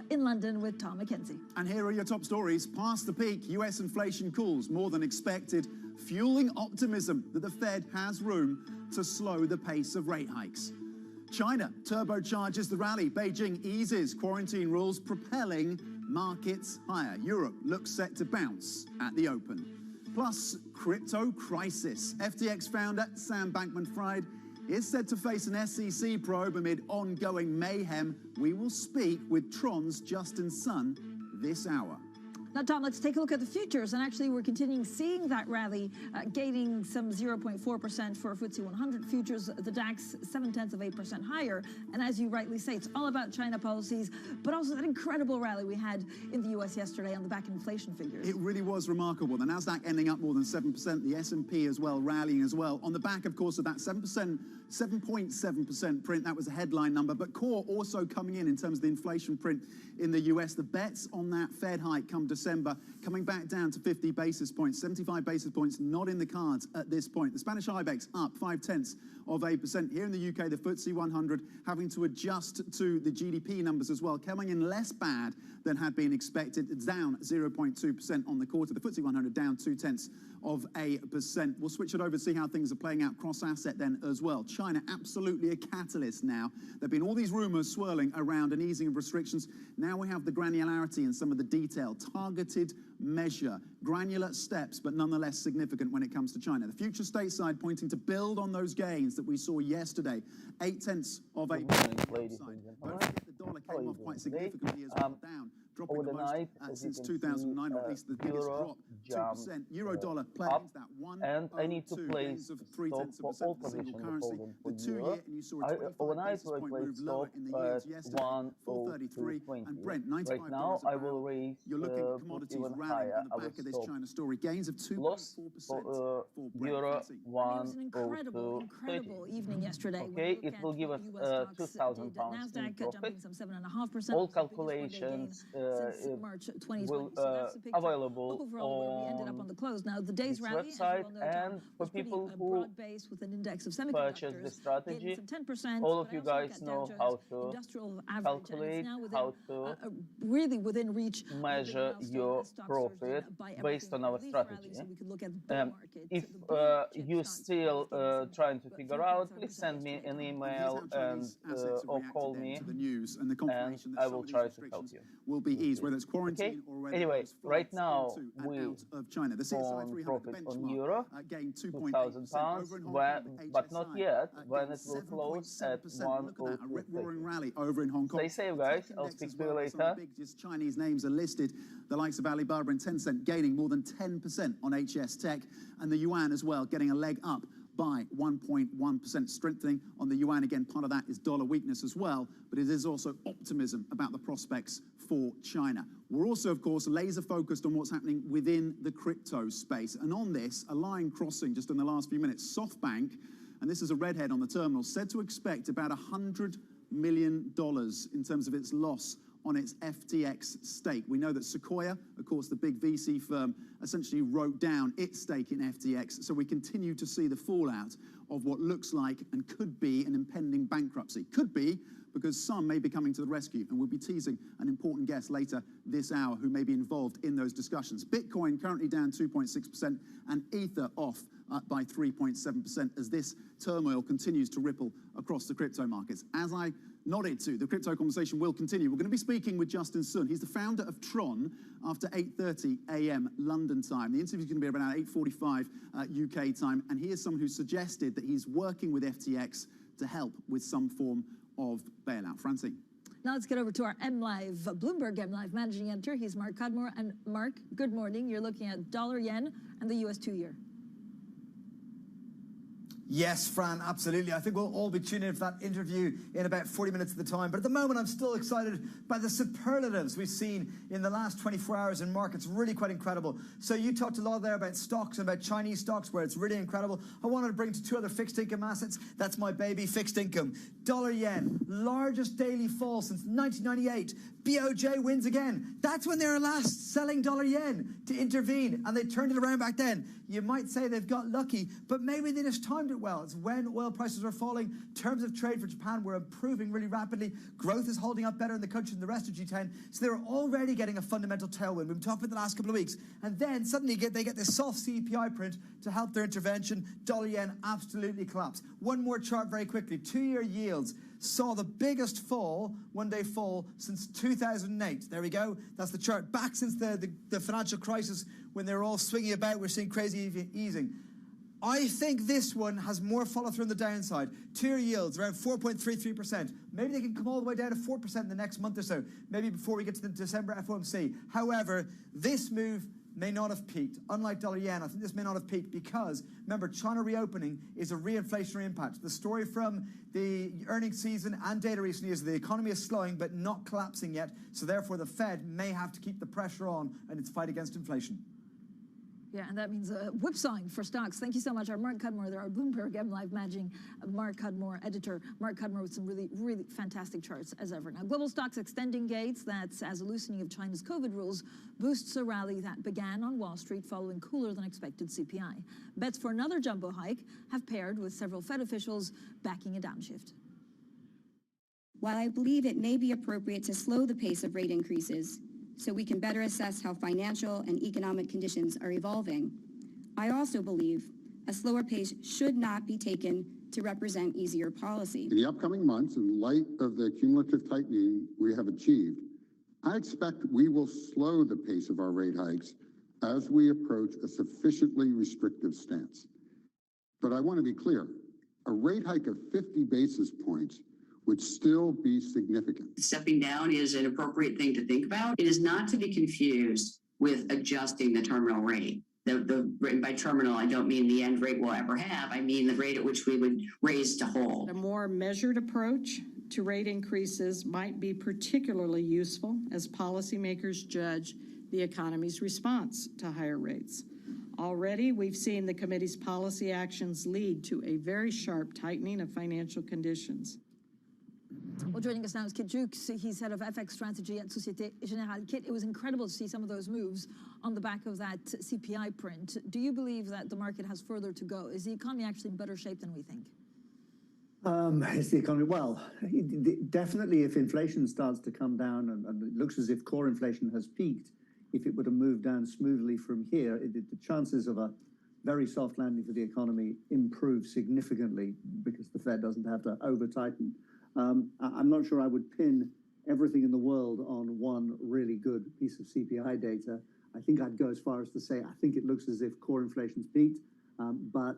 In London with Tom McKenzie. And here are your top stories. Past the peak, US inflation cools more than expected, fueling optimism that the Fed has room to slow the pace of rate hikes. China turbocharges the rally. Beijing eases quarantine rules, propelling markets higher. Europe looks set to bounce at the open. Plus, crypto crisis. FTX founder Sam Bankman-Fried is said to face an SEC probe amid ongoing mayhem. We will speak with Tron's Justin Sun this hour. Now, Tom, let's take a look at the futures. And actually, we're continuing seeing that rally, gaining some 0.4% for FTSE 100 futures. The DAX, 0.7% higher. And as you rightly say, it's all about China policies, but also that incredible rally we had in the U.S. yesterday on the back of inflation figures. It really was remarkable. The Nasdaq ending up more than 7%, the S&P as well, rallying as well. On the back, of course, of that 7.7% print, that was a headline number. But core also coming in terms of the inflation print in the U.S. The bets on that Fed hike come December, coming back down to 50 basis points, 75 basis points not in the cards at this point. The Spanish IBEX up 0.5%. Here in the UK, the FTSE 100 having to adjust to the GDP numbers as well, coming in less bad than had been expected. It's down 0.2% on the quarter. The FTSE 100 down 0.2%. We'll switch it over to see how things are playing out cross-asset then as well. China, absolutely a catalyst now. There have been all these rumours swirling around an easing of restrictions. Now we have the granularity and some of the detail. Targeted measure, granular steps, but nonetheless significant when it comes to China. The future stateside pointing to build on those gains that we saw yesterday. 0.8%. Ladies and gentlemen. The dollar came off quite significantly as well, down, dropping the most since 2009, or at least the biggest drop, 2%. Euro dollar playing that 1.02, and I need to place of stop 0.3% for all for single position currency. The 2-year, and you saw a 25 overnight basis point move stop lower in the years at yesterday, 4.33, and Brent 95 right now a I will barrel. raise You're looking at commodities even rallying higher. on the back of this China story. Gains of 2.4% Loss for Brent. euro It was an incredible evening yesterday. Okay, it will give us 2,000 pounds in Nasdaq profit. jumping some 7.5%. All calculations March 2020. will So that's the picture available overall where we ended up on the close. Now the day's this rally, as you website, well know, and Tom, for was pretty people who broad-based with an index of purchase the semiconductors strategy, some 10%. all of but you also guys got know Dow how Jones to industrial average, calculate, and it's now within, how to really within reach measure your profit based on our strategy. So we could look at the bull market, If the blue chip you're stocks, still trying to figure forecast out, are please set send me yesterday, an Tom. email and or call me, to the news and the and confirmation that I some will of these try to help restrictions you. will be eased, whether it's quarantine or whether Anyway, it's right flights now into and we out of China. The CSI on 300, the profit on benchmark, euro, gained 2,000 2.8% pounds, over in Hong when, Kong. The but not HSI, yet, when gained it will close at 7.7%. Look at that, a rip-roaring 102.50. rally over in Hong Kong. Stay safe, guys. Tech I'll index speak as to you well, where some of later. the biggest Chinese names are listed. The likes of Alibaba and Tencent gaining more than 10% on HS Tech, and the yuan as well getting a leg up by 1.1%, strengthening on the yuan. Again, part of that is dollar weakness as well, but it is also optimism about the prospects for China. We're also, of course, laser focused on what's happening within the crypto space. And on this, a line crossing just in the last few minutes, SoftBank, and this is a redhead on the terminal, said to expect about $100 million in terms of its loss on its FTX stake. We know that Sequoia, of course, the big VC firm, essentially wrote down its stake in FTX. So we continue to see the fallout of what looks like and could be an impending bankruptcy. Could be because some may be coming to the rescue, and we'll be teasing an important guest later this hour who may be involved in those discussions. Bitcoin currently down 2.6% and Ether off by 3.7% as this turmoil continues to ripple across the crypto markets. As I nodded to. The crypto conversation will continue. We're going to be speaking with Justin Sun. He's the founder of Tron after 8:30 a.m. London time. The interview is going to be around 8:45 UK time, and he is someone who suggested that he's working with FTX to help with some form of bailout. Francine. Now let's get over to our MLive, Bloomberg MLive managing editor. He's Mark Cudmore. And Mark, good morning. You're looking at dollar yen and the US 2-year. Yes, Fran, absolutely. I think we'll all be tuning in for that interview in about 40 minutes at the time. But at the moment, I'm still excited by the superlatives we've seen in the last 24 hours in markets. Really quite incredible. So you talked a lot there about stocks and about Chinese stocks, where it's really incredible. I wanted to bring to two other fixed income assets. That's my baby, fixed income. Dollar yen, largest daily fall since 1998. BOJ wins again. That's when they were last selling dollar yen to intervene, and they turned it around back then. You might say they've got lucky, but maybe they just timed it well. It's when oil prices were falling. Terms of trade for Japan were improving really rapidly. Growth is holding up better in the country than the rest of G10. So they were already getting a fundamental tailwind. We've been talking about the last couple of weeks. And then suddenly they get this soft CPI print to help their intervention. Dollar yen absolutely collapsed. One more chart very quickly. 2-year yields saw the biggest fall, one-day fall, since 2008. There we go. That's the chart. Back since the financial crisis, when they were all swinging about, we're seeing crazy easing. I think this one has more follow-through on the downside. 2-year yields around 4.33%. Maybe they can come all the way down to 4% in the next month or so, maybe before we get to the December FOMC. However, this move may not have peaked. Unlike dollar yen, I think this may not have peaked because, remember, China reopening is a reinflationary impact. The story from the earnings season and data recently is the economy is slowing but not collapsing yet, so therefore the Fed may have to keep the pressure on in its fight against inflation. Yeah, and that means whipsawing for stocks. Thank you so much. Our Mark Cudmore there, our Bloomberg MLive managing Mark Cudmore editor. Mark Cudmore with some really, really fantastic charts as ever. Now, global stocks extending gains. That's as a loosening of China's COVID rules boosts a rally that began on Wall Street following cooler than expected CPI. Bets for another jumbo hike have paired with several Fed officials backing a downshift. While I believe it may be appropriate to slow the pace of rate increases, so we can better assess how financial and economic conditions are evolving, I also believe a slower pace should not be taken to represent easier policy. In the upcoming months, in light of the cumulative tightening we have achieved, I expect we will slow the pace of our rate hikes as we approach a sufficiently restrictive stance. But I want to be clear, a rate hike of 50 basis points would still be significant. Stepping down is an appropriate thing to think about. It is not to be confused with adjusting the terminal rate. By terminal, I don't mean the end rate we'll ever have. I mean the rate at which we would raise to hold. A more measured approach to rate increases might be particularly useful as policymakers judge the economy's response to higher rates. Already, we've seen the committee's policy actions lead to a very sharp tightening of financial conditions. Well, joining us now is Kit Jukes. He's head of FX strategy at Societe Generale. Kit, it was incredible to see some of those moves on the back of that CPI print. Do you believe that the market has further to go? Is the economy actually in better shape than we think? Is the economy? Well, definitely if inflation starts to come down and it looks as if core inflation has peaked, if it were to move down smoothly from here, the chances of a very soft landing for the economy improve significantly because the Fed doesn't have to over-tighten. I'm not sure I would pin everything in the world on one really good piece of CPI data. I think I'd go as far as to say I think it looks as if core inflation's peaked, but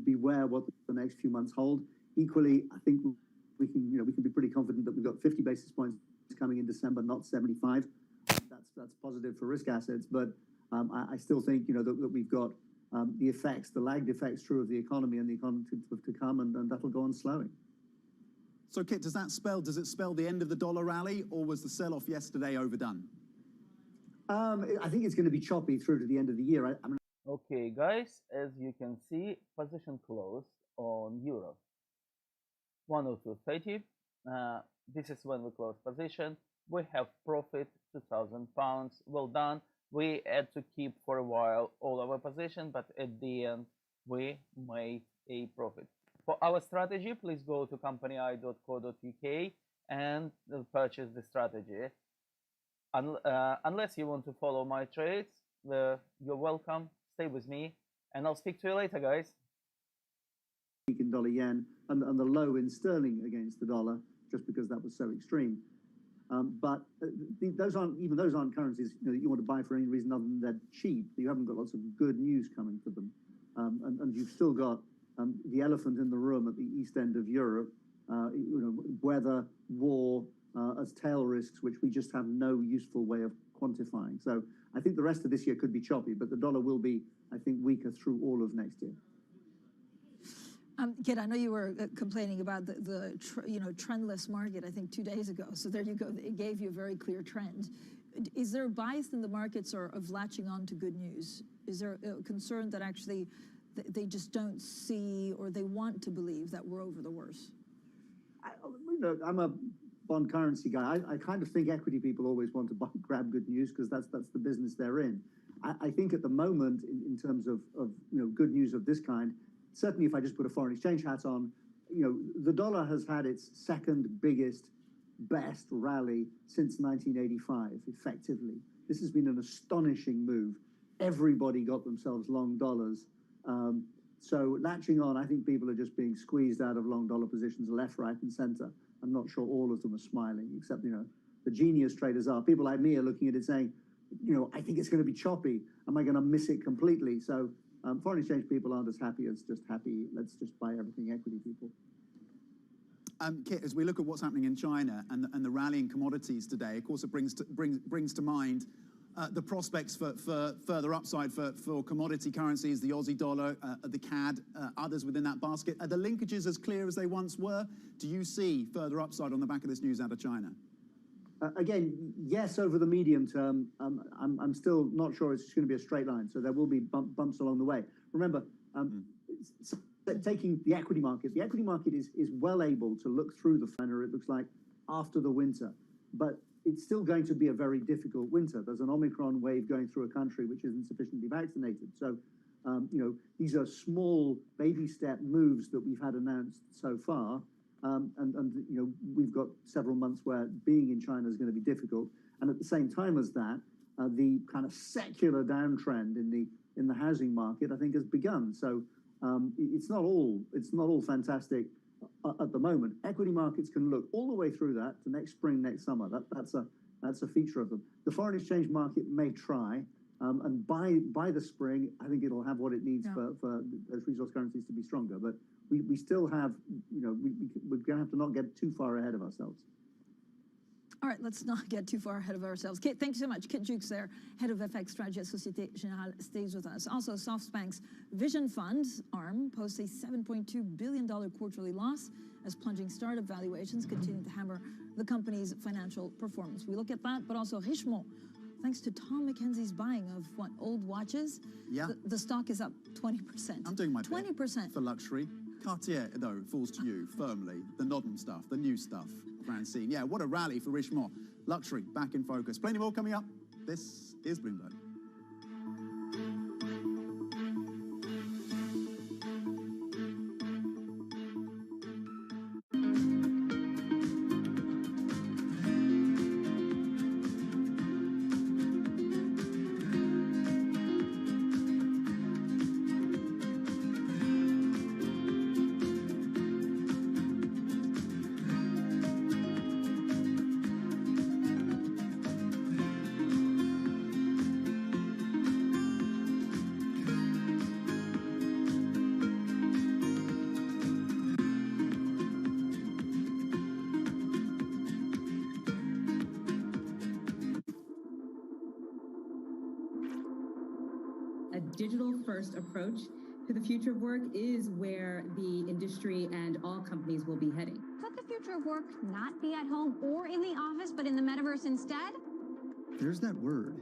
beware what the next few months hold. Equally, I think we can be pretty confident that we've got 50 basis points coming in December, not 75. That's positive for risk assets, but I still think that we've got the lagged effects true of the economy and the economy to come, and that'll go on slowing. So, Kit, does it spell the end of the dollar rally, or was the sell-off yesterday overdone? I think it's going to be choppy through to the end of the year. Okay, guys, as you can see, position closed on euro. 102.30. This is when we close position. We have profit, £2,000. Well done. We had to keep for a while all our position, but at the end, we made a profit. For our strategy, please go to company.co.uk and purchase the strategy. Unless you want to follow my trades, you're welcome. Stay with me, and I'll speak to you later, guys. In dollar yen and the low in sterling against the dollar just because that was so extreme. But those aren't currencies that you want to buy for any reason other than they're cheap. You haven't got lots of good news coming to them, and you've still got the elephant in the room at the east end of Europe. Weather, war as tail risks, which we just have no useful way of quantifying. So I think the rest of this year could be choppy, but the dollar will be, I think, weaker through all of next year. Kit, I know you were complaining about the trendless market, I think 2 days ago. So there you go. It gave you a very clear trend. Is there a bias in the markets or of latching on to good news? Is there a concern that actually they just don't see or they want to believe that we're over the worst? I'm a bond currency guy. I kind of think equity people always want to grab good news because that's the business they're in. I think at the moment, in terms of good news of this kind, certainly if I just put a foreign exchange hat on, the dollar has had its second biggest, best rally since 1985, effectively. This has been an astonishing move. Everybody got themselves long dollars. So latching on, I think people are just being squeezed out of long dollar positions left, right, and center. I'm not sure all of them are smiling, except, the genius traders are. People like me are looking at it saying, I think it's going to be choppy. Am I going to miss it completely? So foreign exchange people aren't as happy as just happy, let's just buy everything equity people. Kit, as we look at what's happening in China and the rally in commodities today, of course, it brings to mind the prospects for further upside for commodity currencies, the Aussie dollar, the CAD, others within that basket. Are the linkages as clear as they once were? Do you see further upside on the back of this news out of China? Again, yes, over the medium term. I'm still not sure it's going to be a straight line, so there will be bumps along the way. Remember, taking the equity market is well able to look through the finer, it looks like, after the winter. But it's still going to be a very difficult winter. There's an Omicron wave going through a country which isn't sufficiently vaccinated. So, these are small baby step moves that we've had announced so far. We've got several months where being in China is going to be difficult. And at the same time as that, the kind of secular downtrend in the housing market, I think, has begun. So it's not all fantastic at the moment. Equity markets can look all the way through that to next spring, next summer. That's a feature of them. The foreign exchange market may try, and by the spring, I think it'll have what it needs for those resource currencies to be stronger. But we still have, we're going to have to not get too far ahead of ourselves. All right, let's not get too far ahead of ourselves. Kit, thank you so much. Kit Jukes there, head of FX strategy at Societe Generale, stays with us. Also, SoftBank's Vision Fund arm posts a $7.2 billion quarterly loss as plunging startup valuations continue to hammer the company's financial performance. We look at that, but also Richemont. Thanks to Tom McKenzie's buying of old watches, the stock is up 20%. I'm doing my 20% for luxury. Cartier, though, falls to you firmly. The modern stuff, the new stuff, Francine. Yeah, what a rally for Richemont. Luxury back in focus. Plenty more coming up. This is Bloomberg. A digital-first approach to the future of work is where the industry and all companies will be heading. Could the future of work not be at home or in the office, but in the metaverse instead? There's that word,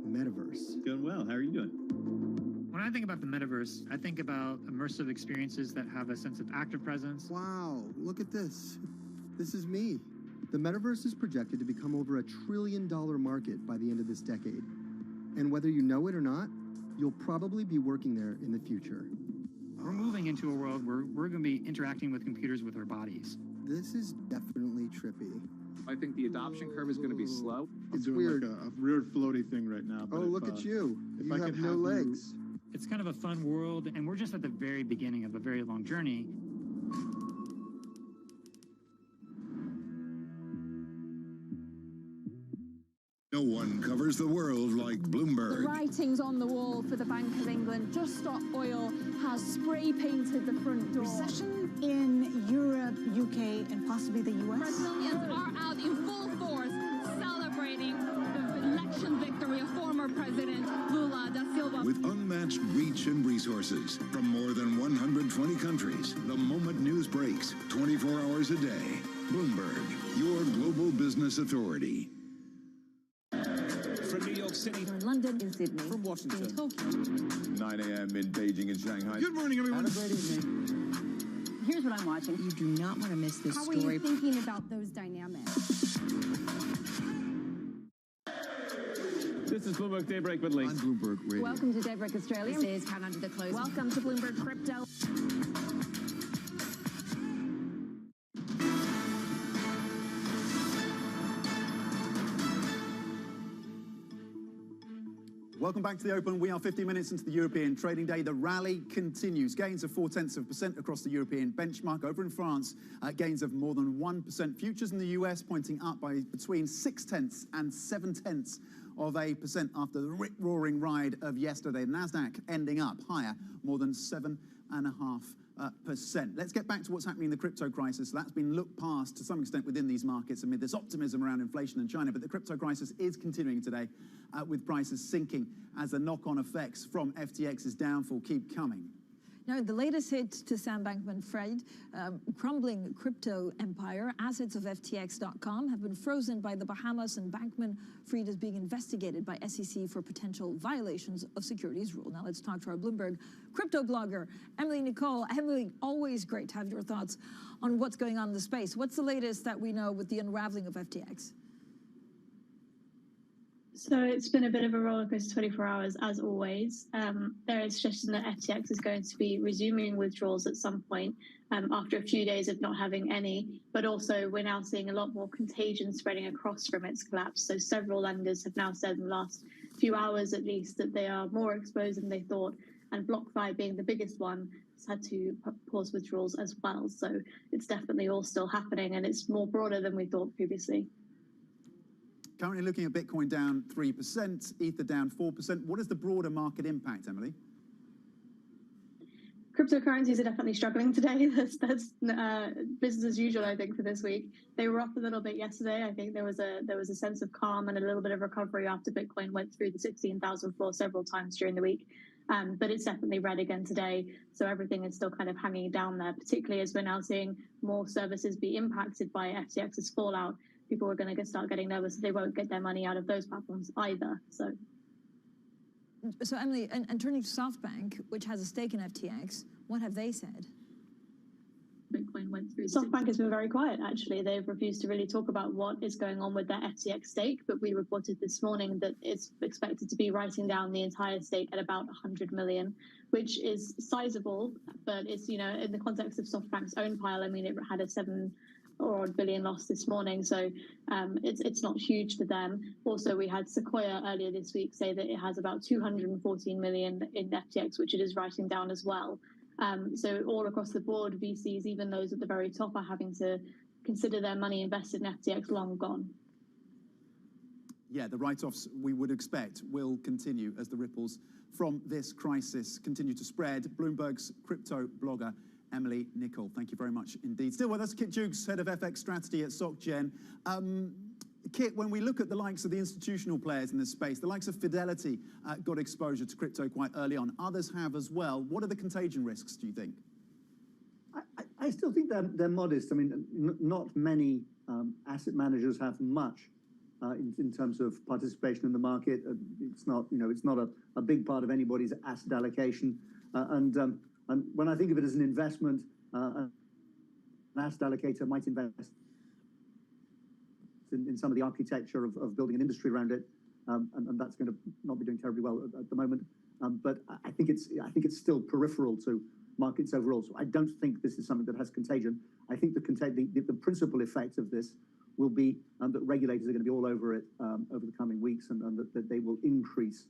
metaverse. Doing well. How are you doing? When I think about the metaverse, I think about immersive experiences that have a sense of active presence. Wow, look at this. This is me. The metaverse is projected to become over $1 trillion market by the end of this decade. And whether you know it or not, you'll probably be working there in the future. We're moving into a world where we're going to be interacting with computers with our bodies. This is definitely trippy. I think the adoption curve is going to be slow. It's weird. Like a weird floaty thing right now. But look at you. You have no legs. It's kind of a fun world, and we're just at the very beginning of a very long journey. No one covers the world like Bloomberg. The writing's on the wall for the Bank of England. Just Stop Oil has spray painted the front door. Recession in Europe, UK, and possibly the US. Brazilians are out in full force celebrating the election victory of former President Lula da Silva. With unmatched reach and resources from more than 120 countries, the moment news breaks 24 hours a day. Bloomberg, your global business authority. From New York City, In London, in Sydney, from Washington, in Tokyo. 9 a.m. in Beijing and Shanghai. Good morning, everyone. Have a great evening. Here's what I'm watching. You do not want to miss this How story. are you thinking about those dynamics? This is Bloomberg Daybreak with Lee. On Bloomberg Radio. Welcome to Daybreak Australia. This is Countdown to the Close. Welcome to Bloomberg Crypto. Welcome back to the Open. We are 50 minutes into the European trading day. The rally continues. Gains of 0.4% across the European benchmark. Over in France, gains of more than 1%. Futures in the US pointing up by between 0.6 and 0.7% after the rip-roaring ride of yesterday. Nasdaq ending up higher, more than 7.5%. Let's get back to what's happening in the crypto crisis. That's been looked past to some extent within these markets amid this optimism around inflation in China. But the crypto crisis is continuing today with prices sinking as the knock-on effects from FTX's downfall keep coming. Now, the latest hit to Sam Bankman-Fried, crumbling crypto empire, assets of FTX.com have been frozen by the Bahamas, and Bankman-Fried is being investigated by SEC for potential violations of securities rule. Now, let's talk to our Bloomberg crypto blogger, Emily Nicole. Emily, always great to have your thoughts on what's going on in the space. What's the latest that we know with the unraveling of FTX? So it's been a bit of a rollercoaster 24 hours, as always. There is suggestion that FTX is going to be resuming withdrawals at some point after a few days of not having any. But also, we're now seeing a lot more contagion spreading across from its collapse. So several lenders have now said in the last few hours, at least, that they are more exposed than they thought. And BlockFi, being the biggest one, has had to pause withdrawals as well. So it's definitely all still happening, and it's more broader than we thought previously. Currently looking at Bitcoin down 3%, Ether down 4%. What is the broader market impact, Emily? Cryptocurrencies are definitely struggling today. That's business as usual, I think, for this week. They were up a little bit yesterday. I think there was a sense of calm and a little bit of recovery after Bitcoin went through the 16,000 floor several times during the week. But it's definitely red again today. So everything is still kind of hanging down there, particularly as we're now seeing more services be impacted by FTX's fallout. People are going to start getting nervous that they won't get their money out of those platforms either. So Emily, and turning to SoftBank, which has a stake in FTX, what have they said? Bitcoin went through. SoftBank has been very quiet, actually. They've refused to really talk about what is going on with their FTX stake, but we reported this morning that it's expected to be writing down the entire stake at about 100 million, which is sizable, but it's, you know, in the context of SoftBank's own pile, I mean, it had a 7 billion loss this morning, so it's not huge for them. Also, we had Sequoia earlier this week say that it has about 214 million in FTX, which it is writing down as well. So all across the board, VCs, even those at the very top, are having to consider their money invested in FTX long gone. Yeah, the write-offs we would expect will continue as the ripples from this crisis continue to spread. Bloomberg's crypto blogger, Emily Nicole, thank you very much indeed. Still with us, Kit Jukes, head of FX strategy at SocGen. Kit, when we look at the likes of the institutional players in this space, the likes of Fidelity got exposure to crypto quite early on. Others have as well. What are the contagion risks, do you think? I still think they're modest. I mean, not many asset managers have much in terms of participation in the market. It's not, it's not a big part of anybody's asset allocation. And when I think of it as an investment, an asset allocator might invest in some of the architecture of building an industry around it, and that's going to not be doing terribly well at the moment. But I think it's still peripheral to markets overall. So I don't think this is something that has contagion. I think the principal effect of this will be that regulators are going to be all over it over the coming weeks, and that they will increase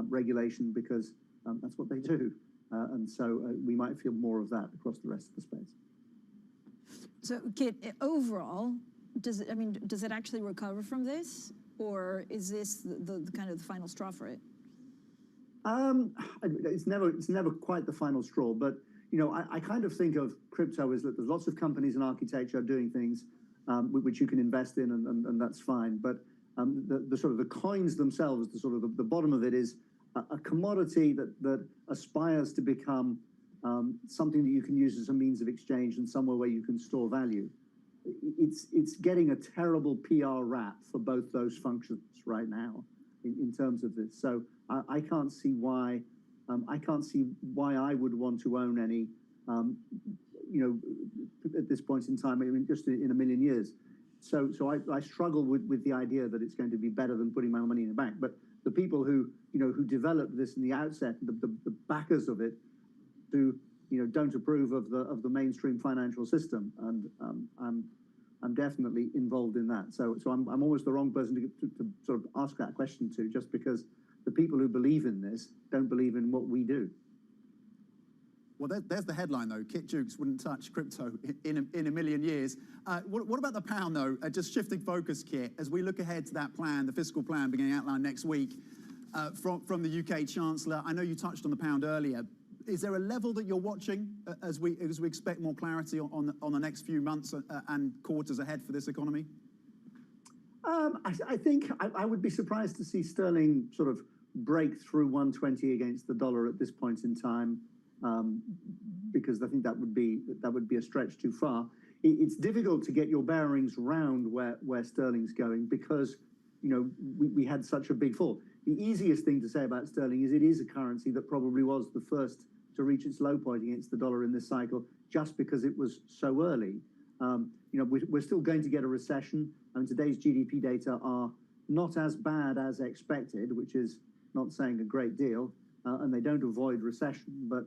regulation because that's what they do. And so we might feel more of that across the rest of the space. So, Kit, overall, does it actually recover from this? or is this the kind of the final straw for it? It's never quite the final straw, but I kind of think of crypto as that there's lots of companies in architecture doing things which you can invest in, and that's fine. But the sort of the coins themselves, the bottom of it is a commodity that aspires to become something that you can use as a means of exchange and somewhere where you can store value. It's getting a terrible PR rap for both those functions right now in terms of this. So I can't see why I would want to own any, at this point in time. I mean, just in a million years. So I struggle with the idea that it's going to be better than putting my money in a bank. But the people who developed this in the outset, the backers of it, who don't approve of the mainstream financial system, and I'm definitely involved in that. So I'm almost the wrong person to sort of ask that question to, just because the people who believe in this don't believe in what we do. Well, there's the headline, though. Kit Jukes wouldn't touch crypto in a million years. What about the pound, though? Just shifting focus, Kit, as we look ahead to that plan, the fiscal plan beginning outlined next week from the UK Chancellor. I know you touched on the pound earlier. Is there a level that you're watching as we expect more clarity on the next few months and quarters ahead for this economy? I think I would be surprised to see sterling sort of break through 120 against the dollar at this point in time. Because I think that would be a stretch too far. It's difficult to get your bearings round where sterling's going, because we had such a big fall. The easiest thing to say about sterling is it is a currency that probably was the first to reach its low point against the dollar in this cycle, just because it was so early. We're still going to get a recession. I mean, today's GDP data are not as bad as expected, which is not saying a great deal, and they don't avoid recession, but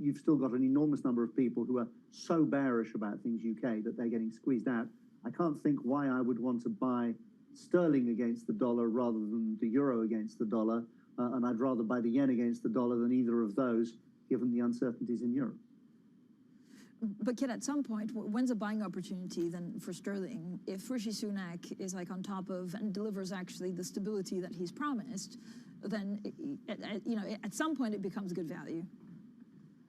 you've still got an enormous number of people who are so bearish about things UK that they're getting squeezed out. I can't think why I would want to buy sterling against the dollar rather than the euro against the dollar, and I'd rather buy the yen against the dollar than either of those, given the uncertainties in Europe. But Kit, at some point, when's a buying opportunity then for sterling? If Rishi Sunak is like on top of and delivers actually the stability that he's promised, then at some point it becomes good value.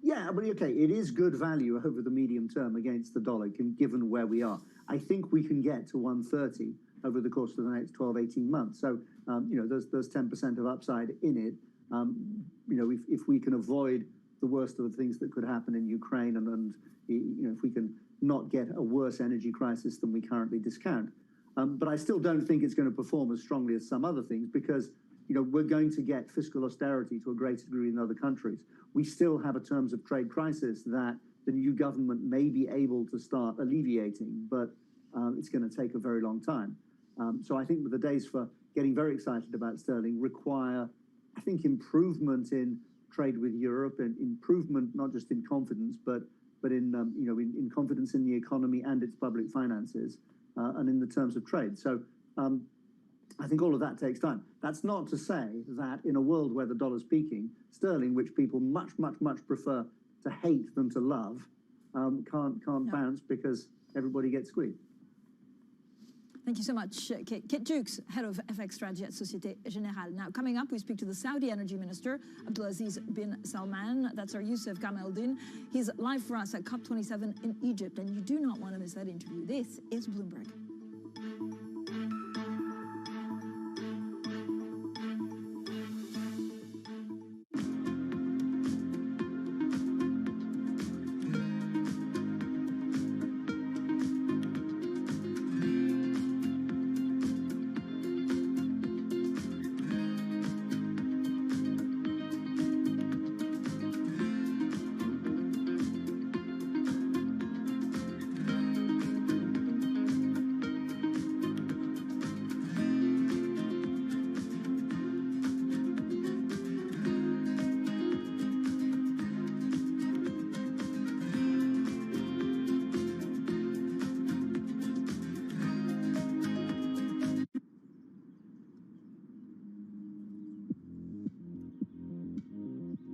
Yeah, but okay, it is good value over the medium term against the dollar, given where we are. I think we can get to 130 over the course of the next 12, 18 months. So, there's 10% of upside in it. If we can avoid the worst of the things that could happen in Ukraine, and if we can not get a worse energy crisis than we currently discount. But I still don't think it's going to perform as strongly as some other things, because we're going to get fiscal austerity to a greater degree in other countries. We still have a terms of trade crisis that the new government may be able to start alleviating, but it's going to take a very long time. So I think the days for getting very excited about sterling require, I think, improvement in trade with Europe, and improvement not just in confidence, but in confidence in the economy and its public finances, and in the terms of trade. So I think all of that takes time. That's not to say that in a world where the dollar's peaking, sterling, which people much prefer to hate than to love, can't bounce because everybody gets squeezed. Thank you so much, Kit Jukes, Head of FX Strategy at Societe Generale. Now, coming up, we speak to the Saudi Energy Minister, Abdulaziz bin Salman. That's our Youssef Kamaldin. He's live for us at COP27 in Egypt, and you do not want to miss that interview. This is Bloomberg.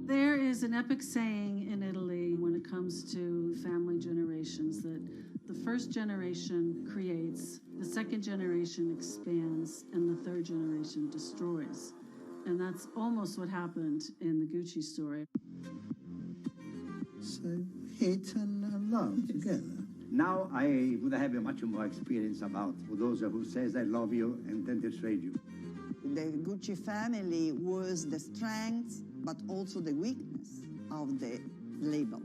There is an epic saying in Italy when it comes to family generations that The first generation creates, the second generation expands, and the third generation destroys. And that's almost what happened in the Gucci story. So hate and love together. Now I would have a much more experience about those who says I love you and then betrayed you. The Gucci family was the strength, but also the weakness of the label.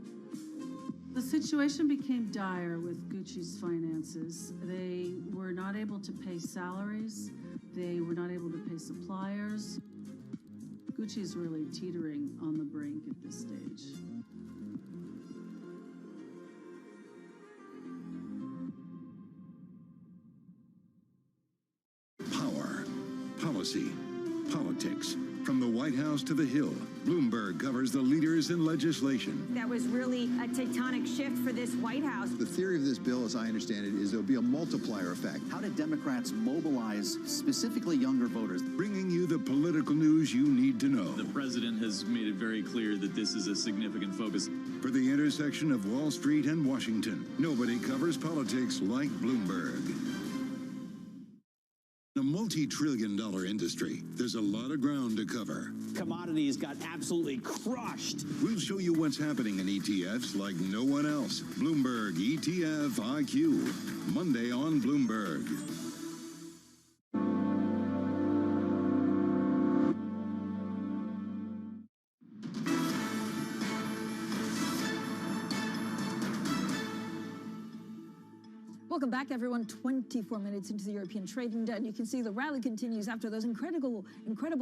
The situation became dire with Gucci's finances. They were not able to pay salaries. They were not able to pay suppliers. Gucci is really teetering on the brink at this stage. Power, policy, politics. From the White House to the Hill, Bloomberg covers the leaders in legislation. That was really a tectonic shift for this White House. The theory of this bill, as I understand it, is there'll be a multiplier effect. How did Democrats mobilize specifically younger voters? Bringing you the political news you need to know. The president has made it very clear that this is a significant focus. For the intersection of Wall Street and Washington, nobody covers politics like Bloomberg. In a multi-trillion-dollar industry, there's a lot of ground to cover. Commodities got absolutely crushed. We'll show you what's happening in ETFs like no one else. Bloomberg ETF IQ, Monday on Bloomberg. Welcome back, everyone. 24 minutes into the European trading day, and you can see the rally continues after those incredible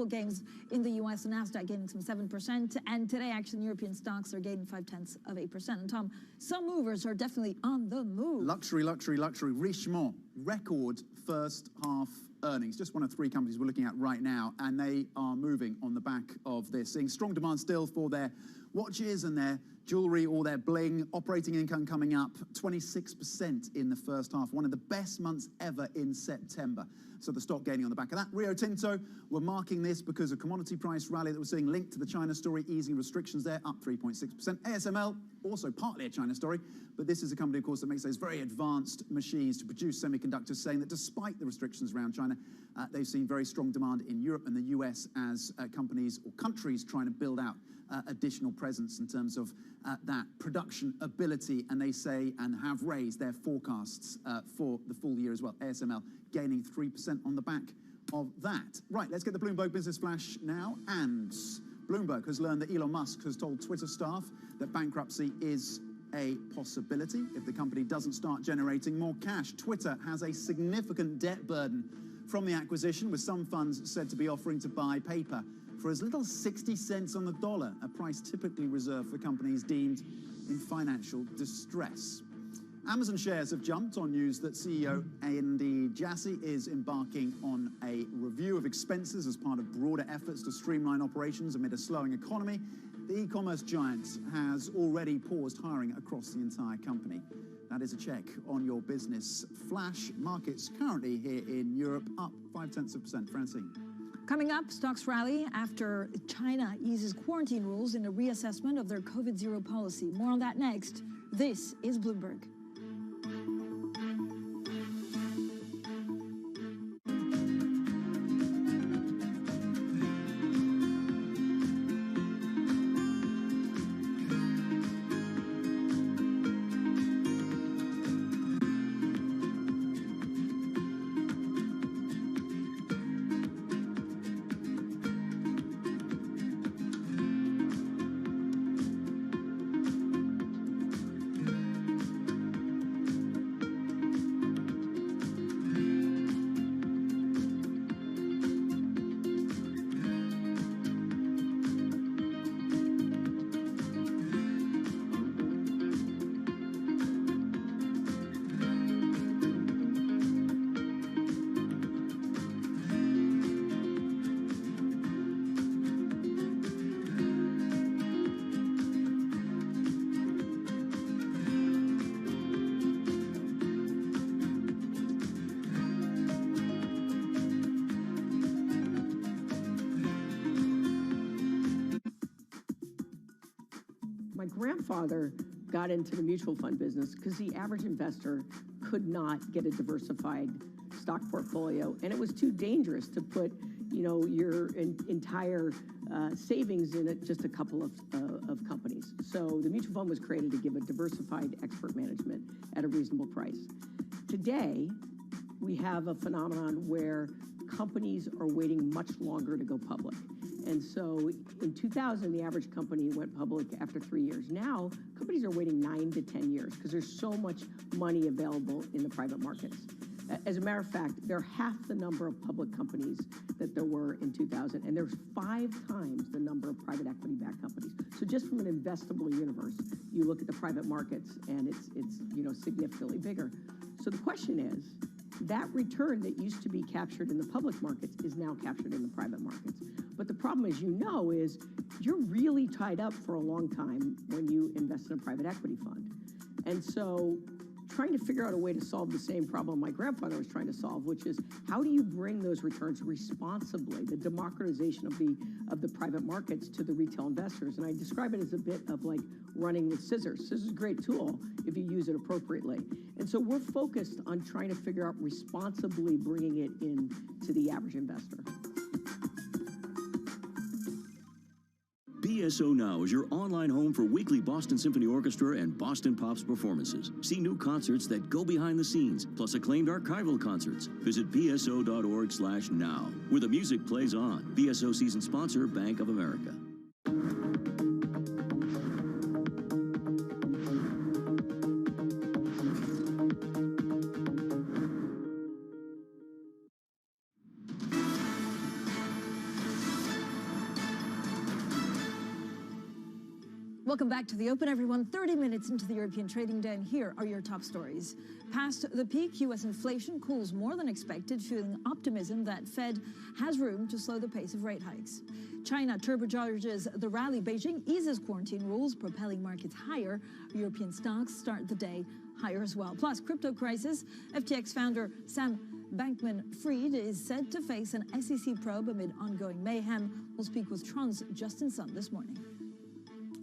gains in the U.S. NASDAQ gaining some 7%, and today, actually, European stocks are gaining 0.5%. And Tom, some movers are definitely on the move. Luxury. Richemont, record first half earnings. Just one of three companies we're looking at right now, and they are moving on the back of this. Seeing strong demand still for their watches and their jewelry or their bling. Operating income coming up 26% in the first half. One of the best months ever in September. So the stock gaining on the back of that. Rio Tinto, we're marking this because of commodity price rally that we're seeing linked to the China story, easing restrictions there, up 3.6%. ASML, also partly a China story, but this is a company, of course, that makes those very advanced machines to produce semiconductors, saying that despite the restrictions around China, they've seen very strong demand in Europe and the US as companies or countries trying to build out additional presence in terms of that production ability, and they say and have raised their forecasts for the full year as well. ASML gaining 3% on the back of that. Right, let's get the Bloomberg Business Flash now. And Bloomberg has learned that Elon Musk has told Twitter staff that bankruptcy is a possibility if the company doesn't start generating more cash. Twitter has a significant debt burden from the acquisition, with some funds said to be offering to buy paper for as little as 60 cents on the dollar, a price typically reserved for companies deemed in financial distress. Amazon shares have jumped on news that CEO Andy Jassy is embarking on a review of expenses as part of broader efforts to streamline operations amid a slowing economy. The e-commerce giant has already paused hiring across the entire company. That is a check on your business flash. Markets currently here in Europe up 0.5%. Francine. Coming up, stocks rally after China eases quarantine rules in a reassessment of their COVID-0 policy. More on that next. This is Bloomberg. My grandfather got into the mutual fund business because the average investor could not get a diversified stock portfolio, and it was too dangerous to put, your entire savings in just a couple of companies. So the mutual fund was created to give a diversified expert management at a reasonable price. Today, we have a phenomenon where companies are waiting much longer to go public. And so in 2000, the average company went public after 3 years. Now, companies are waiting 9 to 10 years because there's so much money available in the private markets. As a matter of fact, they're half the number of public companies that there were in 2000, and there's 5 times the number of private equity-backed companies. So just from an investable universe, you look at the private markets, and it's significantly bigger. So the question is, that return that used to be captured in the public markets is now captured in the private markets. But the problem, as you know, is you're really tied up for a long time when you invest in a private equity fund. And so trying to figure out a way to solve the same problem my grandfather was trying to solve, which is how do you bring those returns responsibly, the democratization of the private markets to the retail investors. And I describe it as a bit of like running with scissors. Scissors is a great tool if you use it appropriately. And so we're focused on trying to figure out responsibly bringing it in to the average investor. BSO Now is your online home for weekly Boston Symphony Orchestra and Boston Pops performances. See new concerts that go behind the scenes, plus acclaimed archival concerts. Visit bso.org/now, where the music plays on. BSO season sponsor, Bank of America. Welcome back to The Open, everyone. 30 minutes into the European trading day, and here are your top stories. Past the peak, U.S. inflation cools more than expected, fueling optimism that Fed has room to slow the pace of rate hikes. China turbocharges the rally. Beijing eases quarantine rules, propelling markets higher. European stocks start the day higher as well. Plus, crypto crisis. FTX founder Sam Bankman-Fried is said to face an SEC probe amid ongoing mayhem. We'll speak with Tron's Justin Sun this morning.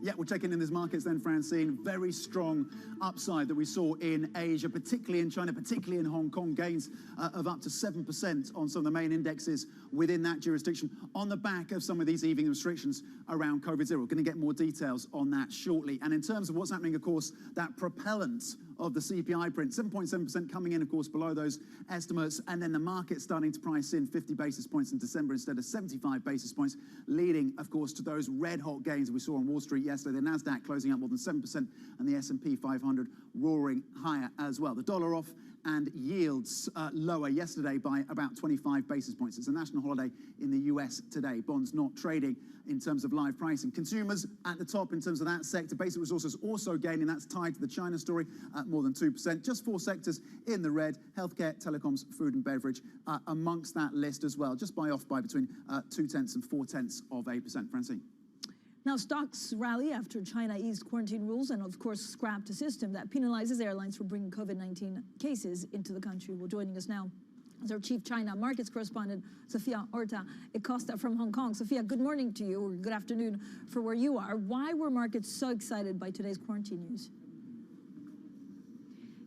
Yeah, we're checking in these markets then, Francine. Very strong upside that we saw in Asia, particularly in China, particularly in Hong Kong. Gains of up to 7% on some of the main indexes within that jurisdiction on the back of some of these easing restrictions around COVID-0. We're going to get more details on that shortly. And in terms of what's happening, of course, that propellant of the CPI print, 7.7% coming in, of course, below those estimates. And then the market starting to price in 50 basis points in December instead of 75 basis points, leading, of course, to those red-hot gains we saw on Wall Street yesterday. The NASDAQ closing up more than 7% and the S&P 500 roaring higher as well. The dollar off and yields lower yesterday by about 25 basis points. It's a national holiday in the US today. Bonds not trading in terms of live pricing. Consumers at the top in terms of that sector. Basic resources also gaining. That's tied to the China story at more than 2%. Just 4 sectors in the red. Healthcare, telecoms, food and beverage amongst that list as well. Just off by between 0.2 and 0.4%. Francine. Now, stocks rally after China eased quarantine rules and, of course, scrapped a system that penalizes airlines for bringing COVID-19 cases into the country. Well, joining us now is our chief China markets correspondent, Sofia Orta-Acosta from Hong Kong. Sofia, good morning to you, or good afternoon for where you are. Why were markets so excited by today's quarantine news?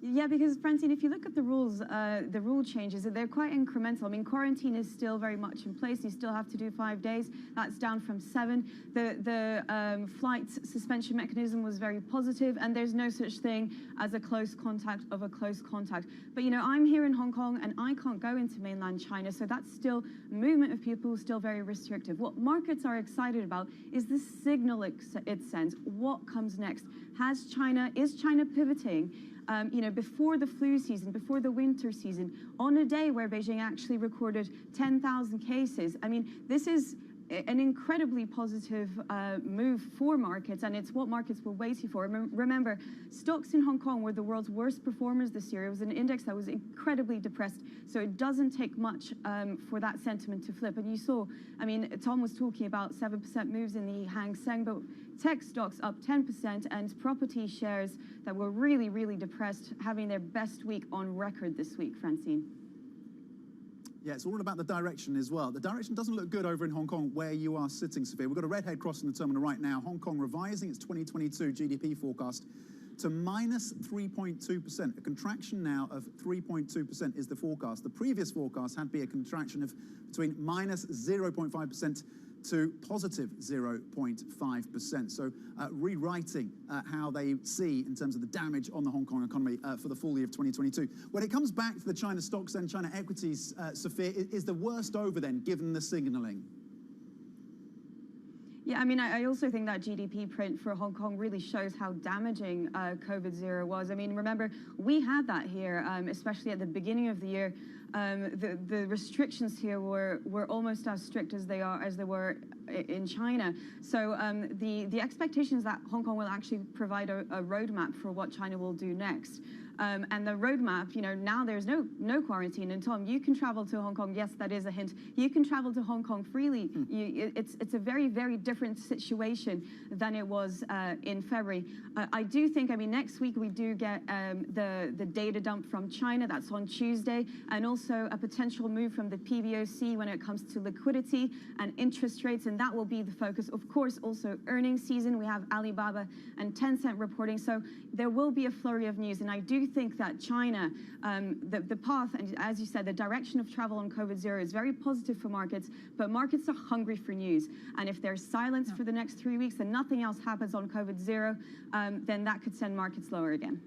Yeah, because, Francine, if you look at the rules, the rule changes, they're quite incremental. I mean, quarantine is still very much in place. You still have to do 5 days. That's down from 7. The flight suspension mechanism was very positive, and there's no such thing as a close contact of a close contact. But, I'm here in Hong Kong, and I can't go into mainland China, so that's still movement of people still very restrictive. What markets are excited about is the signal it sends. What comes next? Is China pivoting? Before the flu season, before the winter season, on a day where Beijing actually recorded 10,000 cases. I mean, this is an incredibly positive move for markets, and it's what markets were waiting for. Remember, stocks in Hong Kong were the world's worst performers this year. It was an index that was incredibly depressed, so it doesn't take much for that sentiment to flip. And you saw, Tom was talking about 7% moves in the Hang Seng, but tech stocks up 10%, and property shares that were really, really depressed, having their best week on record this week, Francine. Yeah, it's all about the direction as well. The direction doesn't look good over in Hong Kong where you are sitting, Sophia. We've got a redhead crossing the terminal right now. Hong Kong revising its 2022 GDP forecast to minus 3.2%. A contraction now of 3.2% is the forecast. The previous forecast had been a contraction of between minus 0.5% to positive 0.5%. So rewriting how they see in terms of the damage on the Hong Kong economy for the full year of 2022. When it comes back to the China stocks and China equities, Sophia, is the worst over then, given the signalling? Yeah, I mean, I also think that GDP print for Hong Kong really shows how damaging COVID-0 was. I mean, remember, we had that here, especially at the beginning of the year. The restrictions here were almost as strict as they were in China. So the expectation is that Hong Kong will actually provide a roadmap for what China will do next. And the roadmap, you know, now there's no quarantine. And Tom, you can travel to Hong Kong. Yes, that is a hint. You can travel to Hong Kong freely. It's a very, very different situation than it was in February. I do think, I mean, next week we do get the data dump from China. That's on Tuesday. And also a potential move from the PBOC when it comes to liquidity and interest rates. And that will be the focus. Of course, also earnings season. We have Alibaba and Tencent reporting. So there will be a flurry of news. And I do think that China, the path, and as you said, the direction of travel on COVID-0 is very positive for markets, but markets are hungry for news. And if there's silence for the next 3 weeks and nothing else happens on COVID-0, then that could send markets lower again.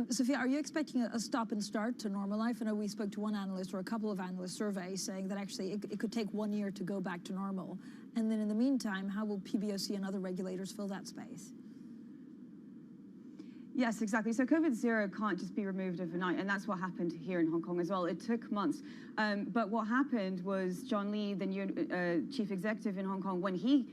Sophia, are you expecting a stop and start to normal life? I know we spoke to one analyst or a couple of analyst surveys saying that actually it could take 1 year to go back to normal. And then in the meantime, how will PBOC and other regulators fill that space? Yes, exactly. So COVID-0 can't just be removed overnight, and that's what happened here in Hong Kong as well. It took months. But what happened was John Lee, the new chief executive in Hong Kong, when he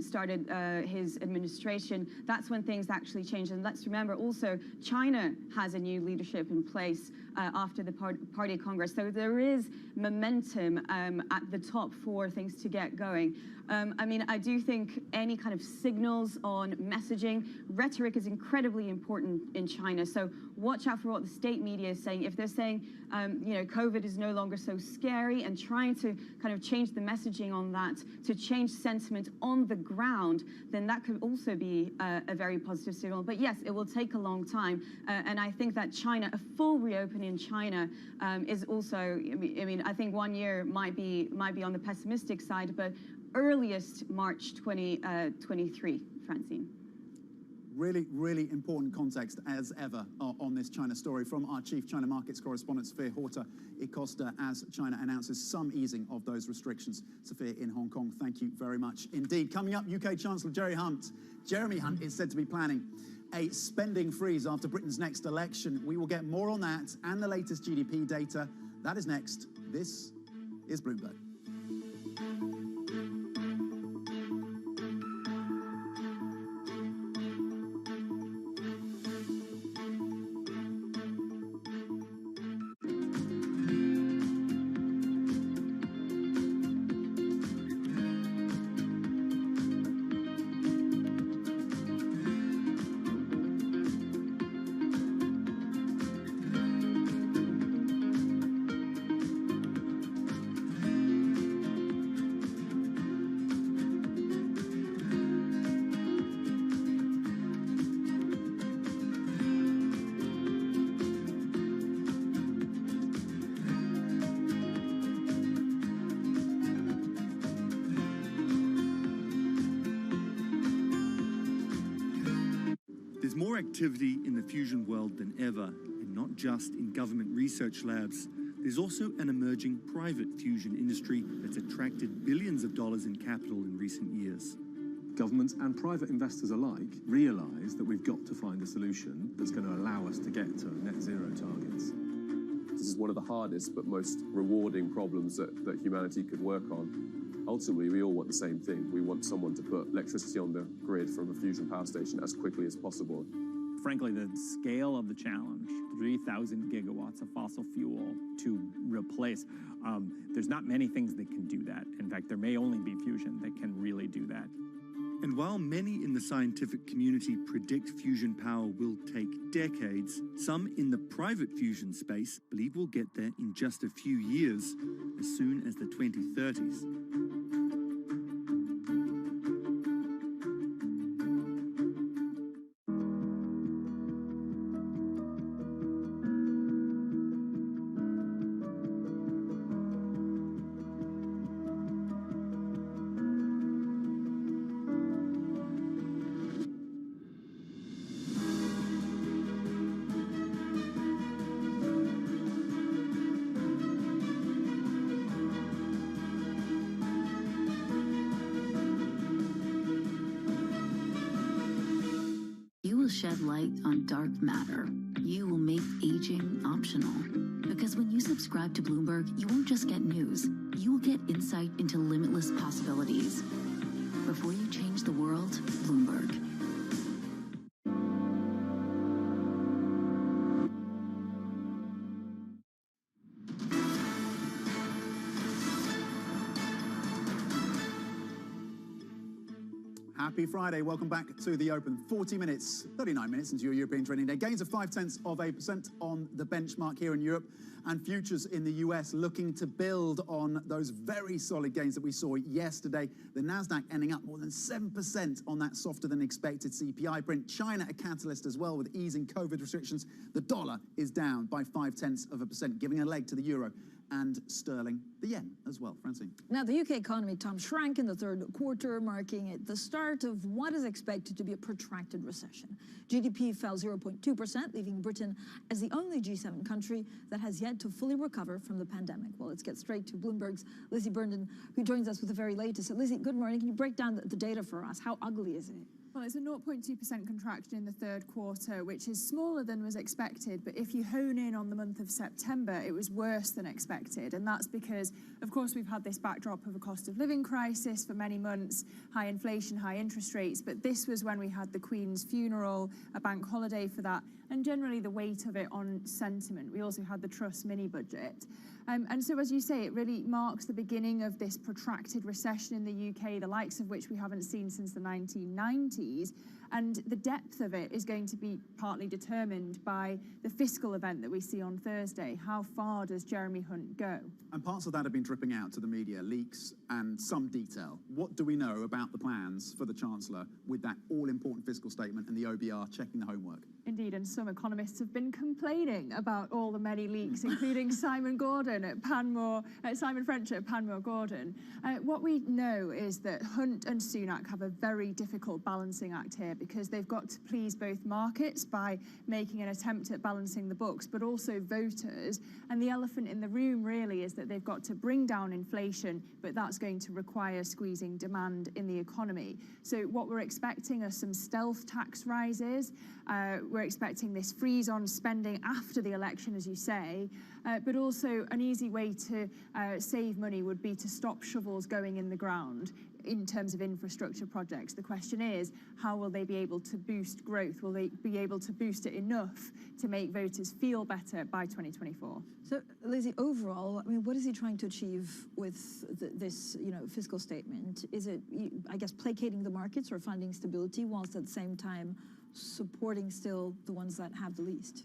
started his administration, that's when things actually changed. And let's remember also, China has a new leadership in place after the Party Congress. So there is momentum at the top for things to get going. I mean, I do think any kind of signals on messaging, rhetoric is incredibly important in China. So watch out for what the state media is saying. If they're saying, you know, COVID is no longer so scary and trying to kind of change the messaging on that to change sentiment on the ground, then that could also be a very positive signal. But yes, it will take a long time. And I think that China, a full reopening in China is also, I mean, I think 1 year might be on the pessimistic side, but earliest March 2023, Francine. Really, really important context as ever on this China story from our chief China markets correspondent, Sophia Horta Acosta, as China announces some easing of those restrictions. Sophia in Hong Kong, thank you very much indeed. Coming up, UK Chancellor Jeremy Hunt is said to be planning a spending freeze after Britain's next election. We will get more on that and the latest GDP data. That is next. This is Bloomberg. There's more activity in the fusion world than ever, and not just in government research labs. There's also an emerging private fusion industry that's attracted billions of dollars in capital in recent years. Governments and private investors alike realise that we've got to find a solution that's going to allow us to get to net zero targets. This is one of the hardest but most rewarding problems that humanity could work on. Ultimately, we all want the same thing. We want someone to put electricity on the grid from a fusion power station as quickly as possible. Frankly, the scale of the challenge, 3,000 gigawatts of fossil fuel to replace, there's not many things that can do that. In fact, there may only be fusion that can really do that. And while many in the scientific community predict fusion power will take decades, some in the private fusion space believe we'll get there in just a few years, as soon as the 2030s. shed light on dark matter. You will make aging optional. Because when you subscribe to Bloomberg, you won't just get news. You will get insight into limitless possibilities. Before you change the world, Bloomberg. Happy Friday. Welcome back to the Open. 39 minutes into your European trading day. Gains of 0.5% on the benchmark here in Europe, and futures in the US looking to build on those very solid gains that we saw yesterday. The Nasdaq ending up more than 7% on that softer than expected CPI print. China a catalyst as well with easing COVID restrictions. The dollar is down by 0.5%, giving a leg to the euro and sterling, the yen as well. Francine. Now, the UK economy, Tom, shrank in the third quarter, marking it the start of what is expected to be a protracted recession. GDP fell 0.2%, leaving Britain as the only G7 country that has yet to fully recover from the pandemic. Well, let's get straight to Bloomberg's Lizzie Burnden, who joins us with the very latest. So, Lizzie, good morning. Can you break down the data for us? How ugly is it? Well, it's a 0.2% contraction in the third quarter, which is smaller than was expected. But if you hone in on the month of September, it was worse than expected. And that's because, of course, we've had this backdrop of a cost of living crisis for many months, high inflation, high interest rates. But this was when we had the Queen's funeral, a bank holiday for that, and generally the weight of it on sentiment. We also had the Truss mini budget. And so, as you say, it really marks the beginning of this protracted recession in the UK, the likes of which we haven't seen since the 1990s. And the depth of it is going to be partly determined by the fiscal event that we see on Thursday. How far does Jeremy Hunt go? And parts of that have been dripping out to the media, leaks and some detail. What do we know about the plans for the Chancellor with that all-important fiscal statement and the OBR checking the homework? Indeed, and some economists have been complaining about all the many leaks, including Simon French at Panmure Gordon. What we know is that Hunt and Sunak have a very difficult balancing act here, because they've got to please both markets by making an attempt at balancing the books, but also voters. And the elephant in the room really is that they've got to bring down inflation, but that's going to require squeezing demand in the economy. So what we're expecting are some stealth tax rises. We're expecting this freeze on spending after the election, as you say, but also an easy way to save money would be to stop shovels going in the ground in terms of infrastructure projects. The question is, how will they be able to boost growth? Will they be able to boost it enough to make voters feel better by 2024? So, Lizzie, overall, I mean, what is he trying to achieve with this, fiscal statement? Is it, I guess, placating the markets or finding stability, whilst at the same time supporting still the ones that have the least?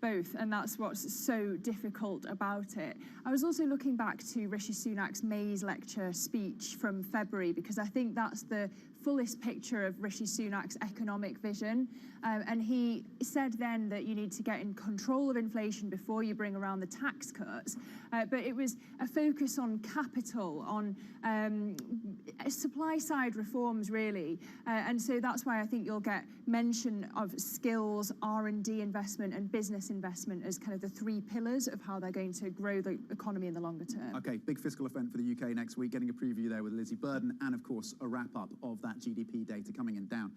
Both, and that's what's so difficult about it. I was also looking back to Rishi Sunak's May's lecture speech from February, because I think that's the fullest picture of Rishi Sunak's economic vision. And he said then that you need to get in control of inflation before you bring around the tax cuts. But it was a focus on capital, on supply side reforms, really. And so that's why I think you'll get mention of skills, R&D investment and business investment as kind of the three pillars of how they're going to grow the economy in the longer term. Okay, big fiscal event for the UK next week, getting a preview there with Lizzie Burden, and of course a wrap up of that GDP data coming in down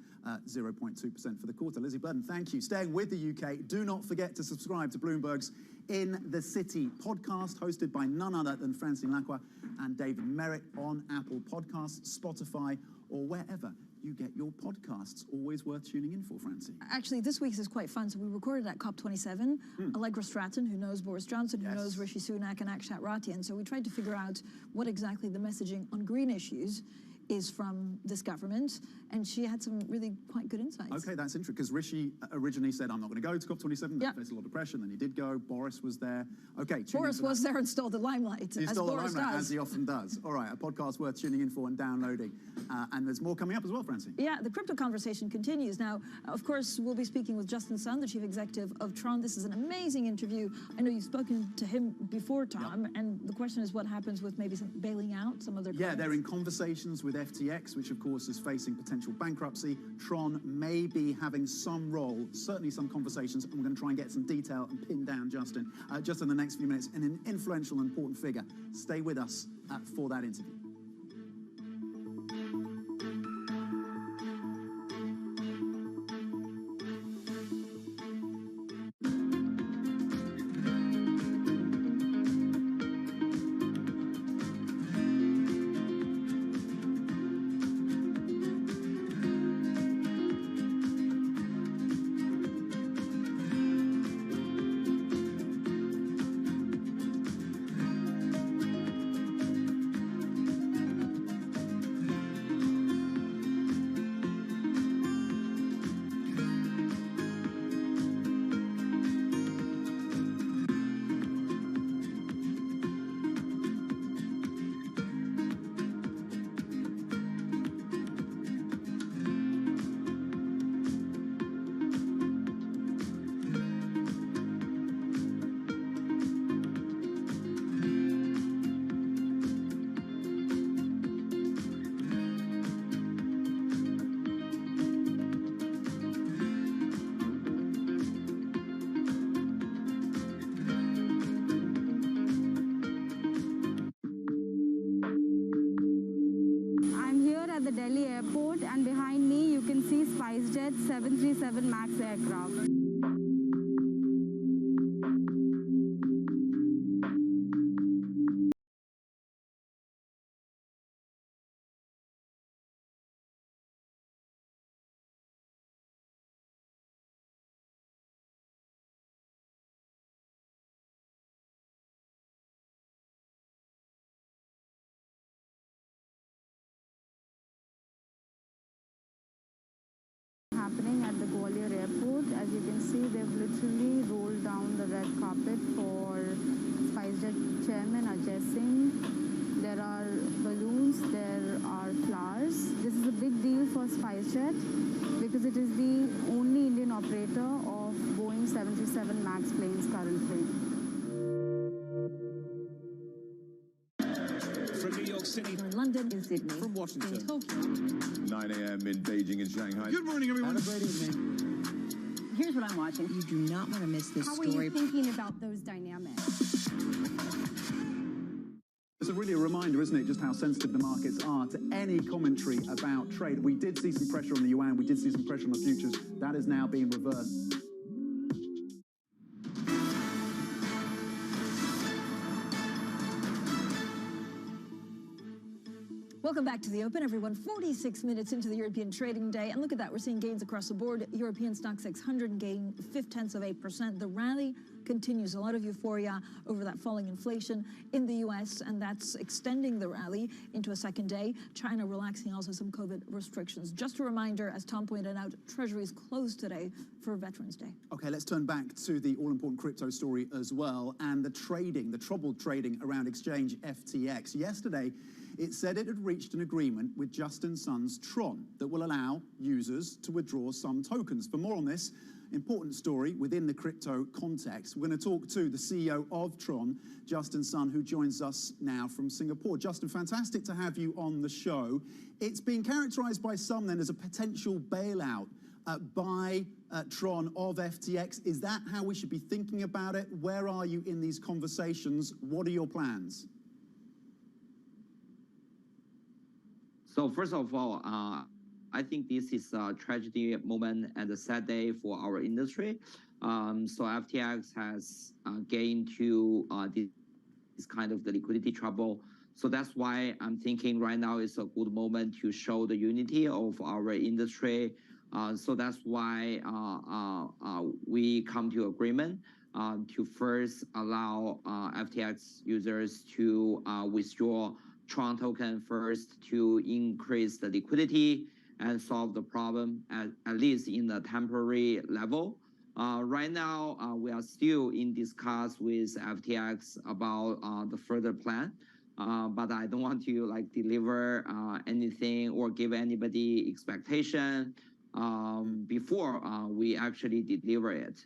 0.2% for the quarter. Lizzie Burden, thank you. Staying with the UK, do not forget to subscribe to Bloomberg's In the City podcast, hosted by none other than Francine Lacqua and David Merritt on Apple Podcasts, Spotify, or wherever you get your podcasts. Always worth tuning in for, Francine. Actually, this week's is quite fun. So we recorded at COP27. Allegra Stratton, who knows Boris Johnson, who knows Rishi Sunak and Akshat Rathi. And so we tried to figure out what exactly the messaging on green issues is from this government, and she had some really quite good insights. Okay, that's interesting, because Rishi originally said, I'm not going to go to COP27, that faced a lot of pressure, and then he did go. Boris was there. Okay, Boris was there and stole the limelight, he as stole Boris the limelight, does. as he often does. All right, a podcast worth tuning in for and downloading. And there's more coming up as well, Francine. Yeah, the crypto conversation continues. Now, of course, we'll be speaking with Justin Sun, the chief executive of Tron. This is an amazing interview. I know you've spoken to him before, Tom, and the question is what happens with maybe some bailing out some of their clients. Yeah, they're in conversations with FTX, which of course is facing potential bankruptcy. Tron may be having some role, certainly some conversations, and we're going to try and get some detail and pin down Justin just in the next few minutes, and an influential and important figure. Stay with us for that interview. airport, and behind me you can see SpiceJet 737 MAX aircraft. Happening at the Gwalior airport. As you can see, they've literally rolled down the red carpet for SpiceJet chairman Ajay Singh. There are balloons, there are flowers. This is a big deal for SpiceJet because it is the only Indian operator of Boeing 737 MAX planes currently. From New York City, in London, in Sydney, from Washington, in Tokyo, 9 a.m. in Beijing and Shanghai. Good morning, everyone. Have a great evening. Here's what I'm watching. You do not want to miss this How story. are you thinking about those dynamics? It's really a reminder, isn't it, just how sensitive the markets are to any commentary about trade. We did see some pressure on the yuan, we did see some pressure on the futures. That is now being reversed. Welcome back to the Open, everyone. 46 minutes into the European trading day. And look at that, we're seeing gains across the board. European stock 600 gain 0.5%. The rally continues. A lot of euphoria over that falling inflation in the U.S., and that's extending the rally into a second day. China relaxing also some COVID restrictions. Just a reminder, as Tom pointed out, Treasuries closed today for Veterans Day. Okay, let's turn back to the all-important crypto story as well, and the trading, the troubled trading around exchange FTX. Yesterday, it said it had reached an agreement with Justin Sun's Tron that will allow users to withdraw some tokens. For more on this important story within the crypto context, we're going to talk to the CEO of Tron, Justin Sun, who joins us now from Singapore. Justin, fantastic to have you on the show. It's been characterized by some then as a potential bailout by Tron of FTX. Is that how we should be thinking about it? Where are you in these conversations? What are your plans? So first of all, I think this is a tragedy moment and a sad day for our industry. So FTX has gained to this kind of the liquidity trouble. So that's why I'm thinking right now is a good moment to show the unity of our industry. So that's why we come to agreement to first allow FTX users to withdraw Tron token first to increase the liquidity and solve the problem at least in the temporary level. Right now, we are still in discuss with FTX about the further plan, but I don't want to like deliver anything or give anybody expectation before we actually deliver it.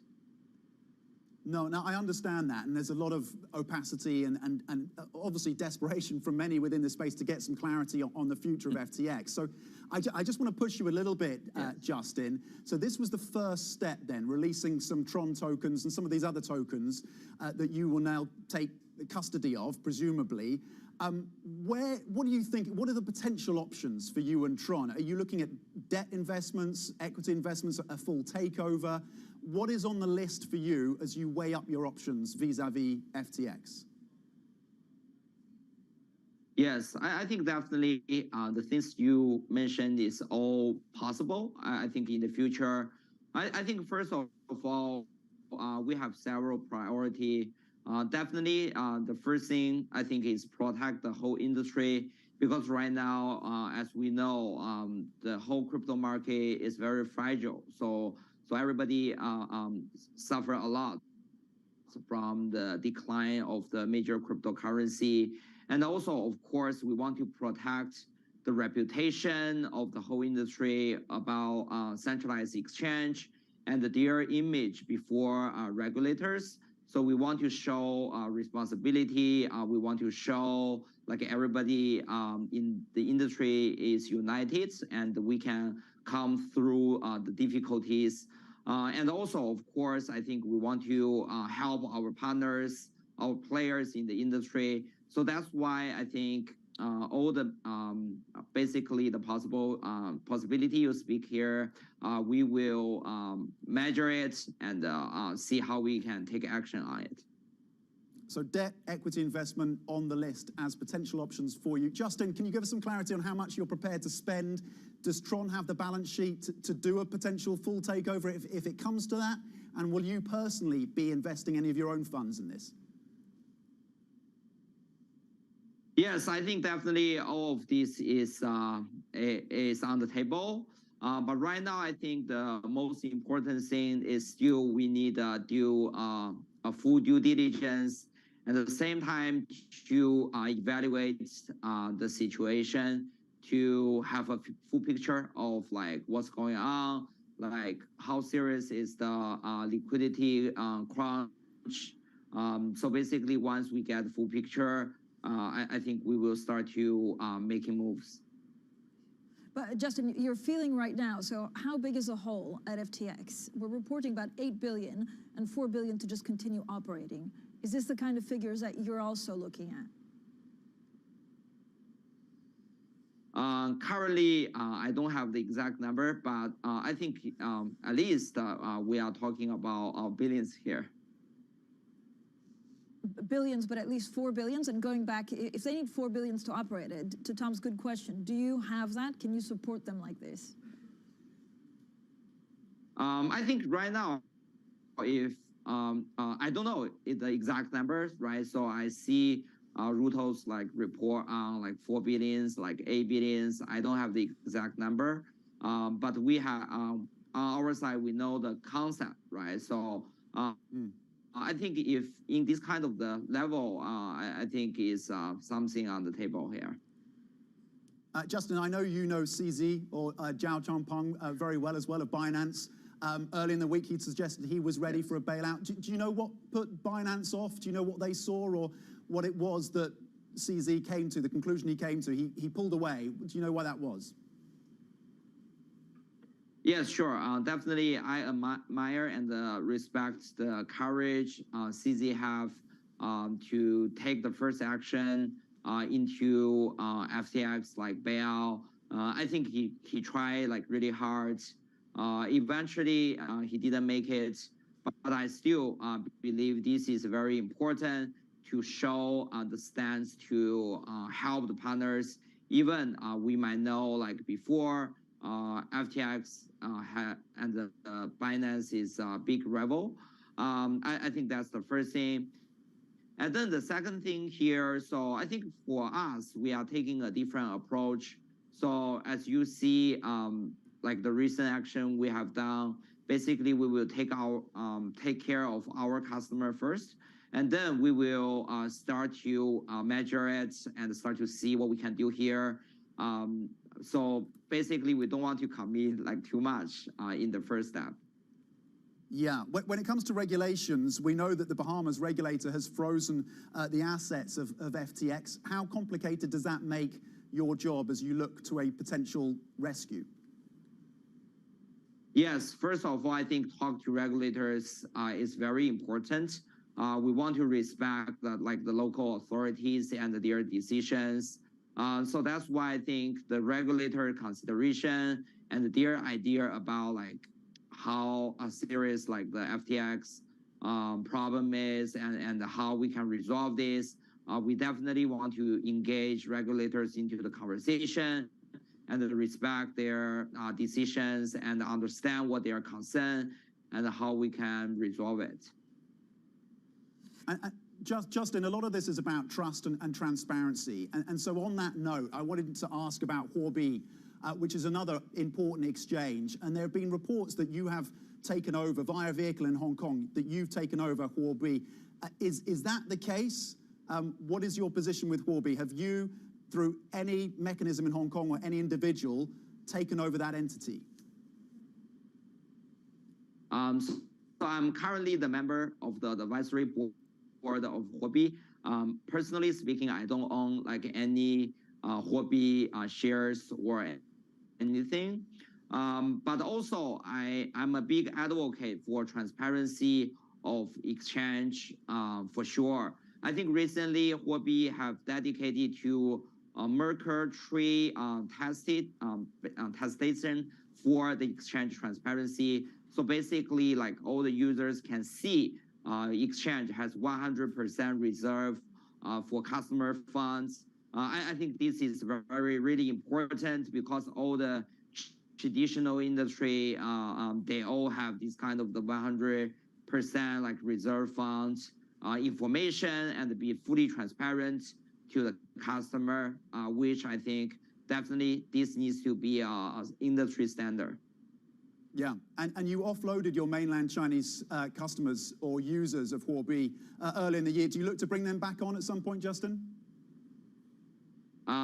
No, I understand that, and there's a lot of opacity and obviously desperation from many within the space to get some clarity on the future of FTX. So I just want to push you a little bit, Justin. So this was the first step then, releasing some Tron tokens and some of these other tokens that you will now take custody of, presumably. What do you think, what are the potential options for you and Tron? Are you looking at debt investments, equity investments, a full takeover? What is on the list for you as you weigh up your options vis-a-vis FTX? Yes, I think definitely the things you mentioned is all possible. I think in the future, I think first of all, we have several priorities. Definitely, the first thing I think is protect the whole industry, because right now, as we know, the whole crypto market is very fragile. So everybody suffer a lot from the decline of the major cryptocurrency. And also, of course, we want to protect the reputation of the whole industry about centralized exchange and their image before regulators. So we want to show responsibility. We want to show like everybody in the industry is united and we can come through the difficulties. And also, of course, I think we want to help our partners, our players in the industry. So that's why I think all the basically the possibility you speak here, we will measure it and see how we can take action on it. So debt, equity investment on the list as potential options for you. Justin, can you give us some clarity on how much you're prepared to spend? Does Tron have the balance sheet to do a potential full takeover if it comes to that? And will you personally be investing any of your own funds in this? Yes, I think definitely all of this is on the table. But right now, I think the most important thing is still we need to do a full due diligence, and at the same time to evaluate the situation, to have a full picture of like what's going on, like how serious is the liquidity crunch. So basically, once we get the full picture, I think we will start to making moves. But Justin, you're feeling right now, so how big is the hole at FTX? We're reporting about 8 billion and 4 billion to just continue operating. Is this the kind of figures that you're also looking at? Currently, I don't have the exact number, but I think at least we are talking about billions here. Billions, but at least 4 billions. And going back, if they need 4 billions to operate it, to Tom's good question, do you have that? Can you support them like this? I think right now, if I don't know the exact numbers, right? So I see Reuters like report on like 4 billions, like 8 billions. I don't have the exact number, but we have on our side we know the concept, right? So I think if in this kind of the level, I think is something on the table here. Justin, I know you know CZ or Zhao Changpeng very well as well of Binance. Early in the week, he suggested he was ready for a bailout. Do you know what put Binance off? Do you know what they saw or what it was that CZ came to, the conclusion he came to? He pulled away. Do you know why that was? Yes, sure. Definitely, I admire and respect the courage CZ have to take the first action into FTX like bailout. I think he tried like really hard. Eventually, he didn't make it, but I still believe this is very important to show the stance to help the partners. Even we might know like before FTX and the Binance is a big rival. I think that's the first thing. And then the second thing here, so I think for us, we are taking a different approach. So as you see, like the recent action we have done, basically we will take care of our customer first, and then we will start to measure it and start to see what we can do here. So basically, we don't want to commit like too much in the first step. Yeah, when it comes to regulations, we know that the Bahamas regulator has frozen the assets of FTX. How complicated does that make your job as you look to a potential rescue? Yes, first of all, I think talk to regulators is very important. We want to respect the local authorities and their decisions. So that's why I think the regulator consideration and their idea about like how serious like the FTX problem is and how we can resolve this. We definitely want to engage regulators into the conversation and respect their decisions and understand what their concern and how we can resolve it. Justin, a lot of this is about trust and transparency. And so on that note, I wanted to ask about Huobi, which is another important exchange. And there have been reports that you have taken over via vehicle in Hong Kong, that you've taken over Huobi. Is that the case? What is your position with Huobi? Have you, through any mechanism in Hong Kong or any individual, taken over that entity? So I'm currently the member of the advisory board of Huobi. Personally speaking, I don't own like any Huobi shares or anything. But also, I'm a big advocate for transparency of exchange for sure. I think recently Huobi have dedicated to Mercury testation for the exchange transparency. So basically, like all the users can see exchange has 100% reserve for customer funds. I think this is really important because all the traditional industry, they all have this kind of the 100% like reserve funds information and be fully transparent to the customer, which I think definitely this needs to be an industry standard. Yeah, and you offloaded your mainland Chinese customers or users of Huobi early in the year. Do you look to bring them back on at some point, Justin?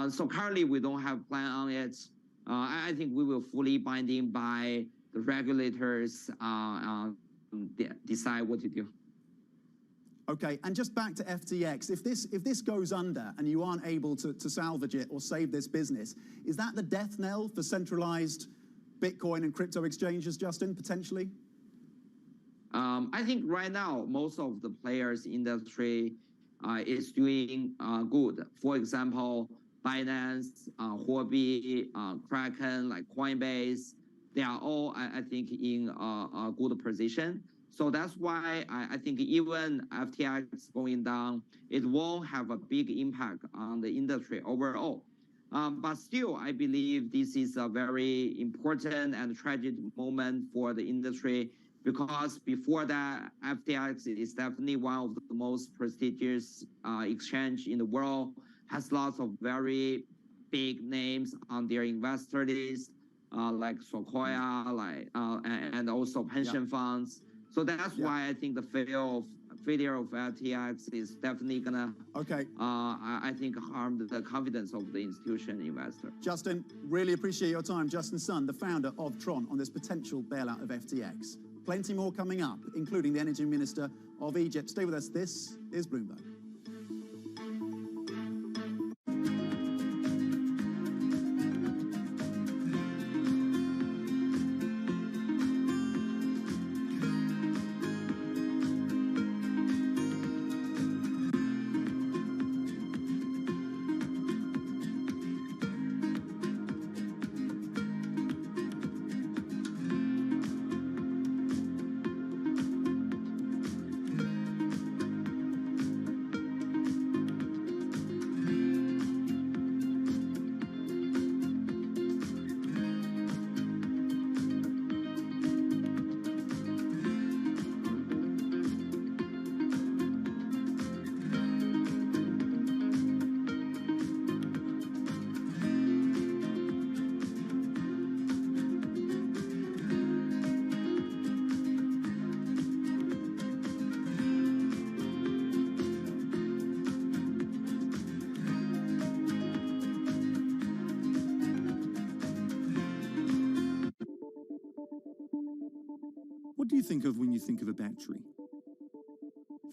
So currently we don't have plan on it. I think we will fully binding by the regulators decide what to do. Okay, and just back to FTX, if this goes under and you aren't able to salvage it or save this business, is that the death knell for centralized Bitcoin and crypto exchanges, Justin, potentially? I think right now, most of the players in the industry is doing good. For example, Binance, Huobi, Kraken, like Coinbase, they are all, I think, in a good position. So that's why I think even FTX going down, it won't have a big impact on the industry overall. But still, I believe this is a very important and tragic moment for the industry because before that, FTX is definitely one of the most prestigious exchange in the world, has lots of very big names on their investor list, like Sequoia, and also pension funds. So that's why I think the failure of FTX is definitely gonna, I think, harm the confidence of the institutional investor. Justin, really appreciate your time. Justin Sun, the founder of Tron, on this potential bailout of FTX. Plenty more coming up, including the Energy Minister of Egypt. Stay with us. This is Bloomberg. What do you think of when you think of a battery?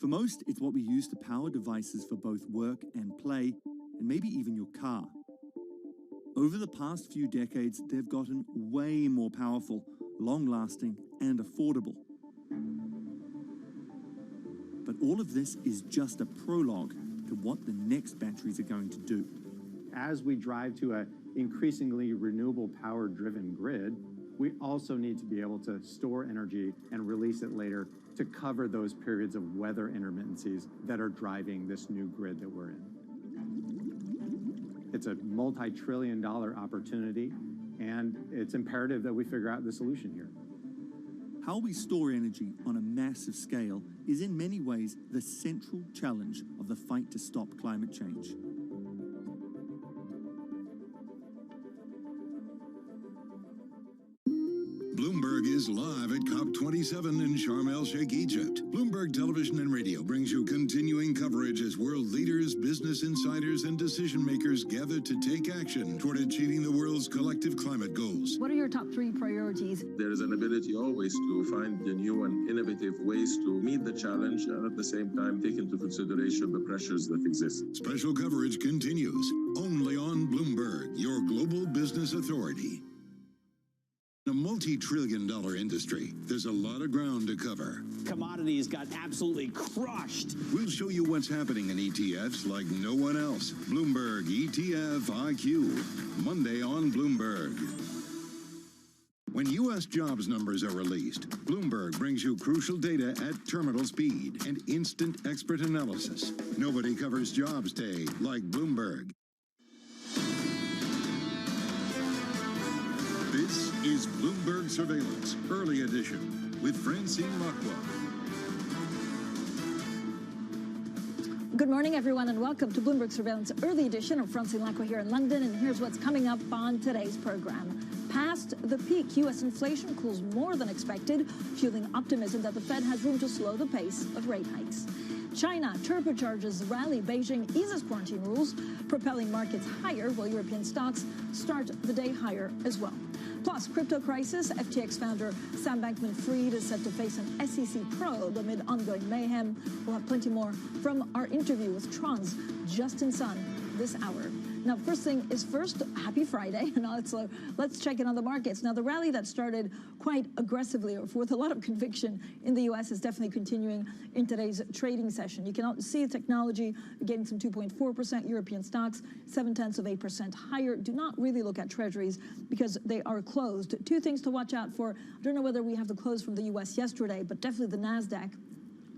For most, it's what we use to power devices for both work and play, and maybe even your car. Over the past few decades, they've gotten way more powerful, long-lasting, and affordable. But all of this is just a prologue to what the next batteries are going to do. As we drive to an increasingly renewable power-driven grid, we also need to be able to store energy and release it later to cover those periods of weather intermittencies that are driving this new grid that we're in. It's a multi-trillion-dollar opportunity, and it's imperative that we figure out the solution here. How we store energy on a massive scale is in many ways the central challenge of the fight to stop climate change. Bloomberg is live at COP27 in Sharm el-Sheikh, Egypt. Bloomberg Television and Radio brings you continuing coverage as world leaders, business insiders, and decision makers gather to take action toward achieving the world's collective climate goals. What are your top 3 priorities? There is an ability always to find the new and innovative ways to meet the challenge and at the same time take into consideration the pressures that exist. Special coverage continues only on Bloomberg, your global business authority. A multi-trillion-dollar industry. There's a lot of ground to cover. Commodities got absolutely crushed. We'll show you what's happening in ETFs like no one else. Bloomberg ETF IQ, Monday on Bloomberg. When U.S. jobs numbers are released, Bloomberg brings you crucial data at terminal speed and instant expert analysis. Nobody covers jobs day like Bloomberg. This is Bloomberg Surveillance, Early Edition, with Francine Lacqua. Good morning, everyone, and welcome to Bloomberg Surveillance Early Edition. I'm Francine Lacqua here in London, and here's what's coming up on today's program. Past the peak, U.S. inflation cools more than expected, fueling optimism that the Fed has room to slow the pace of rate hikes. China turbocharges rally. Beijing eases quarantine rules, propelling markets higher, while European stocks start the day higher as well. Plus, crypto crisis. FTX founder Sam Bankman-Fried is set to face an SEC probe amid ongoing mayhem. We'll have plenty more from our interview with Tron's Justin Sun this hour. Now, first thing is first, happy Friday. Now let's check in on the markets. Now, the rally that started quite aggressively or with a lot of conviction in the U.S. is definitely continuing in today's trading session. You can see technology getting some 2.4%, European stocks 0.7% higher. Do not really look at treasuries because they are closed. Two things to watch out for. I don't know whether we have the close from the U.S. yesterday, but definitely the NASDAQ,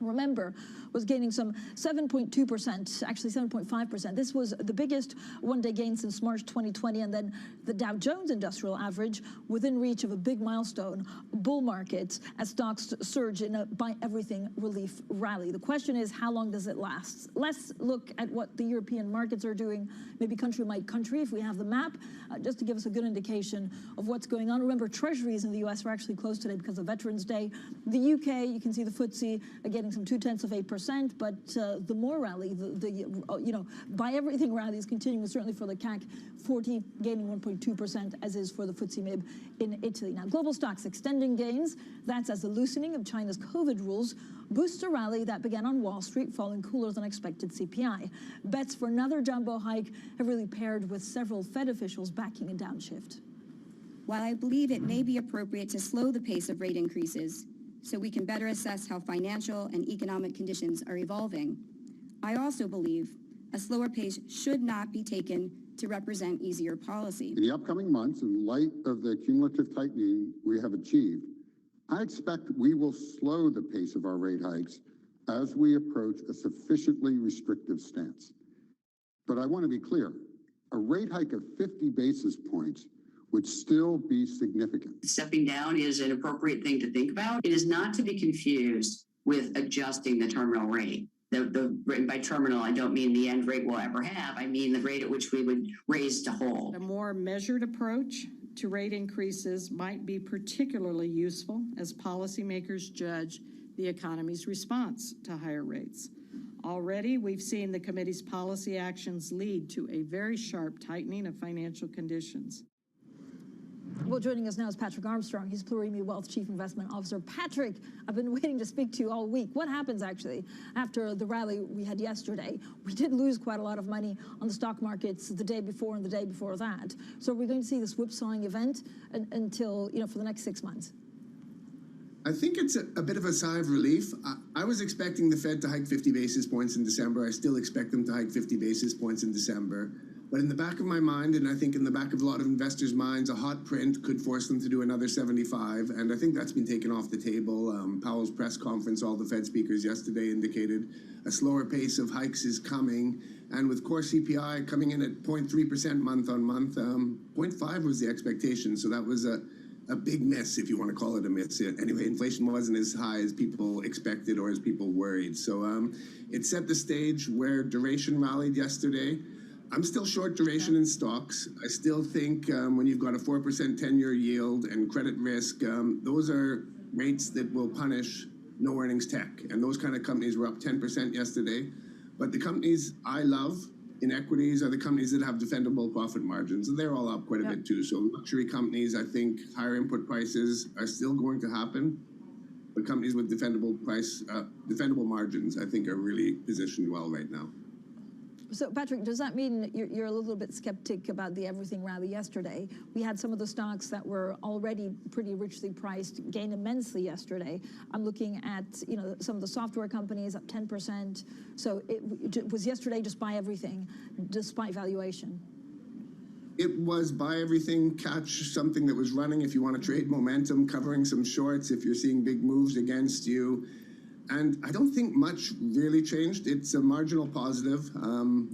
remember, was gaining some 7.2%, actually 7.5%. This was the biggest one-day gain since March 2020, and then the Dow Jones Industrial Average within reach of a big milestone, bull market, as stocks surge in a buy-everything relief rally. The question is, how long does it last? Let's look at what the European markets are doing, maybe country by country, if we have the map, just to give us a good indication of what's going on. Remember, treasuries in the U.S. were actually closed today because of Veterans Day. The U.K., you can see the FTSE getting some 0.2%, but the more rally, the buy everything rally is continuing, certainly for the CAC 40 gaining 1.2%, as is for the FTSE MIB in Italy. Now, global stocks extending gains. That's as the loosening of China's COVID rules boosts a rally that began on Wall Street, falling cooler than expected CPI. Bets for another jumbo hike have really paired with several Fed officials backing a downshift. While I believe it may be appropriate to slow the pace of rate increases so we can better assess how financial and economic conditions are evolving, I also believe a slower pace should not be taken to represent easier policy. In the upcoming months, in light of the cumulative tightening we have achieved, I expect we will slow the pace of our rate hikes as we approach a sufficiently restrictive stance. But I want to be clear, a rate hike of 50 basis points would still be significant. Stepping down is an appropriate thing to think about. It is not to be confused with adjusting the terminal rate. By terminal, I don't mean the end rate we'll ever have. I mean the rate at which we would raise to hold. A more measured approach to rate increases might be particularly useful as policymakers judge the economy's response to higher rates. Already, we've seen the committee's policy actions lead to a very sharp tightening of financial conditions. Well, joining us now is Patrick Armstrong. He's Plurimi Wealth Chief Investment Officer. Patrick, I've been waiting to speak to you all week. What happens, actually, after the rally we had yesterday? We did lose quite a lot of money on the stock markets the day before and the day before that. So we're going to see this whipsawing event until, for the next 6 months. I think it's a bit of a sigh of relief. I was expecting the Fed to hike 50 basis points in December. I still expect them to hike 50 basis points in December. But in the back of my mind, and I think in the back of a lot of investors' minds, a hot print could force them to do another 75. And I think that's been taken off the table. Powell's press conference, all the Fed speakers yesterday indicated a slower pace of hikes is coming. And with core CPI coming in at 0.3% month on month, 0.5 was the expectation. So that was a big miss, if you want to call it a miss. Anyway, inflation wasn't as high as people expected or as people worried. So it set the stage where duration rallied yesterday. I'm still short duration in stocks. I still think when you've got a 4% 10-year yield and credit risk, those are rates that will punish no earnings tech. And those kind of companies were up 10% yesterday. But the companies I love in equities are the companies that have defendable profit margins. And they're all up quite a bit too. So luxury companies, I think higher input prices are still going to happen. But companies with defendable margins, I think, are really positioned well right now. So, Patrick, does that mean you're a little bit skeptic about the everything rally yesterday? We had some of the stocks that were already pretty richly priced gain immensely yesterday. I'm looking at, some of the software companies up 10%. So was yesterday just buy everything despite valuation? It was buy everything, catch something that was running if you want to trade momentum, covering some shorts if you're seeing big moves against you. And I don't think much really changed. It's a marginal positive.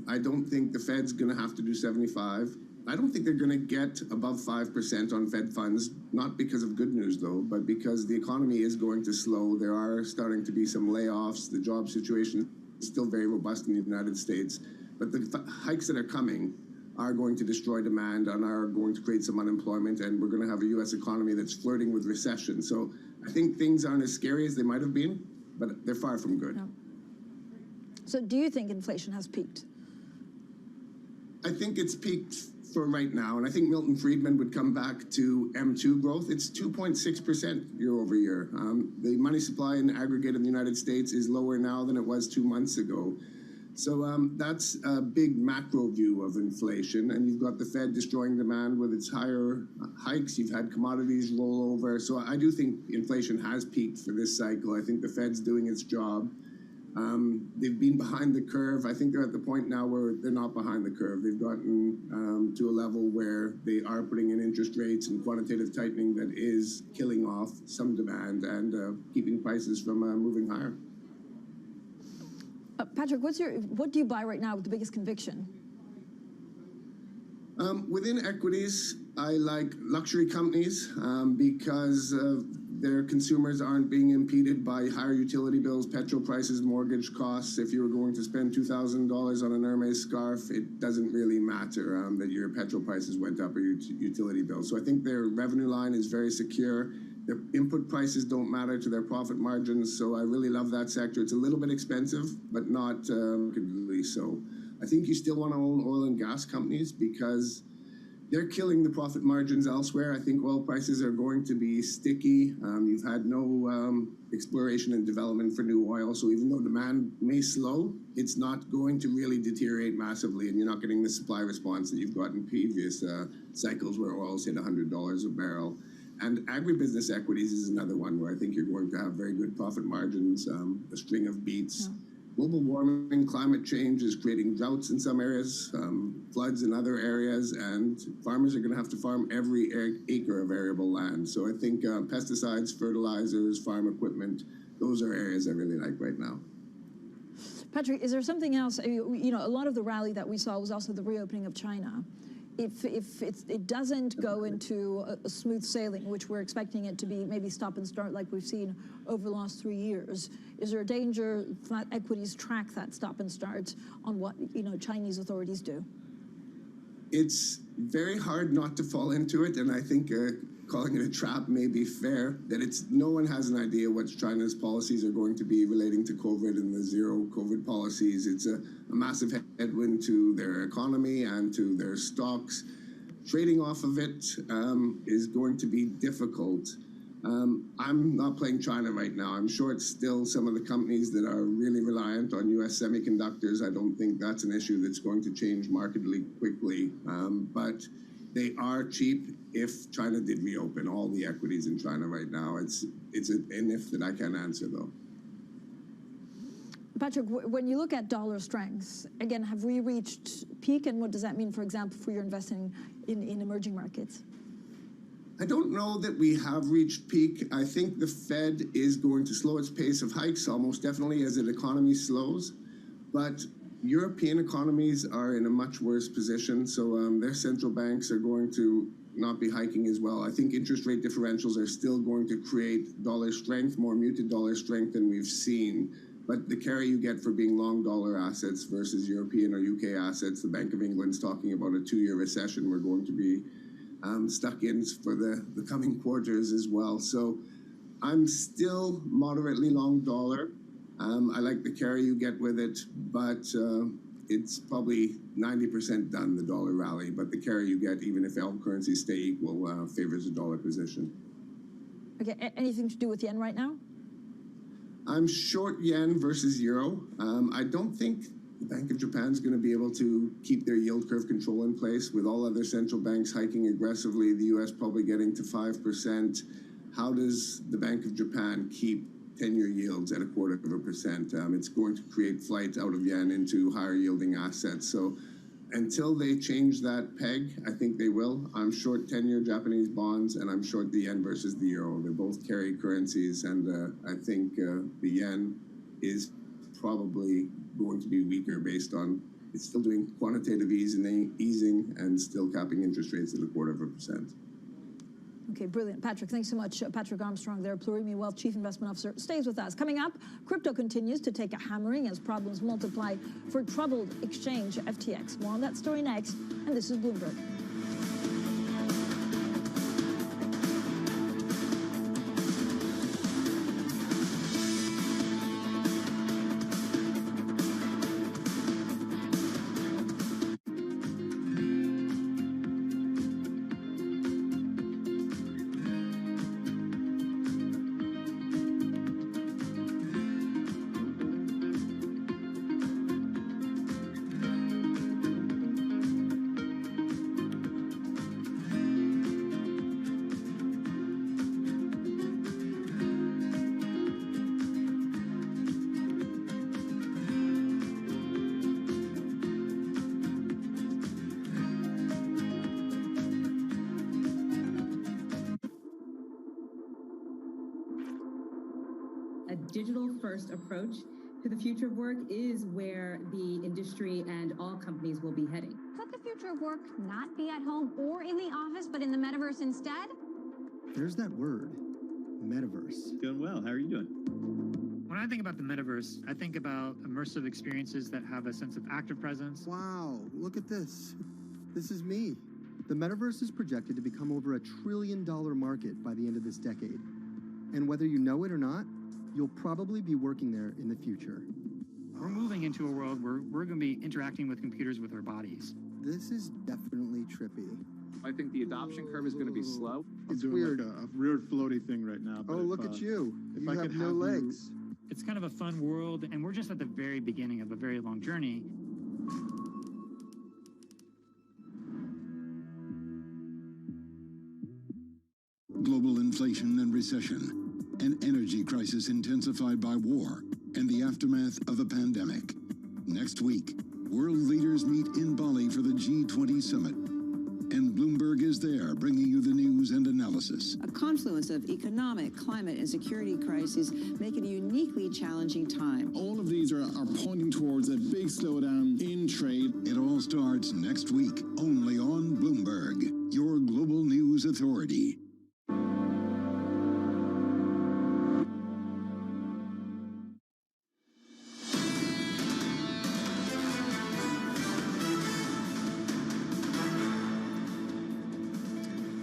I don't think the Fed's going to have to do 75. I don't think they're going to get above 5% on Fed funds, not because of good news, though, but because the economy is going to slow. There are starting to be some layoffs. The job situation is still very robust in the United States. But the hikes that are coming are going to destroy demand and are going to create some unemployment, and we're going to have a U.S. economy that's flirting with recession. So I think things aren't as scary as they might have been, but they're far from good. No. So do you think inflation has peaked? I think it's peaked for right now, and I think Milton Friedman would come back to M2 growth. It's 2.6% year over year. The money supply in aggregate in the United States is lower now than it was 2 months ago. So that's a big macro view of inflation, and you've got the Fed destroying demand with its higher hikes. You've had commodities roll over. So I do think inflation has peaked for this cycle. I think the Fed's doing its job. They've been behind the curve. I think they're at the point now where they're not behind the curve. They've gotten to a level where they are putting in interest rates and quantitative tightening that is killing off some demand and keeping prices from moving higher. Patrick, what do you buy right now with the biggest conviction? Within equities, I like luxury companies because their consumers aren't being impeded by higher utility bills, petrol prices, mortgage costs. If you were going to spend $2,000 on an Hermes scarf, it doesn't really matter that your petrol prices went up or your utility bills. So I think their revenue line is very secure. Their input prices don't matter to their profit margins, so I really love that sector. It's a little bit expensive, but not markedly so. I think you still want to own oil and gas companies because they're killing the profit margins elsewhere. I think oil prices are going to be sticky. You've had no exploration and development for new oil, so even though demand may slow, it's not going to really deteriorate massively, and you're not getting the supply response that you've got in previous cycles where oil's hit $100 a barrel. And agribusiness equities is another one where I think you're going to have very good profit margins, a string of beats. Yeah. Global warming, climate change is creating droughts in some areas, floods in other areas, and farmers are going to have to farm every acre of arable land. So I think pesticides, fertilizers, farm equipment, those are areas I really like right now. Patrick, is there something else? A lot of the rally that we saw was also the reopening of China. If it doesn't go into a smooth sailing, which we're expecting it to be, maybe stop and start like we've seen over the last 3 years, is there a danger that equities track that stop and start on what Chinese authorities do? It's very hard not to fall into it, and I think calling it a trap may be fair, that no one has an idea what China's policies are going to be relating to COVID and the zero COVID policies. It's a massive headwind to their economy and to their stocks. Trading off of it is going to be difficult. I'm not playing China right now. I'm short still some of the companies that are really reliant on U.S. semiconductors. I don't think that's an issue that's going to change markedly quickly, but they are cheap if China did reopen. All the equities in China right now, it's an if that I can't answer, though. Patrick, when you look at dollar strength, again, have we reached peak, and what does that mean, for example, for your investing in emerging markets? I don't know that we have reached peak. I think the Fed is going to slow its pace of hikes almost definitely as the economy slows, but European economies are in a much worse position, so their central banks are going to not be hiking as well. I think interest rate differentials are still going to create dollar strength, more muted dollar strength than we've seen. But the carry you get for being long dollar assets versus European or UK assets, the Bank of England's talking about a 2-year recession we're going to be stuck in for the coming quarters as well. So I'm still moderately long dollar. I like the carry you get with it, but it's probably 90% done, the dollar rally. But the carry you get, even if all currencies stay equal, favors the dollar position. Okay, anything to do with yen right now? I'm short yen versus euro. I don't think The Bank of Japan is going to be able to keep their yield curve control in place with all other central banks hiking aggressively, the U.S. probably getting to 5%. How does the Bank of Japan keep 10-year yields at 0.25%? It's going to create flight out of yen into higher yielding assets. So until they change that peg, I think they will. I'm short 10-year Japanese bonds, and I'm short the yen versus the euro. They both carry currencies, and I think the yen is probably going to be weaker based on it's still doing quantitative easing and still capping interest rates at 0.25%. Okay, brilliant. Patrick, thanks so much. Patrick Armstrong there, Plurimi Wealth Chief Investment Officer, stays with us. Coming up, crypto continues to take a hammering as problems multiply for troubled exchange FTX. More on that story next, and this is Bloomberg. digital-first approach to the future of work is where the industry and all companies will be heading. Could the future of work not be at home or in the office, but in the metaverse instead? There's that word, metaverse. Doing well. How are you doing? When I think about the metaverse, I think about immersive experiences that have a sense of active presence. Wow, look at this. This is me. The metaverse is projected to become over $1 trillion market by the end of this decade. And whether you know it or not, you'll probably be working there in the future. We're moving into a world where we're going to be interacting with computers with our bodies. This is definitely trippy. I think the adoption curve is going to be slow. It's weird. Like a weird floaty thing right now. Oh, look at you. You have no legs. It's kind of a fun world, and we're just at the very beginning of a very long journey. Global inflation and recession, an energy crisis intensified by war, and the aftermath of a pandemic. Next week, world leaders meet in Bali for the G20 summit. And Bloomberg is there, bringing you the news and analysis. A confluence of economic, climate, and security crises make it a uniquely challenging time. All of these are pointing towards a big slowdown in trade. It all starts next week, only on Bloomberg, your global news authority.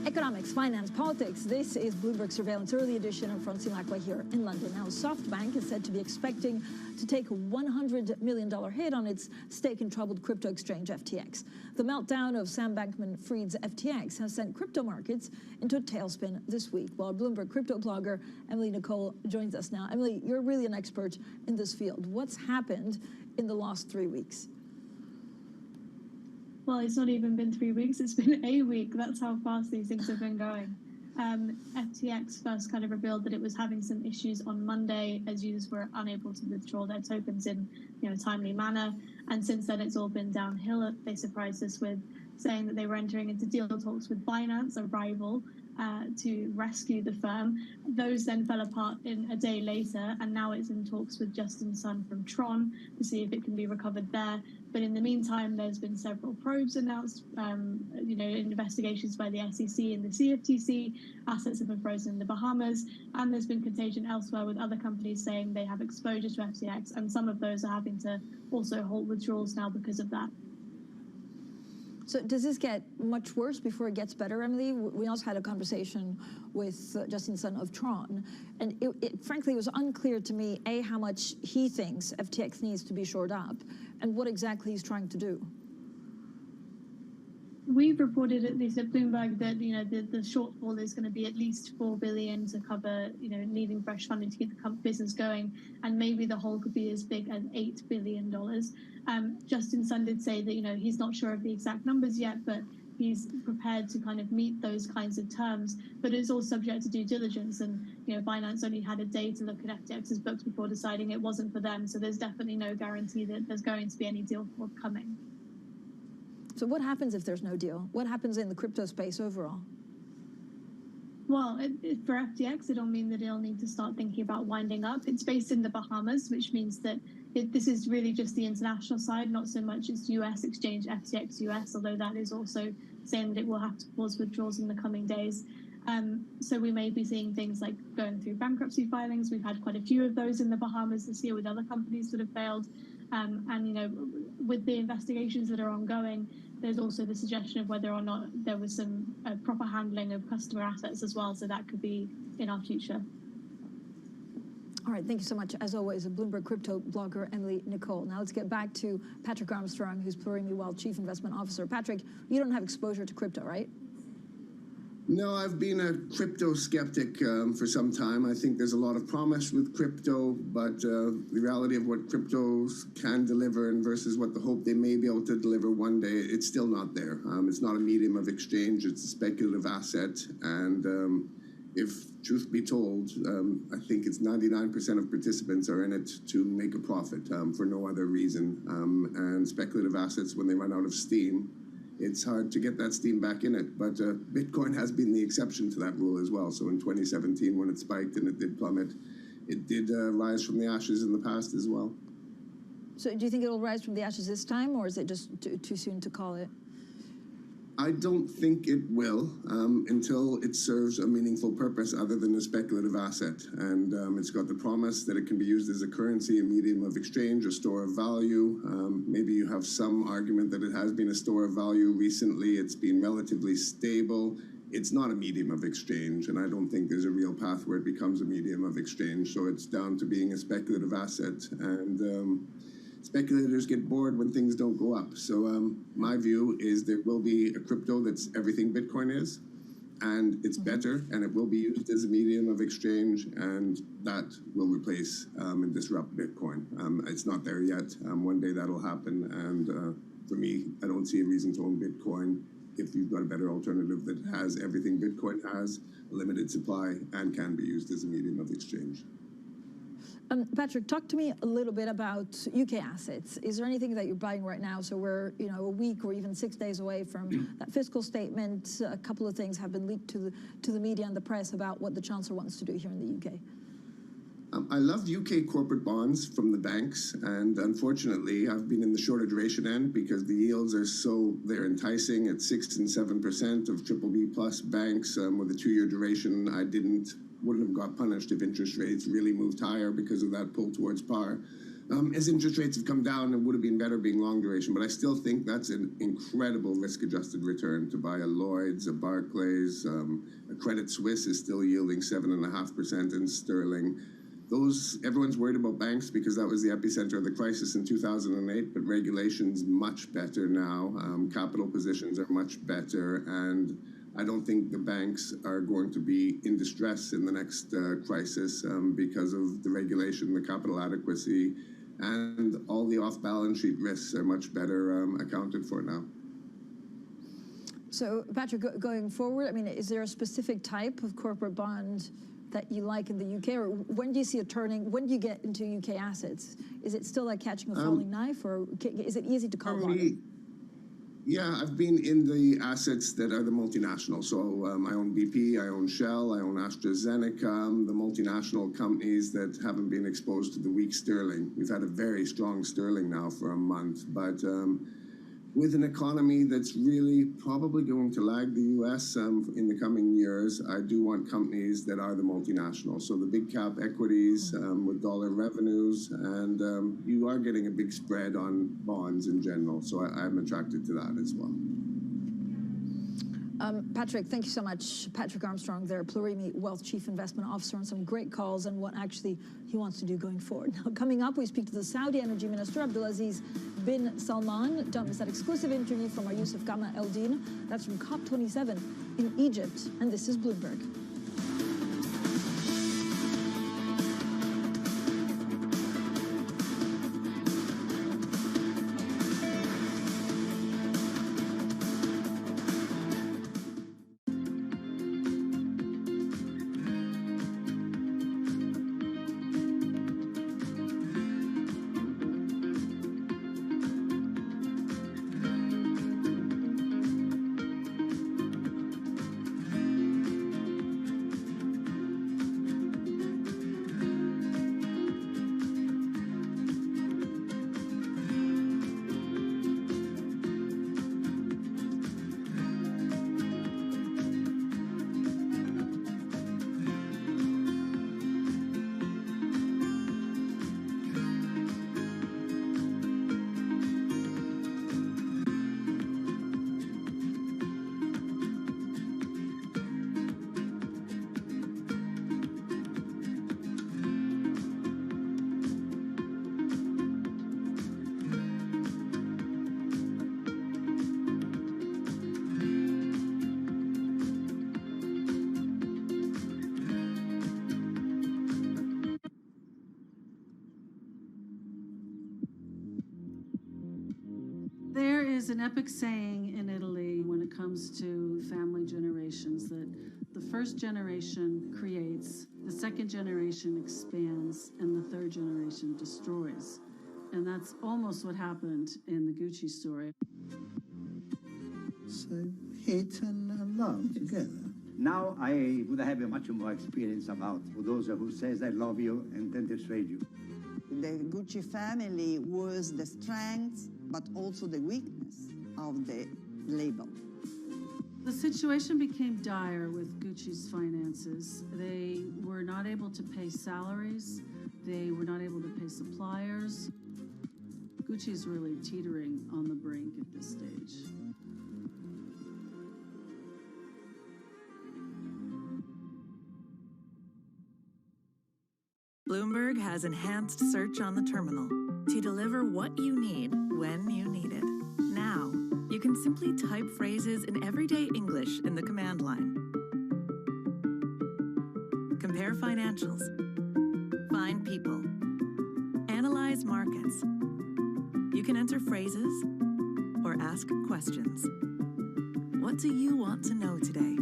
Economics, finance, politics. This is Bloomberg Surveillance Early Edition. I'm Francine Lacqua here in London. Now, SoftBank is said to be expecting to take a $100 million hit on its stake in troubled crypto exchange FTX. The meltdown of Sam Bankman-Fried's FTX has sent crypto markets into a tailspin this week, while Bloomberg crypto blogger Emily Nicole joins us now. Emily, you're really an expert in this field. What's happened in the last 3 weeks? Well, it's not even been 3 weeks, it's been a week. That's how fast these things have been going. FTX first kind of revealed that it was having some issues on Monday as users were unable to withdraw their tokens in a timely manner. And since then, it's all been downhill. They surprised us with saying that they were entering into deal talks with Binance, a rival, to rescue the firm. Those then fell apart in a day later, and now it's in talks with Justin Sun from Tron to see if it can be recovered there. But in the meantime, there's been several probes announced, investigations by the SEC and the CFTC. Assets have been frozen in the Bahamas, and there's been contagion elsewhere with other companies saying they have exposure to FTX, and some of those are having to also halt withdrawals now because of that. So does this get much worse before it gets better, Emily? We also had a conversation with Justin Sun of Tron, and it frankly was unclear to me, A, how much he thinks FTX needs to be shored up, and what exactly he's trying to do. We've reported, at least at Bloomberg, that the shortfall is going to be at least $4 billion to cover needing fresh funding to keep the business going, and maybe the hole could be as big as $8 billion. Justin Sun did say that he's not sure of the exact numbers yet, but he's prepared to kind of meet those kinds of terms, but it's all subject to due diligence. And finance only had a day to look at FTX's books before deciding it wasn't for them. So there's definitely no guarantee that there's going to be any deal forthcoming. So what happens if there's no deal? What happens in the crypto space overall? Well, for FTX, it'll mean that it'll need to start thinking about winding up. It's based in the Bahamas, which means that this is really just the international side, not so much its US exchange, FTX US, although that is also saying that it will have to pause withdrawals in the coming days. So we may be seeing things like going through bankruptcy filings. We've had quite a few of those in the Bahamas this year with other companies that have failed. With the investigations that are ongoing, there's also the suggestion of whether or not there was some proper handling of customer assets as well. So that could be in our future. All right, thank you so much. As always, a Bloomberg crypto blogger, Emily Nicole. Now let's get back to Patrick Armstrong, who's Plurimi Wealth Chief Investment Officer. Patrick, you don't have exposure to crypto, right? No, I've been a crypto skeptic for some time. I think there's a lot of promise with crypto, but the reality of what cryptos can deliver and versus what the hope they may be able to deliver one day, it's still not there. It's not a medium of exchange. It's a speculative asset. And if truth be told, I think it's 99% of participants are in it to make a profit for no other reason. And speculative assets, when they run out of steam, it's hard to get that steam back in it. But Bitcoin has been the exception to that rule as well. So in 2017, when it spiked and it did plummet, it did rise from the ashes in the past as well. So do you think it'll rise from the ashes this time, or is it just too soon to call it? I don't think it will until it serves a meaningful purpose other than a speculative asset. And it's got the promise that it can be used as a currency, a medium of exchange, a store of value. Maybe you have some argument that it has been a store of value recently. It's been relatively stable. It's not a medium of exchange, and I don't think there's a real path where it becomes a medium of exchange. So it's down to being a speculative asset. And speculators get bored when things don't go up. So my view is there will be a crypto that's everything Bitcoin is, and it's better, and it will be used as a medium of exchange, and that will replace and disrupt Bitcoin. It's not there yet. One day that'll happen, and for me, I don't see a reason to own Bitcoin if you've got a better alternative that has everything Bitcoin has, a limited supply, and can be used as a medium of exchange. Patrick, talk to me a little bit about UK assets. Is there anything that you're buying right now? So we're, a week or even 6 days away from that fiscal statement. A couple of things have been leaked to the media and the press about what the Chancellor wants to do here in the UK. I love UK corporate bonds from the banks, and unfortunately, I've been in the shorter duration end because the yields are they're enticing at 6 and 7% of BBB plus banks with a 2-year duration. Wouldn't have got punished if interest rates really moved higher because of that pull towards par. As interest rates have come down, it would have been better being long duration, but I still think that's an incredible risk-adjusted return to buy a Lloyd's, a Barclays, a Credit Suisse is still yielding 7.5% in sterling. Everyone's worried about banks because that was the epicenter of the crisis in 2008, but regulation's much better now. Capital positions are much better, and I don't think the banks are going to be in distress in the next crisis because of the regulation, the capital adequacy, and all the off-balance sheet risks are much better accounted for now. So, Patrick, going forward, is there a specific type of corporate bond that you like in the UK, or when do you see it turning? When do you get into UK assets? Is it still like catching a falling knife, or is it easy to call bottom? Yeah, I've been in the assets that are the multinationals. So I own BP, I own Shell, I own AstraZeneca, the multinational companies that haven't been exposed to the weak sterling. We've had a very strong sterling now for a month, but with an economy that's really probably going to lag the US in the coming years, I do want companies that are the multinationals. So the big cap equities with dollar revenues, and you are getting a big spread on bonds in general. So I'm attracted to that as well. Patrick, thank you so much. Patrick Armstrong there, Plurimi Wealth Chief Investment Officer, on some great calls and what actually he wants to do going forward. Now, coming up, we speak to the Saudi Energy Minister, Abdulaziz bin Salman. Don't miss that exclusive interview from our Yusuf Gama Eldin. That's from COP27 in Egypt. And this is Bloomberg. There is an epic saying in Italy when it comes to family generations that the first generation creates, the second generation expands, and the third generation destroys. And that's almost what happened in the Gucci story. So hate and love together. Now I would have a much more experience about those who says I love you and then dissuade you. The Gucci family was the strength, but also the weakness of the label. The situation became dire with Gucci's finances. They were not able to pay salaries. They were not able to pay suppliers. Gucci's really teetering on the brink at this stage. Bloomberg has enhanced search on the terminal to deliver what you need when you need it. Now, you can simply type phrases in everyday English in the command line. Compare financials. Find people. Analyze markets. You can enter phrases or ask questions. What do you want to know today?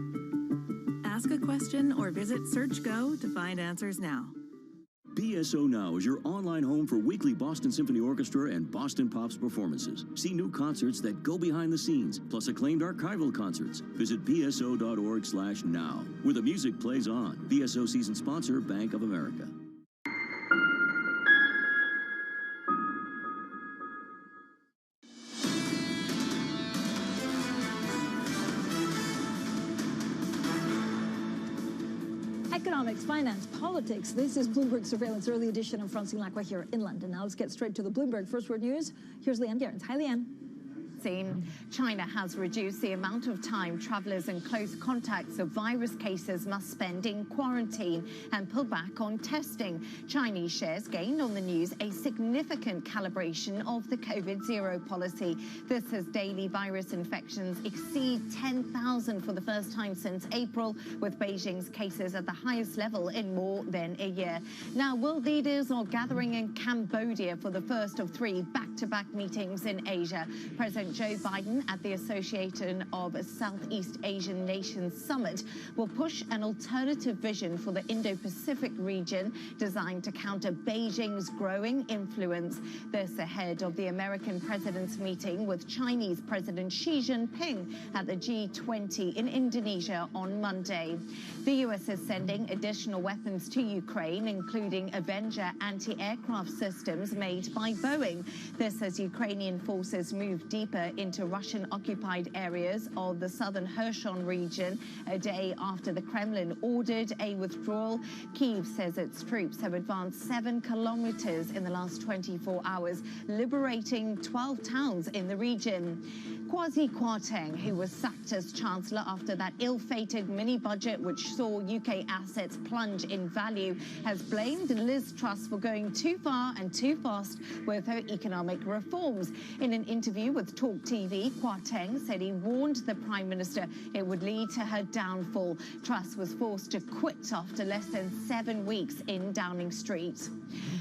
Ask a question or visit SearchGo to find answers now. BSO Now is your online home for weekly Boston Symphony Orchestra and Boston Pops performances. See new concerts that go behind the scenes, plus acclaimed archival concerts. Visit bso.org/now, where the music plays on. BSO season sponsor, Bank of America. Economics, finance, politics. This is Bloomberg Surveillance Early Edition. I'm Francine Lacqua here in London. Now let's get straight to the Bloomberg First Word News. Here's Leanne Garrett. Hi, Leanne. China has reduced the amount of time travellers and close contacts of virus cases must spend in quarantine and pulled back on testing. Chinese shares gained on the news a significant calibration of the COVID-0 policy. This as daily virus infections exceed 10,000 for the first time since April, with Beijing's cases at the highest level in more than a year. Now, world leaders are gathering in Cambodia for the first of 3 back-to-back meetings in Asia. President Joe Biden at the Association of Southeast Asian Nations Summit will push an alternative vision for the Indo-Pacific region designed to counter Beijing's growing influence. This ahead of the American president's meeting with Chinese President Xi Jinping at the G20 in Indonesia on Monday. The U.S. is sending additional weapons to Ukraine, including Avenger anti-aircraft systems made by Boeing. This as Ukrainian forces move deeper further into Russian-occupied areas of the southern Kherson region, a day after the Kremlin ordered a withdrawal. Kyiv says its troops have advanced 7 kilometers in the last 24 hours, liberating 12 towns in the region. Kwasi Kwarteng, who was sacked as Chancellor after that ill-fated mini-budget which saw UK assets plunge in value, has blamed Liz Truss for going too far and too fast with her economic reforms. In an interview with Talk TV, Kwarteng said he warned the Prime Minister it would lead to her downfall. Truss was forced to quit after less than 7 weeks in Downing Street.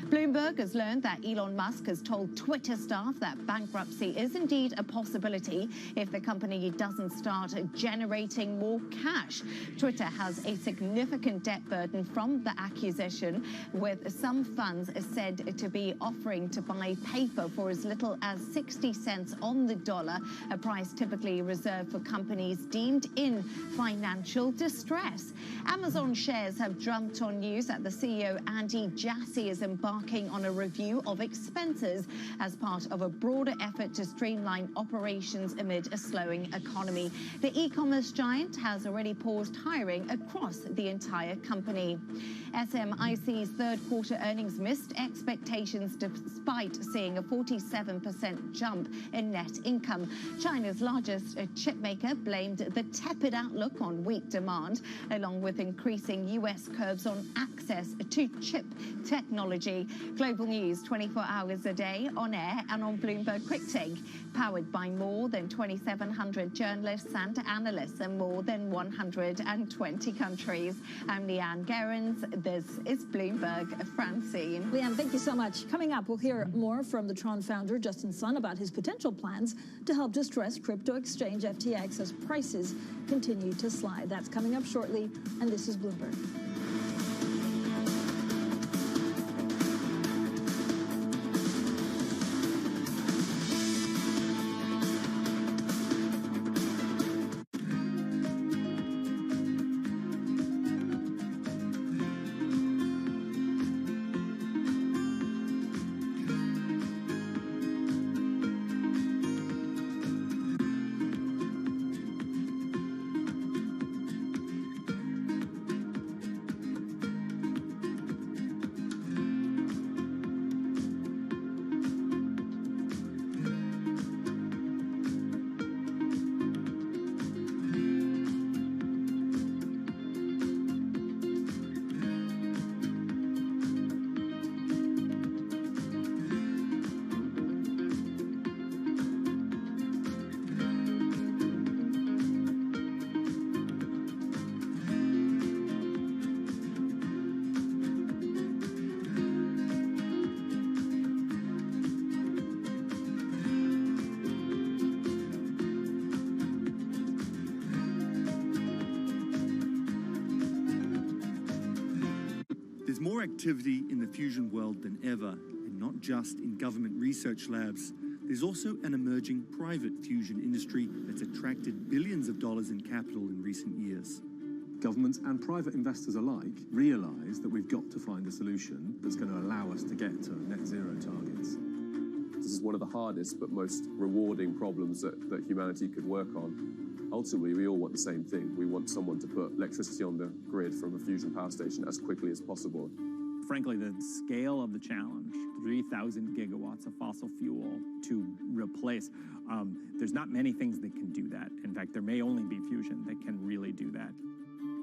Bloomberg has learned that Elon Musk has told Twitter staff that bankruptcy is indeed a possibility if the company doesn't start generating more cash. Twitter has a significant debt burden from the acquisition, with some funds said to be offering to buy paper for as little as 60 cents on the dollar, a price typically reserved for companies deemed in financial distress. Amazon shares have jumped on news that the CEO Andy Jassy is embarking on a review of expenses as part of a broader effort to streamline operations amid a slowing economy. The e-commerce giant has already paused hiring across the entire company. SMIC's third quarter earnings missed expectations despite seeing a 47% jump in net income. China's largest chip maker blamed the tepid outlook on weak demand, along with increasing US curbs on access to chip technology. Global news 24 hours a day on air and on Bloomberg Quick Take, powered by more than 2,700 journalists and analysts in more than 120 countries. I'm Leanne Gerrans. This is Bloomberg. Francine. Leanne, thank you so much. Coming up, we'll hear more from the Tron founder, Justin Sun, about his potential plans to help distressed crypto exchange FTX as prices continue to slide. That's coming up shortly, and this is Bloomberg. There's more activity in the fusion world than ever, and not just in government research labs. There's also an emerging private fusion industry that's attracted billions of dollars in capital in recent years. Governments and private investors alike realise that we've got to find a solution that's going to allow us to get to net zero targets. This is one of the hardest but most rewarding problems that humanity could work on. Ultimately, we all want the same thing. We want someone to put electricity on the grid from a fusion power station as quickly as possible. Frankly, the scale of the challenge, 3,000 gigawatts of fossil fuel to replace, there's not many things that can do that. In fact, there may only be fusion that can really do that.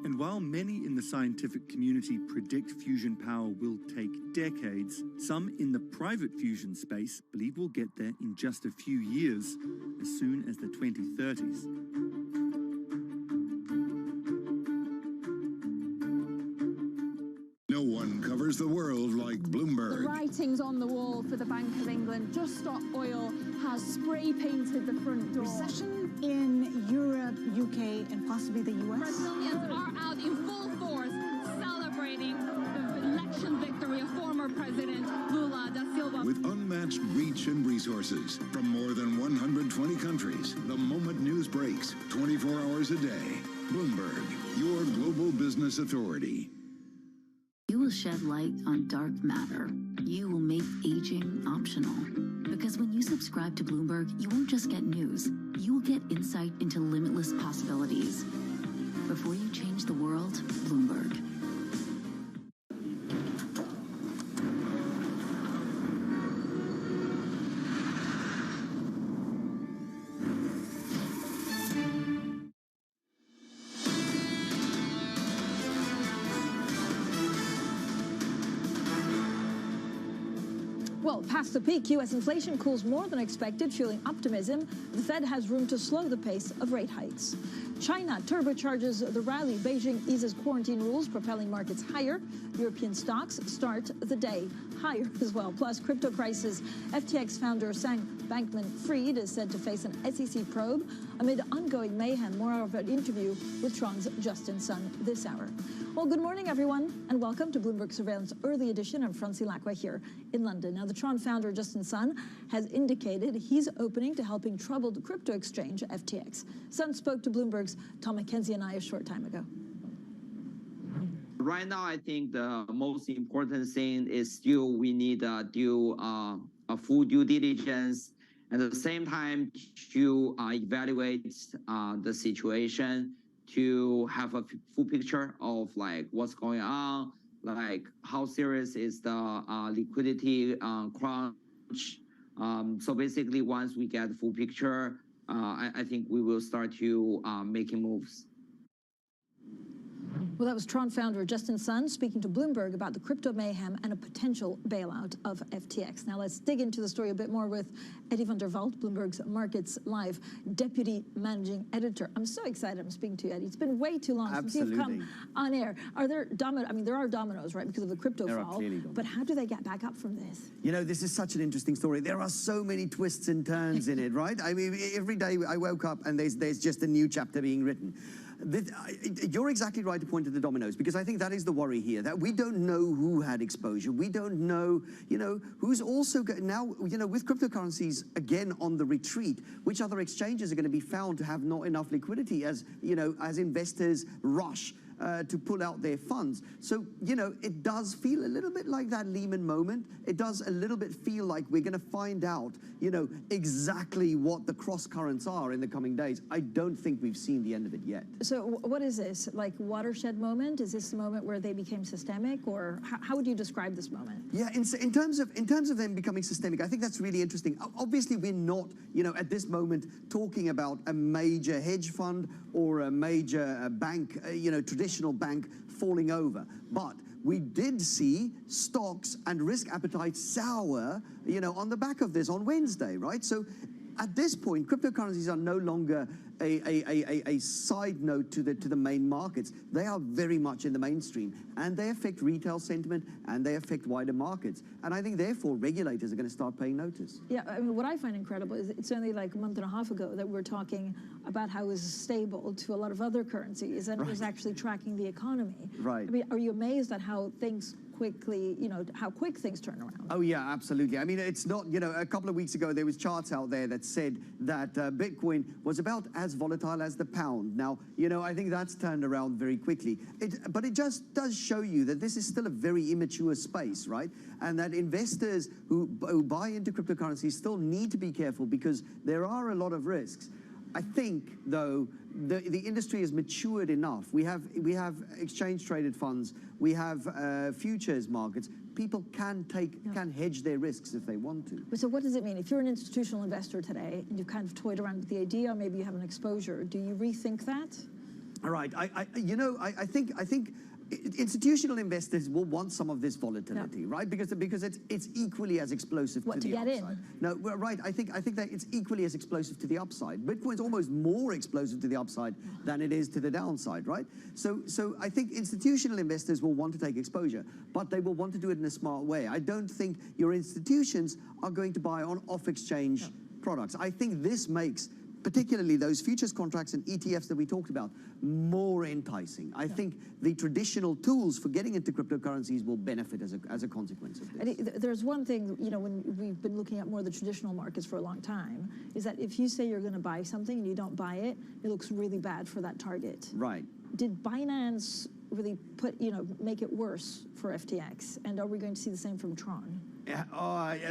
And while many in the scientific community predict fusion power will take decades, some in the private fusion space believe we'll get there in just a few years, as soon as the 2030s. No one covers the world like Bloomberg. The writings on the wall for the Bank of England. Just Stop Oil has spray painted the front door. Recession in Europe, UK, and possibly the US. Brazilians are out in full force celebrating the election victory of former President Lula da Silva. With unmatched reach and resources from more than 120 countries, the moment news breaks, 24 hours a day. Bloomberg, your global business authority. You will shed light on dark matter. You will make aging optional. Because when you subscribe to Bloomberg, you won't just get news. You will get insight into limitless possibilities. Before you change the world, Bloomberg. Well, past the peak, U.S. inflation cools more than expected, fueling optimism. The Fed has room to slow the pace of rate hikes. China turbocharges the rally. Beijing eases quarantine rules, propelling markets higher. European stocks start the day higher as well. Plus, crypto crisis. FTX founder Sam Bankman-Fried is said to face an SEC probe amid ongoing mayhem. More of an interview with Tron's Justin Sun this hour. Well, good morning, everyone, and welcome to Bloomberg Surveillance Early Edition. I'm Francie Lacqua here in London. Now, the Tron founder, Justin Sun, has indicated he's opening to helping troubled crypto exchange FTX. Sun spoke to Bloomberg's Tom McKenzie and I a short time ago. Right now, I think the most important thing is still we need to do a full due diligence, and at the same time to evaluate the situation, to have a full picture of like what's going on, like how serious is the liquidity crunch. So basically, once we get the full picture, I think we will start to making moves. Well, that was Tron founder Justin Sun speaking to Bloomberg about the crypto mayhem and a potential bailout of FTX. Now let's dig into the story a bit more with Eddie van der Walt, Bloomberg's Markets Live Deputy Managing Editor. I'm so excited I'm speaking to you, Eddie. It's been way too long since you've come on air. Are there dominoes? I mean, there are dominoes, right, because of the crypto fall. But how do they get back up from this? You know, this is such an interesting story. There are so many twists and turns in it, right? I mean, every day I woke up and there's just a new chapter being written. You're exactly right to point to the dominoes, because I think that is the worry here, that we don't know who had exposure. We don't know, who's also now, with cryptocurrencies again on the retreat, which other exchanges are going to be found to have not enough liquidity as investors rush to pull out their funds. So, it does feel a little bit like that Lehman moment. It does a little bit feel like we're going to find out, exactly what the cross currents are in the coming days. I don't think we've seen the end of it yet. So what is this, like watershed moment? Is this the moment where they became systemic, or how would you describe this moment? Yeah, in terms of them becoming systemic, I think that's really interesting. Obviously, we're not, at this moment talking about a major hedge fund or a major bank, traditional bank falling over. But we did see stocks and risk appetite sour, on the back of this on Wednesday, right? So at this point, cryptocurrencies are no longer a side note to the main markets. They are very much in the mainstream, and they affect retail sentiment, and they affect wider markets. And I think, therefore, regulators are going to start paying notice. Yeah, I mean, what I find incredible is it's only like a month and a half ago that we're talking about how it was stable to a lot of other currencies, and it was actually tracking the economy. Right. I mean, are you amazed at how things quickly, how quick things turn around? Oh, yeah, absolutely. I mean, it's not, a couple of weeks ago, there was charts out there that said that Bitcoin was about as volatile as the pound. Now, I think that's turned around very quickly. But it just does show you that this is still a very immature space, right? And that investors who buy into cryptocurrencies still need to be careful, because there are a lot of risks. I think, though, the industry has matured enough. We have exchange-traded funds. We have futures markets. People can hedge their risks if they want to. So what does it mean? If you're an institutional investor today and you've kind of toyed around with the idea, or maybe you have an exposure, do you rethink that? All right. I think institutional investors will want some of this volatility, right? Because it's equally as explosive to the upside. In? No, right. I think that it's equally as explosive to the upside. Bitcoin's almost more explosive to the upside than it is to the downside, right? So I think institutional investors will want to take exposure, but they will want to do it in a smart way. I don't think your institutions are going to buy on off-exchange products. I think this makes particularly those futures contracts and ETFs that we talked about, more enticing. I think the traditional tools for getting into cryptocurrencies will benefit as a consequence of this. There's one thing, when we've been looking at more of the traditional markets for a long time, is that if you say you're going to buy something and you don't buy it, it looks really bad for that target. Right. Did Binance really make it worse for FTX? And are we going to see the same from Tron? Yeah,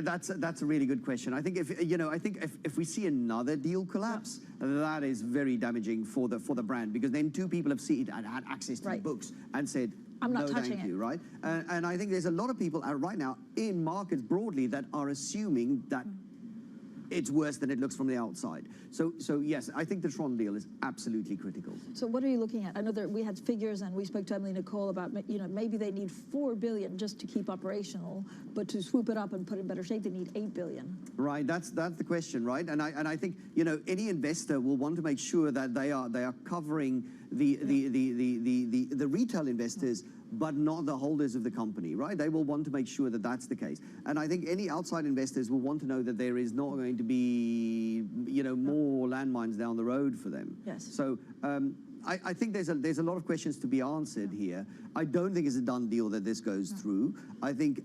that's a really good question. I think if we see another deal collapse, that is very damaging for the brand, because then two people have seen it and had access to the books and said, I'm not no, touching thank it. you, right? And I think there's a lot of people right now in markets broadly that are assuming that it's worse than it looks from the outside. So yes, I think the Tron deal is absolutely critical. So what are you looking at? I know that we had figures, and we spoke to Emily Nicole about, maybe they need $4 billion just to keep operational, but to swoop it up and put it in better shape, they need $8 billion. Right, that's the question, right? And I think any investor will want to make sure that they are covering the retail investors, but not the holders of the company, right? They will want to make sure that that's the case. And I think any outside investors will want to know that there is not going to be, more landmines down the road for them. Yes. So I think there's a lot of questions to be answered here. I don't think it's a done deal that this goes through. I think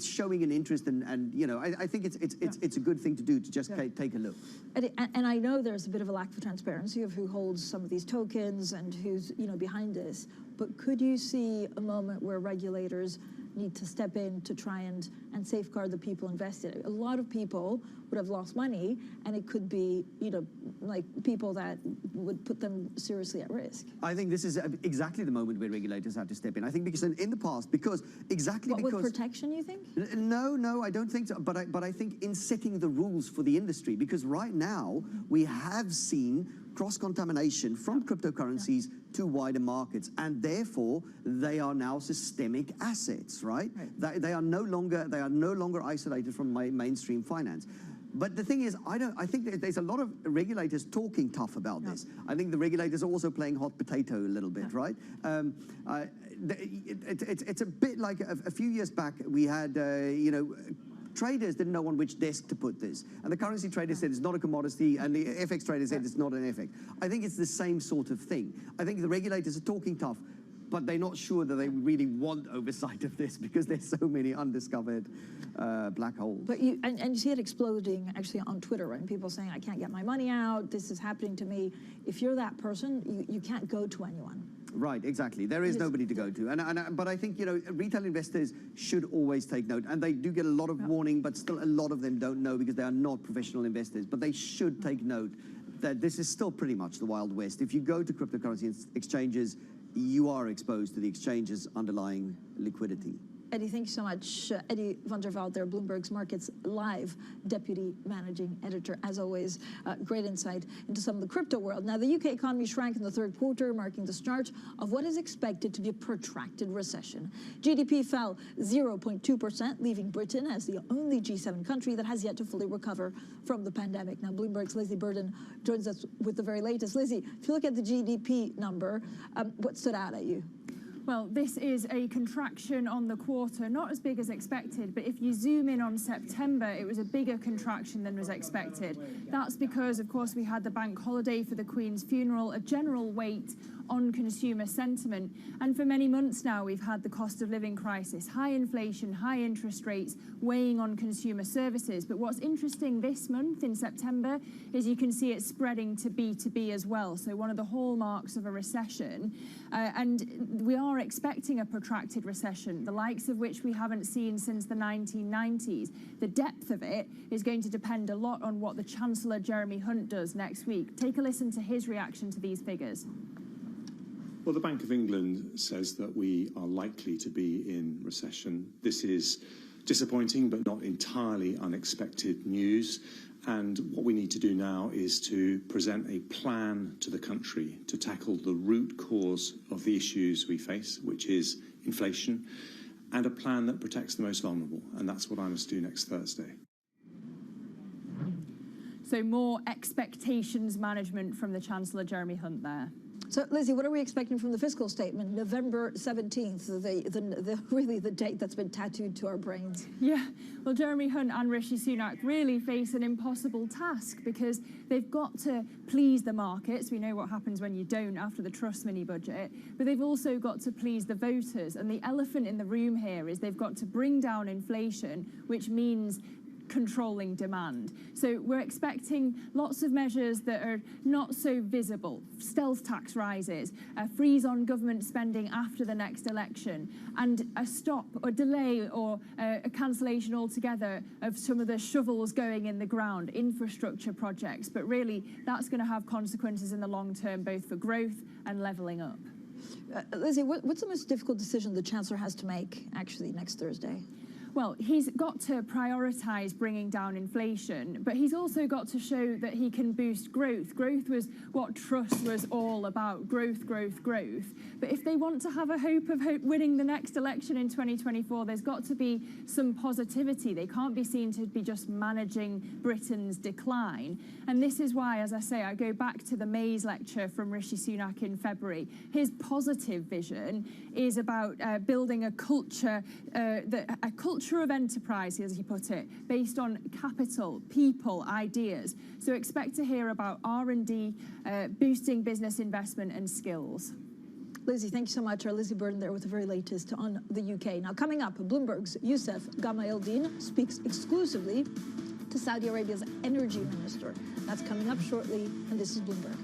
showing an interest I think it's a good thing to do, to just take a look. And I know there's a bit of a lack of transparency of who holds some of these tokens and who's behind this. But could you see a moment where regulators need to step in to try and safeguard the people invested? A lot of people would have lost money, and it could be, like people that would put them seriously at risk. I think this is exactly the moment where regulators have to step in. I think because in the past, because with protection, you think? No, I don't think so. But I think in setting the rules for the industry, because right now we have seen cross-contamination from cryptocurrencies to wider markets, and therefore they are now systemic assets, right? They are no longer isolated from mainstream finance. But the thing is, I think there's a lot of regulators talking tough about this. I think the regulators are also playing hot potato a little bit, right? It's a bit like a few years back we had, traders didn't know on which desk to put this. And the currency trader said it's not a commodity, and the FX trader said it's not an FX. I think it's the same sort of thing. I think the regulators are talking tough, but they're not sure that they really want oversight of this, because there's so many undiscovered black holes. But you see it exploding actually on Twitter, right? And people saying, I can't get my money out, this is happening to me. If you're that person, you can't go to anyone. Right, exactly. There is nobody to go to. But I think, retail investors should always take note. And they do get a lot of warning, but still a lot of them don't know because they are not professional investors. But they should take note that this is still pretty much the Wild West. If you go to cryptocurrency exchanges, you are exposed to the exchange's underlying liquidity. Eddie, thank you so much. Eddie van der Veld there, Bloomberg's Markets Live Deputy Managing Editor. As always, great insight into some of the crypto world. Now, the UK economy shrank in the third quarter, marking the start of what is expected to be a protracted recession. GDP fell 0.2%, leaving Britain as the only G7 country that has yet to fully recover from the pandemic. Now, Bloomberg's Lizzie Burden joins us with the very latest. Lizzie, if you look at the GDP number, what stood out at you? Well, this is a contraction on the quarter, not as big as expected, but if you zoom in on September, it was a bigger contraction than was expected. That's because, of course, we had the bank holiday for the Queen's funeral, a general weight on consumer sentiment. And for many months now, we've had the cost of living crisis, high inflation, high interest rates weighing on consumer services. But what's interesting this month in September is you can see it spreading to B2B as well. So one of the hallmarks of a recession. And we are expecting a protracted recession, the likes of which we haven't seen since the 1990s. The depth of it is going to depend a lot on what the Chancellor Jeremy Hunt does next week. Take a listen to his reaction to these figures. Well, the Bank of England says that we are likely to be in recession. This is disappointing, but not entirely unexpected news. And what we need to do now is to present a plan to the country to tackle the root cause of the issues we face, which is inflation, and a plan that protects the most vulnerable. And that's what I must do next Thursday. So more expectations management from the Chancellor Jeremy Hunt there. So, Lizzie, what are we expecting from the fiscal statement, November 17th, really the date that's been tattooed to our brains? Yeah, well, Jeremy Hunt and Rishi Sunak really face an impossible task because they've got to please the markets. We know what happens when you don't after the Truss mini-budget, but they've also got to please the voters. And the elephant in the room here is they've got to bring down inflation, which means controlling demand. So we're expecting lots of measures that are not so visible. Stealth tax rises, a freeze on government spending after the next election, and a stop or delay or a cancellation altogether of some of the shovels going in the ground, infrastructure projects. But really, that's going to have consequences in the long term, both for growth and levelling up. Lizzie, what's the most difficult decision the Chancellor has to make, actually, next Thursday? Well, he's got to prioritise bringing down inflation, but he's also got to show that he can boost growth. Growth was what Truss was all about, growth, growth, growth. But if they want to have a hope of winning the next election in 2024, there's got to be some positivity. They can't be seen to be just managing Britain's decline. And this is why, as I say, I go back to the Mays lecture from Rishi Sunak in February. His positive vision is about building a culture, a culture of enterprise, as he put it, based on capital, people, ideas. So expect to hear about R&D, boosting business investment and skills. Lizzie, thank you so much. Our Lizzie Burden there with the very latest on the UK. Now, coming up, Bloomberg's Youssef Gamaeldin speaks exclusively to Saudi Arabia's energy minister. That's coming up shortly, and this is Bloomberg.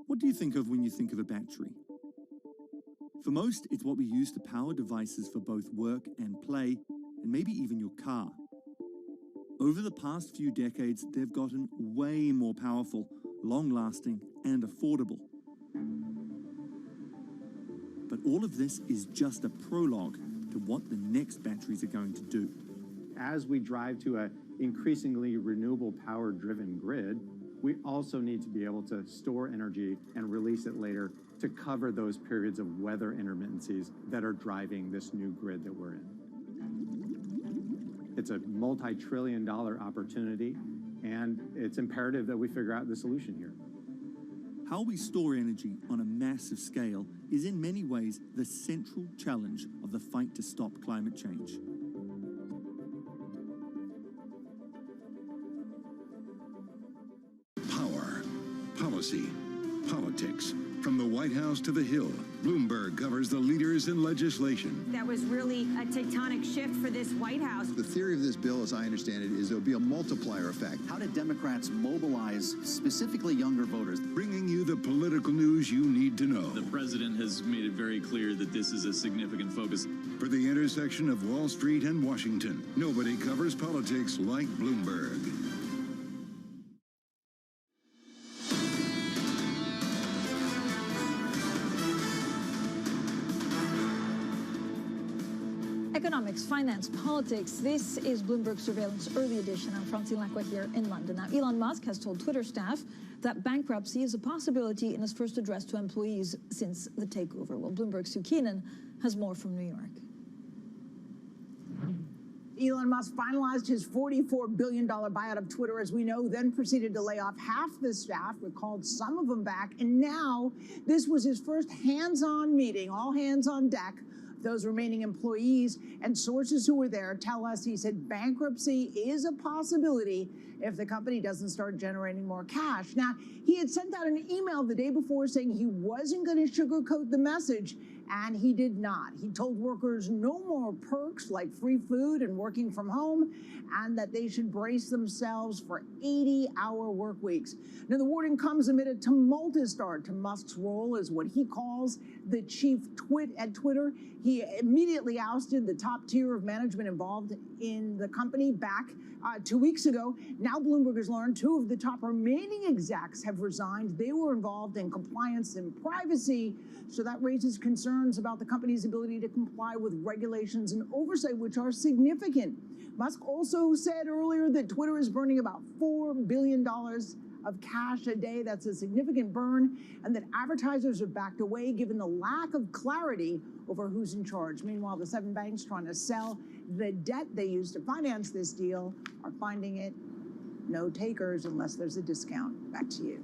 What do you think of when you think of a battery? For most, it's what we use to power devices for both work and play, and maybe even your car. Over the past few decades, they've gotten way more powerful, long-lasting, and affordable. But all of this is just a prologue to what the next batteries are going to do. As we drive to an increasingly renewable power-driven grid, we also need to be able to store energy and release it later to cover those periods of weather intermittencies that are driving this new grid that we're in. It's a multi-trillion-dollar opportunity, and it's imperative that we figure out the solution here. How we store energy on a massive scale is in many ways the central challenge of the fight to stop climate change. Power, policy, politics. From the White House to the Hill, Bloomberg covers the leaders in legislation. That was really a tectonic shift for this White House. The theory of this bill, as I understand it, is there'll be a multiplier effect. How did Democrats mobilize specifically younger voters? Bringing you the political news you need to know. The president has made it very clear that this is a significant focus. For the intersection of Wall Street and Washington, nobody covers politics like Bloomberg. Economics, finance, politics. This is Bloomberg Surveillance Early Edition. I'm Francine Lacqua here in London. Now, Elon Musk has told Twitter staff that bankruptcy is a possibility in his first address to employees since the takeover. Well, Bloomberg's Sue Keenan has more from New York. Elon Musk finalized his $44 billion buyout of Twitter, as we know, then proceeded to lay off half the staff, but called some of them back. And now this was his first hands-on meeting, all hands on deck. Those remaining employees and sources who were there tell us, he said, bankruptcy is a possibility if the company doesn't start generating more cash. Now, he had sent out an email the day before saying he wasn't going to sugarcoat the message, and he did not. He told workers no more perks like free food and working from home, and that they should brace themselves for 80-hour work weeks. Now, the warning comes amid a tumultuous start to Musk's role as what he calls the chief twit at Twitter. He immediately ousted the top tier of management involved in the company back 2 weeks ago. Now Bloomberg has learned 2 of the top remaining execs have resigned. They were involved in compliance and privacy, so that raises concern concerns about the company's ability to comply with regulations and oversight, which are significant. Musk also said earlier that Twitter is burning about $4 billion of cash a day. That's a significant burn, and that advertisers are backed away given the lack of clarity over who's in charge. Meanwhile, the 7 banks trying to sell the debt they used to finance this deal are finding it no takers unless there's a discount. Back to you.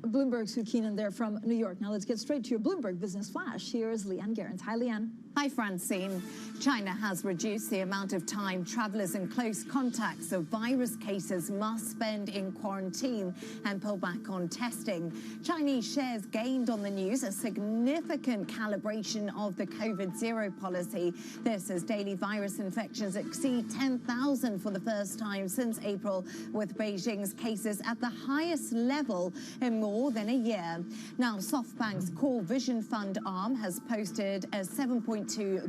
Bloomberg's Sue Keenan there from New York. Now let's get straight to your Bloomberg Business Flash. Here's Leanne Gerrans. Hi, Leanne. Hi, Francine. China has reduced the amount of time travelers and close contacts of virus cases must spend in quarantine and pull back on testing. Chinese shares gained on the news, a significant calibration of the COVID-0 policy. This as daily virus infections exceed 10,000 for the first time since April, with Beijing's cases at the highest level in more than a year. Now, SoftBank's Core Vision Fund arm has posted a $7.2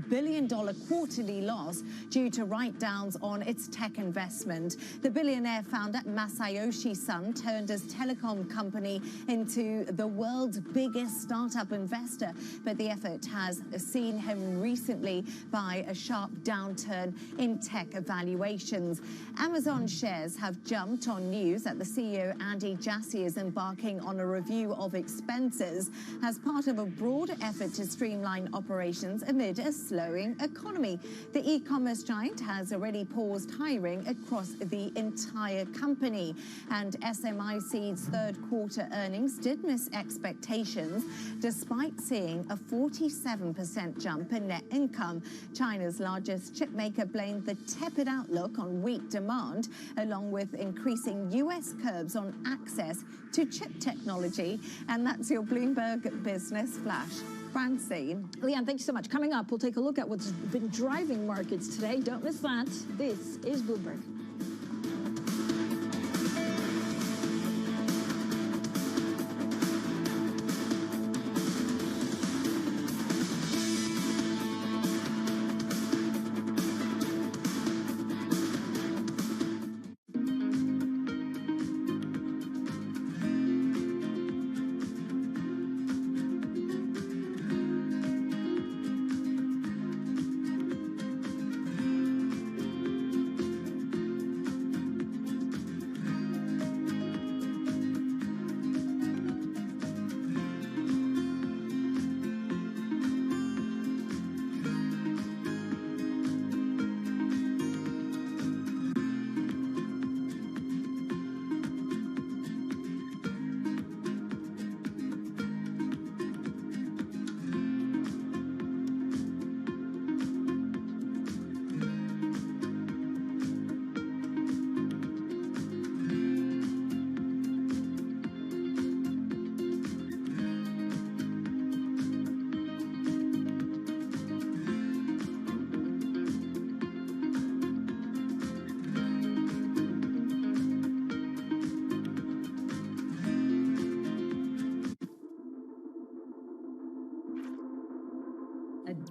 billion quarterly loss due to write-downs on its tech investment. The billionaire founder Masayoshi Son turned his telecom company into the world's biggest startup investor, but the effort has seen him recently buy a sharp downturn in tech valuations. Amazon shares have jumped on news that the CEO Andy Jassy is embarking on a review of expenses as part of a broader effort to streamline operations amid a slowing economy. The e-commerce giant has already paused hiring across the entire company, and SMI Seed's third quarter earnings did miss expectations despite seeing a 47% jump in net income. China's largest chip maker blamed the tepid outlook on weak demand, along with increasing U.S. curbs on access to chip technology. And that's your Bloomberg Business Flash. Francine. Leanne, thank you so much. Coming up, we'll take a look at what's been driving markets today. Don't miss that. This is Bloomberg.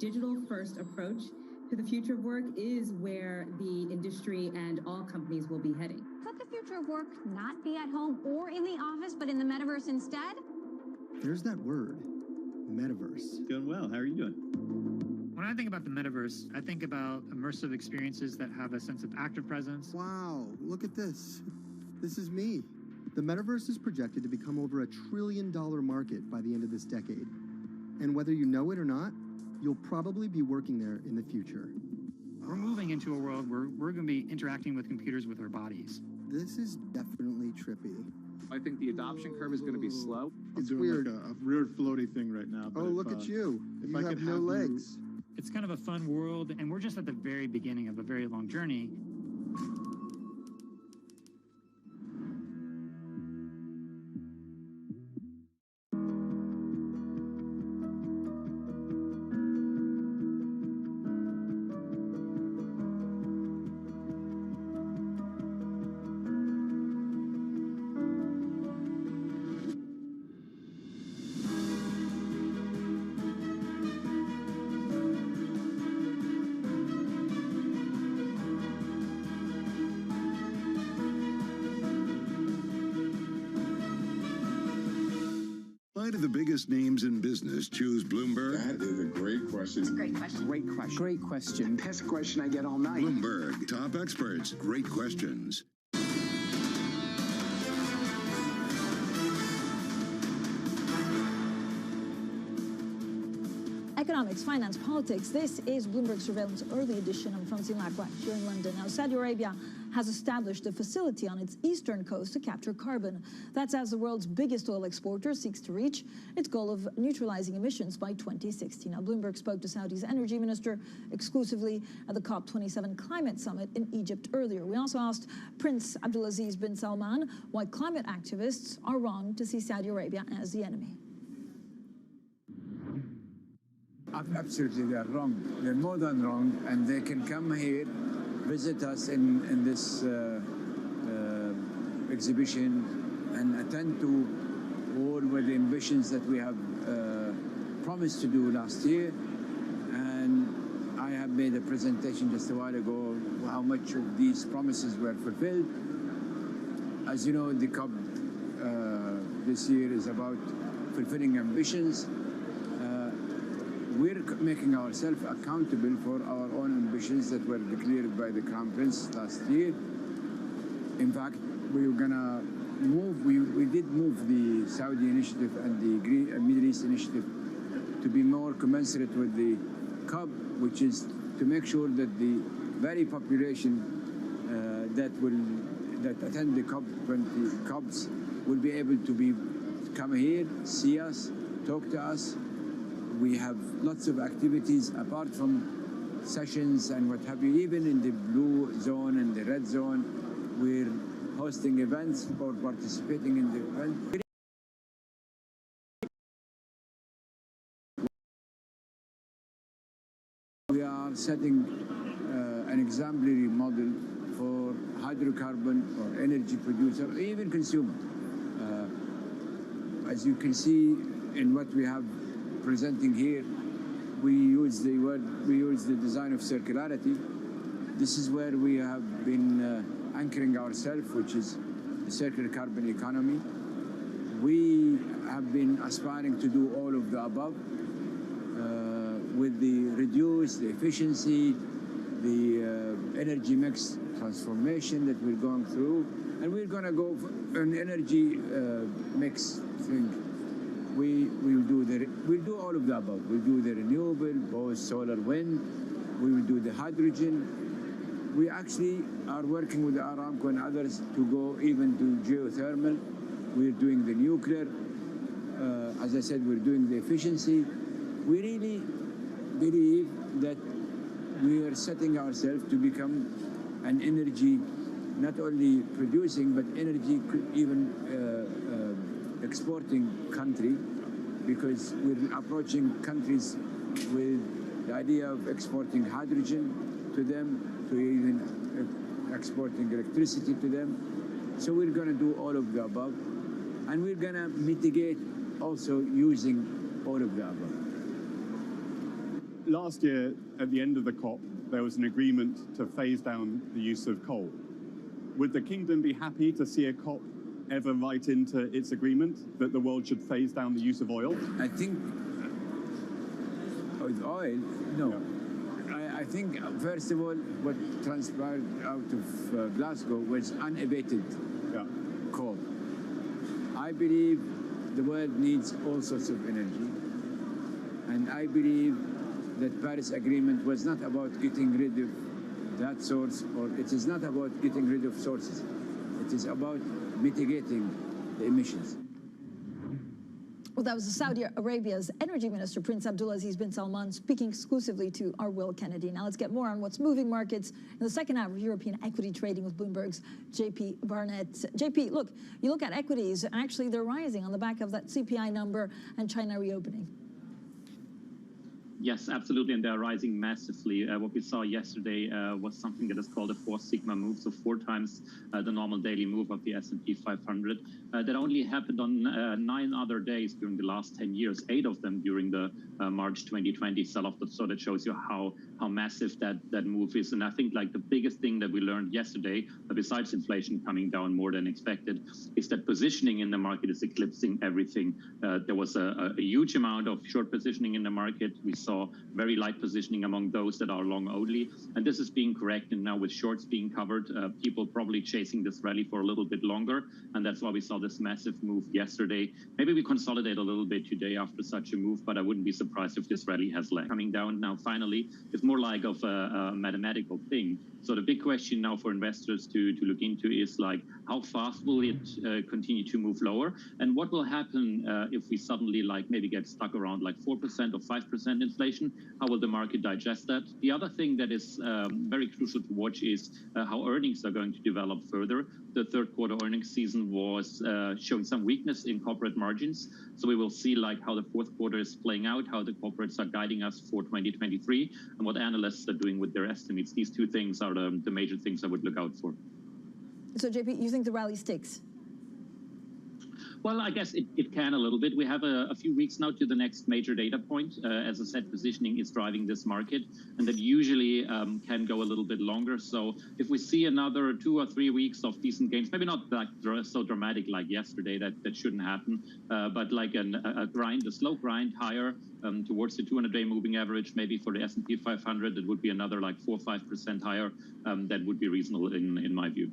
digital-first approach to the future of work is where the industry and all companies will be heading. Could the future of work not be at home or in the office, but in the metaverse instead? There's that word, metaverse. Doing well. How are you doing? When I think about the metaverse, I think about immersive experiences that have a sense of active presence. Wow, look at this. This is me. The metaverse is projected to become over $1 trillion market by the end of this decade. And whether you know it or not, you'll probably be working there in the future. We're moving into a world where we're going to be interacting with computers with our bodies. This is definitely trippy. I think the adoption curve is going to be slow. It's weird. Like a weird floaty thing right now. But look at you. You have no legs. It's kind of a fun world, and we're just at the very beginning of a very long journey. Why do the biggest names in business choose Bloomberg? That is a great question. It's a great question. Great question. Great question. Best question I get all night. Bloomberg, top experts, great questions. Economics, finance, politics. This is Bloomberg Surveillance Early Edition. I'm Francine Lacroix here in London. Now, Saudi Arabia has established a facility on its eastern coast to capture carbon. That's as the world's biggest oil exporter seeks to reach its goal of neutralizing emissions by 2060. Now, Bloomberg spoke to Saudi's energy minister exclusively at the COP27 climate summit in Egypt earlier. We also asked Prince Abdulaziz bin Salman why climate activists are wrong to see Saudi Arabia as the enemy. Absolutely, they are wrong. They're more than wrong, and they can come here, visit us in this exhibition, and attend to all the ambitions that we have promised to do last year. And I have made a presentation just a while ago how much of these promises were fulfilled. As you know, the COP this year is about fulfilling ambitions. We're making ourselves accountable for our own ambitions that were declared by the Crown Prince last year. In fact, we were gonna move, we did move the Saudi initiative and the Middle East initiative to be more commensurate with the COP, which is to make sure that the very population that attend the COPs will be able to come here, see us, talk to us. We have lots of activities apart from sessions and what have you. Even in the blue zone and the red zone, we're hosting events or participating in the event. We are setting an exemplary model for hydrocarbon or energy producer, or even consumer. As you can see in what we have presenting here, we use the design of circularity. This is where we have been anchoring ourselves, which is the circular carbon economy. We have been aspiring to do all of the above with the reduce, the efficiency, the energy mix transformation that we're going through, and we're going to go for an energy mix thing. We'll do all of the above. We'll do the renewable, both solar, wind. We will do the hydrogen. We actually are working with Aramco and others to go even to geothermal. We're doing the nuclear. As I said, we're doing the efficiency. We really believe that we are setting ourselves to become an energy, not only producing, but energy even exporting country, because we're approaching countries with the idea of exporting hydrogen to them, to even exporting electricity to them. So we're going to do all of the above, and we're going to mitigate also using all of the above. Last year, at the end of the COP, there was an agreement to phase down the use of coal. Would the Kingdom be happy to see a COP ever write into its agreement that the world should phase down the use of oil? I think with oil, no. Yeah. I think, first of all, what transpired out of Glasgow was unabated coal. I believe the world needs all sorts of energy, and I believe that Paris Agreement was not about getting rid of that source, or it is not about getting rid of sources. It is about mitigating the emissions. Well, that was Saudi Arabia's energy minister, Prince Abdulaziz bin Salman, speaking exclusively to our Will Kennedy. Now let's get more on what's moving markets in the second half of European equity trading with Bloomberg's JP Barnett. JP, look, you look at equities, and actually they're rising on the back of that CPI number and China reopening. Yes, absolutely, and they're rising massively. What we saw yesterday was something that is called a 4 sigma move, so 4 times the normal daily move of the S&P 500. That only happened on 9 other days during the last 10 years, 8 of them during the March 2020 sell-off. So that shows you how how massive that move is. And I think like the biggest thing that we learned yesterday, besides inflation coming down more than expected, is that positioning in the market is eclipsing everything. There was a huge amount of short positioning in the market. We saw very light positioning among those that are long only. And this is being corrected now with shorts being covered, people probably chasing this rally for a little bit longer. And that's why we saw this massive move yesterday. Maybe we consolidate a little bit today after such a move, but I wouldn't be surprised if this rally has leg. Coming down now finally is more like of a mathematical thing. So the big question now for investors to look into is like, how fast will it continue to move lower? And what will happen if we suddenly like maybe get stuck around like 4% or 5% inflation? How will the market digest that? The other thing that is very crucial to watch is how earnings are going to develop further. The third quarter earnings season was showing some weakness in corporate margins. So we will see like how the fourth quarter is playing out, how the corporates are guiding us for 2023, and what analysts are doing with their estimates. These two things are the major things I would look out for. So, JP, you think the rally sticks? Well, I guess it can a little bit. We have a few weeks now to the next major data point. As I said, positioning is driving this market, and that usually can go a little bit longer. So if we see another 2 or 3 weeks of decent gains, maybe not like so dramatic like yesterday, that shouldn't happen, but like a slow grind higher towards the 200-day moving average, maybe for the S&P 500, that would be another like 4 or 5% higher. That would be reasonable in my view.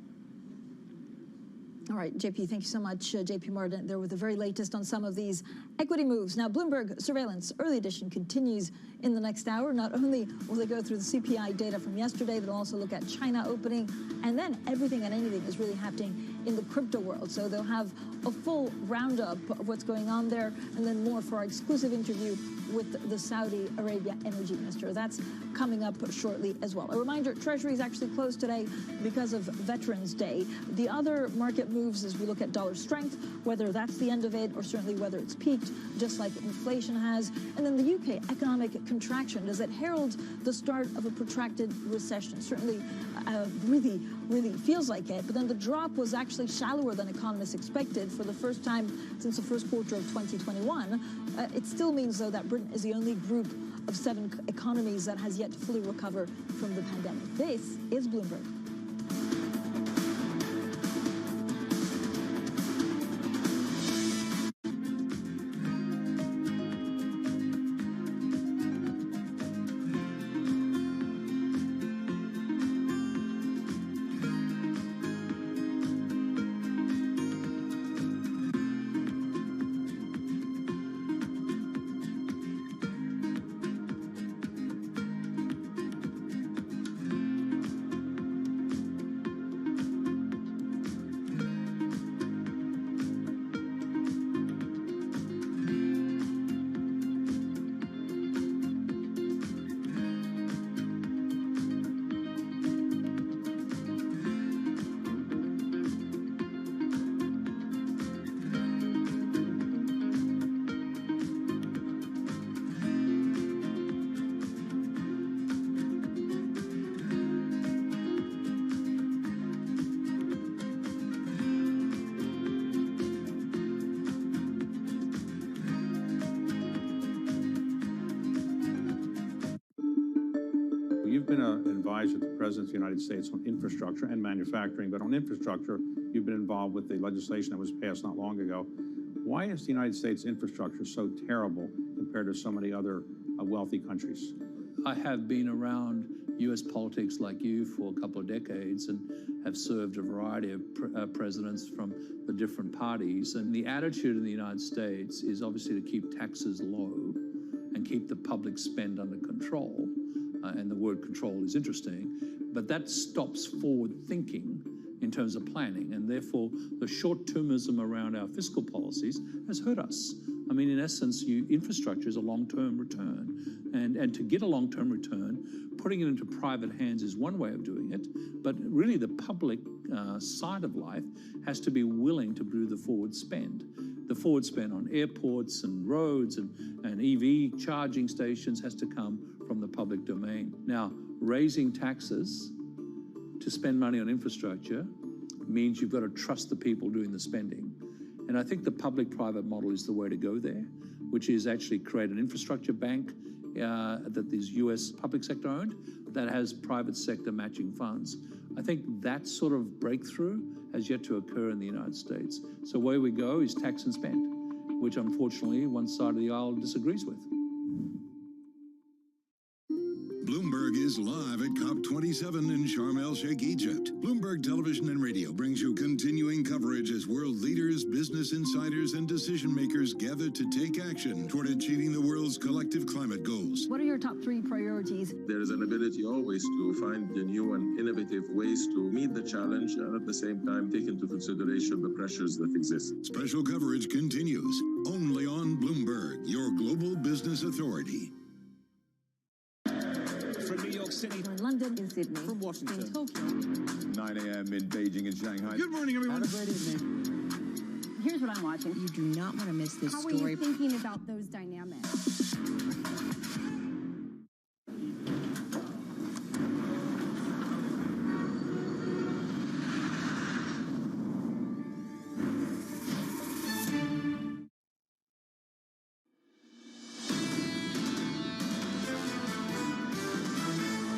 All right, JP, thank you so much. JP Morgan there with the very latest on some of these equity moves. Now, Bloomberg Surveillance Early Edition continues in the next hour. Not only will they go through the CPI data from yesterday, they'll also look at China opening, and then everything and anything is really happening in the crypto world. So they'll have a full roundup of what's going on there, and then more for our exclusive interview with the Saudi Arabia energy minister. That's coming up shortly as well. A reminder, Treasury is actually closed today because of Veterans Day. The other market moves as we look at dollar strength, whether that's the end of it or certainly whether it's peaked, just like inflation has. And then the UK economic contraction, does it herald the start of a protracted recession? Certainly really feels like it. But then the drop was actually shallower than economists expected for the first time since the first quarter of 2021. It still means, though, that Britain is the only group of 7 economies that has yet to fully recover from the pandemic. This is Bloomberg. You've been an advisor to the President of the United States on infrastructure and manufacturing, but on infrastructure, you've been involved with the legislation that was passed not long ago. Why is the United States infrastructure so terrible compared to so many other wealthy countries? I have been around U.S. politics like you for a couple of decades and have served a variety of presidents from the different parties. And the attitude in the United States is obviously to keep taxes low and keep the public spend under control. And the word control is interesting, but that stops forward thinking in terms of planning, and therefore the short-termism around our fiscal policies has hurt us. I mean, in essence, infrastructure is a long-term return, and to get a long-term return, putting it into private hands is one way of doing it, but really the public side of life has to be willing to do the forward spend. The forward spend on airports and roads and EV charging stations has to come from the public domain. Now, raising taxes to spend money on infrastructure means you've got to trust the people doing the spending. And I think the public-private model is the way to go there, which is actually create an infrastructure bank that is US public sector owned, that has private sector matching funds. I think that sort of breakthrough has yet to occur in the United States. So where we go is tax and spend, which unfortunately one side of the aisle disagrees with. Bloomberg is live at COP27 in Sharm el-Sheikh, Egypt. Bloomberg Television and Radio brings you continuing coverage as world leaders, business insiders, and decision makers gather to take action toward achieving the world's collective climate goals. What are your top 3 priorities? There is an ability always to find the new and innovative ways to meet the challenge and at the same time take into consideration the pressures that exist. Special coverage continues only on Bloomberg, your global business authority. From New York City, From London, in Sydney, from Washington, in Tokyo, 9 a.m. in Beijing and Shanghai. Good morning, everyone. Have a great evening. Here's what I'm watching. You do not want to miss this How story. are you thinking about those dynamics?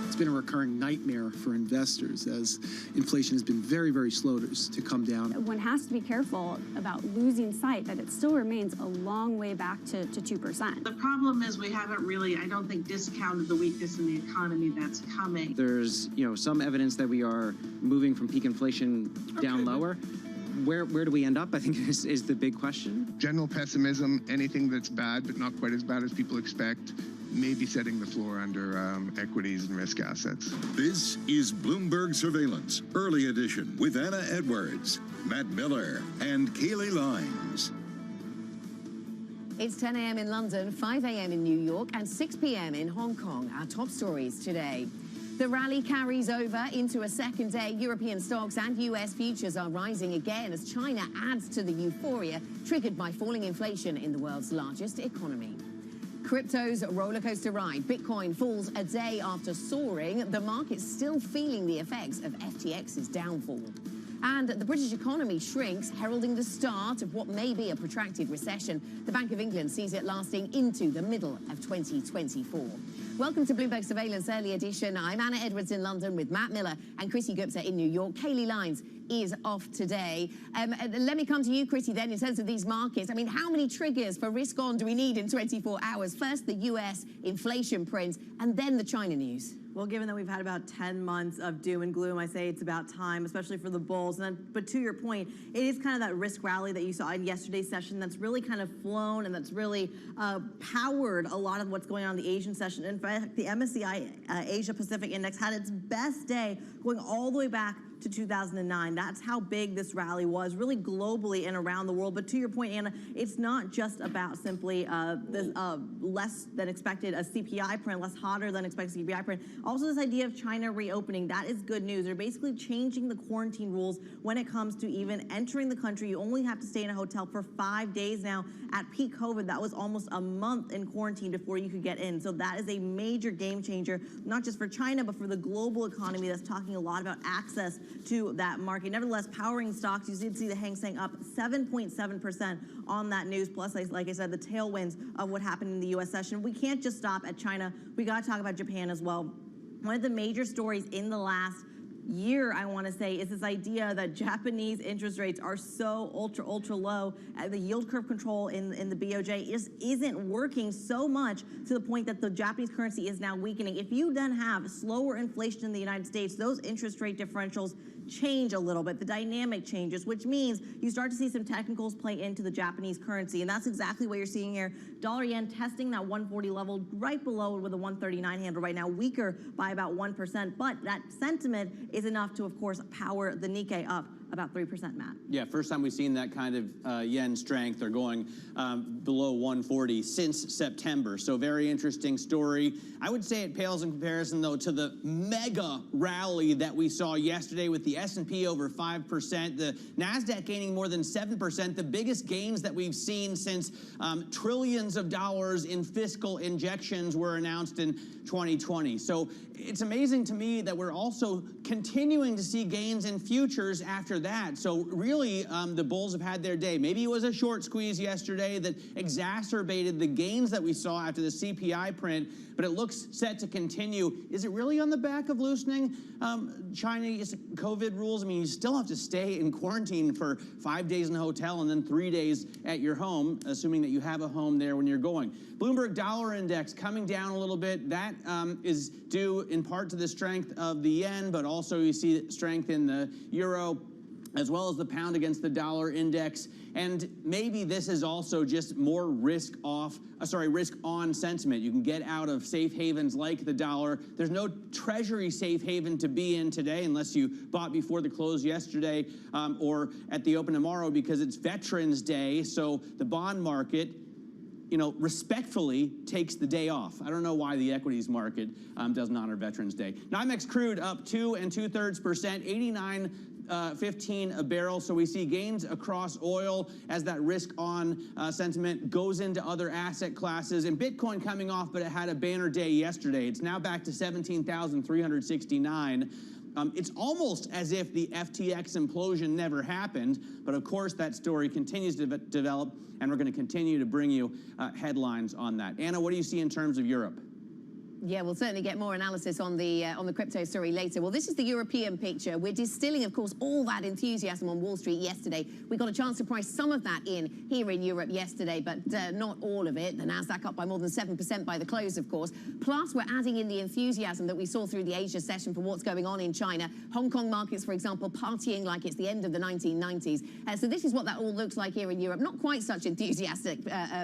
It's been a recurring nightmare for investors as inflation has been very, very slow to come down. One has to be careful about losing sight that it still remains a long way back to 2%. The problem is we haven't really, I don't think, discounted the weakness in the economy that's coming. There's, some evidence that we are moving from peak inflation down lower. Where do we end up, I think, is the big question. General pessimism, anything that's bad but not quite as bad as people expect, maybe setting the floor under equities and risk assets. This is Bloomberg Surveillance, Early Edition, with Anna Edwards, Matt Miller, and Kaylee Lines. It's 10 a.m. in London, 5 a.m. in New York, and 6 p.m. in Hong Kong. Our top stories today. The rally carries over into a second day. European stocks and U.S. futures are rising again as China adds to the euphoria triggered by falling inflation in the world's largest economy. Crypto's rollercoaster ride. Bitcoin falls a day after soaring. The market's still feeling the effects of FTX's downfall. And the British economy shrinks, heralding the start of what may be a protracted recession. The Bank of England sees it lasting into the middle of 2024. Welcome to Bloomberg Surveillance Early Edition. I'm Anna Edwards in London with Matt Miller and Chrissy Gupta in New York. Kaylee Lines is off today. Let me come to you, Chrissy, then, in terms of these markets. I mean, how many triggers for risk on do we need in 24 hours? First, the U.S. inflation print, and then the China news. Well, given that we've had about 10 months of doom and gloom, I say it's about time, especially for the bulls. But to your point, it is kind of that risk rally that you saw in yesterday's session that's really kind of flown and that's really powered a lot of what's going on in the Asian session. In fact, the MSCI Asia Pacific Index had its best day going all the way back to 2009. That's how big this rally was, really globally and around the world. But to your point, Anna, it's not just about simply this less than expected CPI print, less hotter than expected CPI print. Also, this idea of China reopening, that is good news. They're basically changing the quarantine rules when it comes to even entering the country. You only have to stay in a hotel for 5 days now. At peak COVID, that was almost a month in quarantine before you could get in. So that is a major game changer, not just for China, but for the global economy that's talking a lot about access to that market. Nevertheless, powering stocks, you did see the Hang Seng up 7.7% on that news. Plus, like I said, the tailwinds of what happened in the U.S. session. We can't just stop at China. We got to talk about Japan as well. One of the major stories in the last year, I want to say, is this idea that Japanese interest rates are so ultra low. The yield curve control in the BOJ isn't working so much to the point that the Japanese currency is now weakening. If you then have slower inflation in the United States, those interest rate differentials change a little bit. The dynamic changes, which means you start to see some technicals play into the Japanese currency. And that's exactly what you're seeing here. Dollar yen testing that 140 level right below with a 139 handle right now, weaker by about 1%. But that sentiment is enough to, of course, power the Nikkei up about 3%, Matt. Yeah, first time we've seen that kind of yen strength. They're going below 140 since September. So very interesting story. I would say it pales in comparison, though, to the mega rally that we saw yesterday with the S&P over 5%, the NASDAQ gaining more than 7%, the biggest gains that we've seen since trillions of dollars in fiscal injections were announced in 2020. So it's amazing to me that we're also continuing to see gains in futures after after that. So really, the bulls have had their day. Maybe it was a short squeeze yesterday that exacerbated the gains that we saw after the CPI print, but it looks set to continue. Is it really on the back of loosening Chinese COVID rules? I mean, you still have to stay in quarantine for 5 days in a hotel and then 3 days at your home, assuming that you have a home there when you're going. Bloomberg Dollar Index coming down a little bit. That is due in part to the strength of the yen, but also you see strength in the euro, as well as the pound against the dollar index. And maybe this is also just more risk on sentiment. You can get out of safe havens like the dollar. There's no treasury safe haven to be in today unless you bought before the close yesterday or at the open tomorrow, because it's Veterans Day. So the bond market, you know, respectfully takes the day off. I don't know why the equities market doesn't honor Veterans Day. NYMEX crude up 2 2/3%, 89.15 a barrel. So we see gains across oil as that risk-on sentiment goes into other asset classes. And Bitcoin coming off, but it had a banner day yesterday. It's now back to 17,369. It's almost as if the FTX implosion never happened, but of course that story continues to develop, and we're going to continue to bring you headlines on that. Anna, what do you see in terms of Europe? Yeah, we'll certainly get more analysis on the crypto story later. Well, this is the European picture. We're distilling, of course, all that enthusiasm on Wall Street yesterday. We got a chance to price some of that in here in Europe yesterday, but not all of it. The Nasdaq up by more than 7% by the close, of course. Plus, we're adding in the enthusiasm that we saw through the Asia session for what's going on in China. Hong Kong markets, for example, partying like it's the end of the 1990s. So this is what that all looks like here in Europe. Not quite such enthusiastic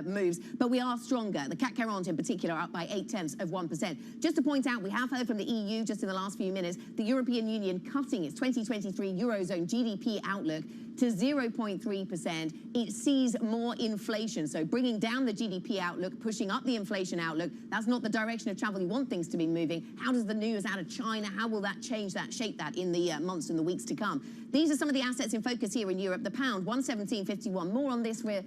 moves, but we are stronger. The CAC 40 in particular up by 0.8%. Just to point out, we have heard from the EU just in the last few minutes, the European Union cutting its 2023 Eurozone GDP outlook to 0.3%. It sees more inflation, so bringing down the GDP outlook, pushing up the inflation outlook. That's not the direction of travel you want things to be moving. How does the news out of China, how will that change that, shape that in the months and the weeks to come? These are some of the assets in focus here in Europe. The pound, 117.51. More on this with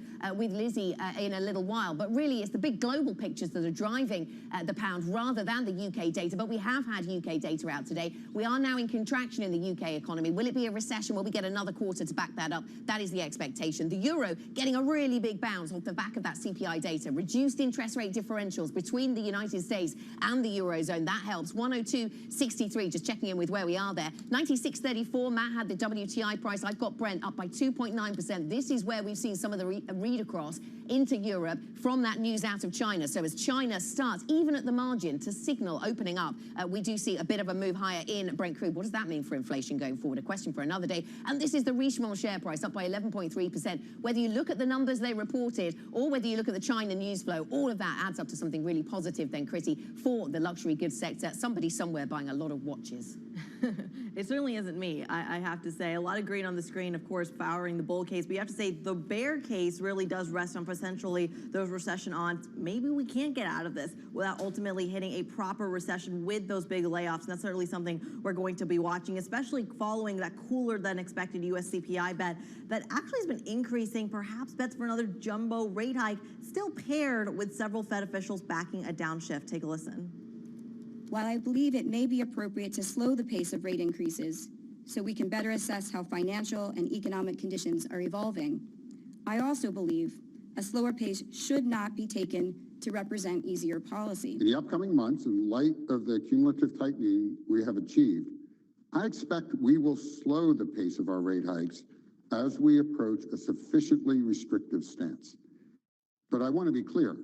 Lizzie in a little while. But really, it's the big global pictures that are driving the pound rather than the UK data. But we have had UK data out today. We are now in contraction in the UK economy. Will it be a recession? Will we get another quarter to back that up? That is the expectation. The euro getting a really big bounce off the back of that CPI data. Reduced interest rate differentials between the United States and the Eurozone. That helps. 102.63, just checking in with where we are there. 96.34, Matt had the WTI price. I've got Brent up by 2.9%. This is where we've seen some of the read across into Europe from that news out of China. So as China starts, even at the margin, to signal opening up, we do see a bit of a move higher in Brent crude. What does that mean for inflation going forward? A question for another day. And this is the Richemont share price up by 11.3%. Whether you look at the numbers they reported or whether you look at the China news flow, all of that adds up to something really positive then, Chrissy, for the luxury goods sector. Somebody somewhere buying a lot of watches. It certainly isn't me, I have to say. A lot of green on the screen, of course, powering the bull case. But you have to say the bear case really does rest on potentially those recession odds. Maybe we can't get out of this without ultimately hitting a proper recession with those big layoffs. And that's certainly something we're going to be watching, especially following that cooler than expected US CPI bet that actually has been increasing, perhaps bets for another jumbo rate hike, still paired with several Fed officials backing a downshift. Take a listen. While I believe it may be appropriate to slow the pace of rate increases so we can better assess how financial and economic conditions are evolving, I also believe a slower pace should not be taken to represent easier policy. In the upcoming months, in light of the cumulative tightening we have achieved, I expect we will slow the pace of our rate hikes as we approach a sufficiently restrictive stance. But I want to be clear,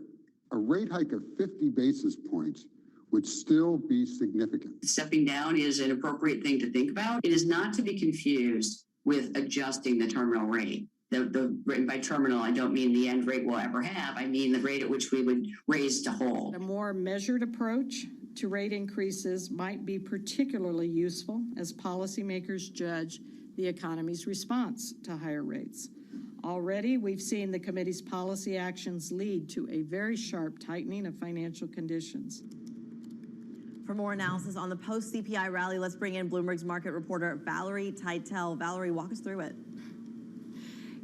a rate hike of 50 basis points would still be significant. Stepping down is an appropriate thing to think about. It is not to be confused with adjusting the terminal rate. By terminal, I don't mean the end rate we'll ever have. I mean the rate at which we would raise to hold. A more measured approach to rate increases might be particularly useful as policymakers judge the economy's response to higher rates. Already, we've seen the committee's policy actions lead to a very sharp tightening of financial conditions. For more analysis on the post-CPI rally, let's bring in Bloomberg's market reporter, Valerie Teitel. Valerie, walk us through it.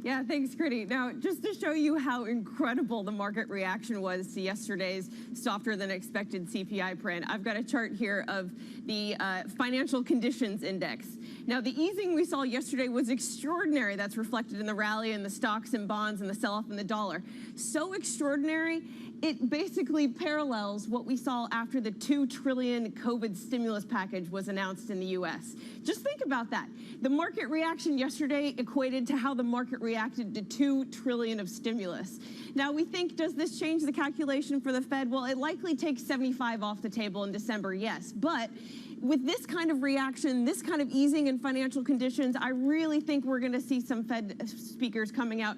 Yeah, thanks, Gritty. Now, just to show you how incredible the market reaction was to yesterday's softer than expected CPI print, I've got a chart here of the financial conditions index. Now, the easing we saw yesterday was extraordinary. That's reflected in the rally in the stocks and bonds and the sell-off in the dollar. So extraordinary, it basically parallels what we saw after the $2 trillion COVID stimulus package was announced in the U.S. Just think about that. The market reaction yesterday equated to how the market reacted to $2 trillion of stimulus. Now, we think, does this change the calculation for the Fed? Well, it likely takes 75 off the table in December, yes. But with this kind of reaction, this kind of easing in financial conditions, I really think we're going to see some Fed speakers coming out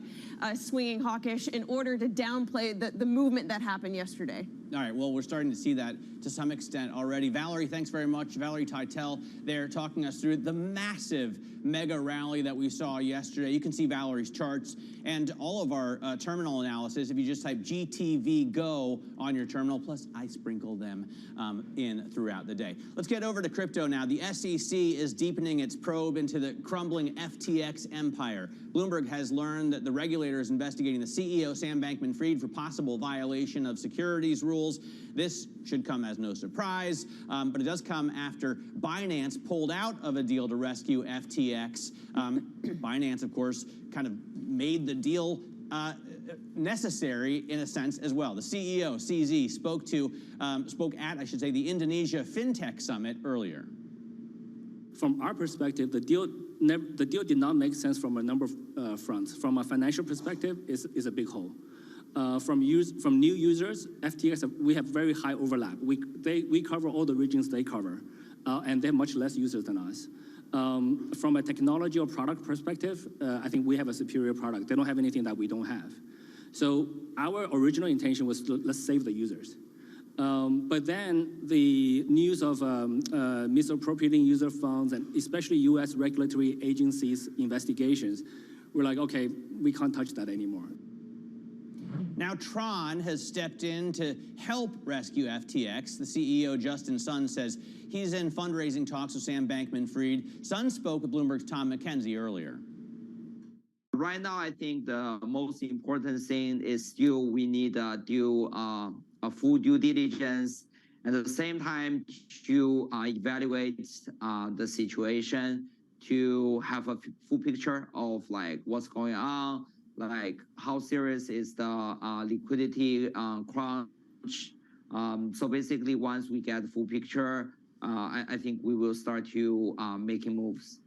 swinging hawkish in order to downplay the movement that happened yesterday. All right, well, we're starting to see that to some extent already. Valerie, thanks very much. Valerie Teitel there talking us through the massive mega rally that we saw yesterday. You can see Valerie's charts and all of our terminal analysis if you just type GTV Go on your terminal, plus I sprinkle them in throughout the day. Let's get over to crypto now. The SEC is deepening its probe into the crumbling FTX empire. Bloomberg has learned that the regulator is investigating the CEO, Sam Bankman-Fried, for possible violation of securities rules. This should come as no surprise, but it does come after Binance pulled out of a deal to rescue FTX. Binance, of course, kind of made the deal necessary in a sense as well. The CEO, CZ, spoke at, I should say, the Indonesia FinTech Summit earlier. From our perspective, the deal did not make sense from a number of fronts. From a financial perspective, it's a big hole. From new users, FTX, we have very high overlap. We cover all the regions they cover, and they have much less users than us. From a technology or product perspective, I think we have a superior product. They don't have anything that we don't have. So our original intention was to let's save the users. But then the news of misappropriating user funds and especially U.S. regulatory agencies' investigations, we're like, okay, we can't touch that anymore. Now, Tron has stepped in to help rescue FTX. The CEO, Justin Sun, says he's in fundraising talks with Sam Bankman-Fried. Sun spoke with Bloomberg's Tom McKenzie earlier. Right now, I think the most important thing is still we need to do a full due diligence, and at the same time to evaluate the situation, to have a full picture of like what's going on, like how serious is the liquidity crunch. So basically, once we get the full picture, I think we will start to making moves.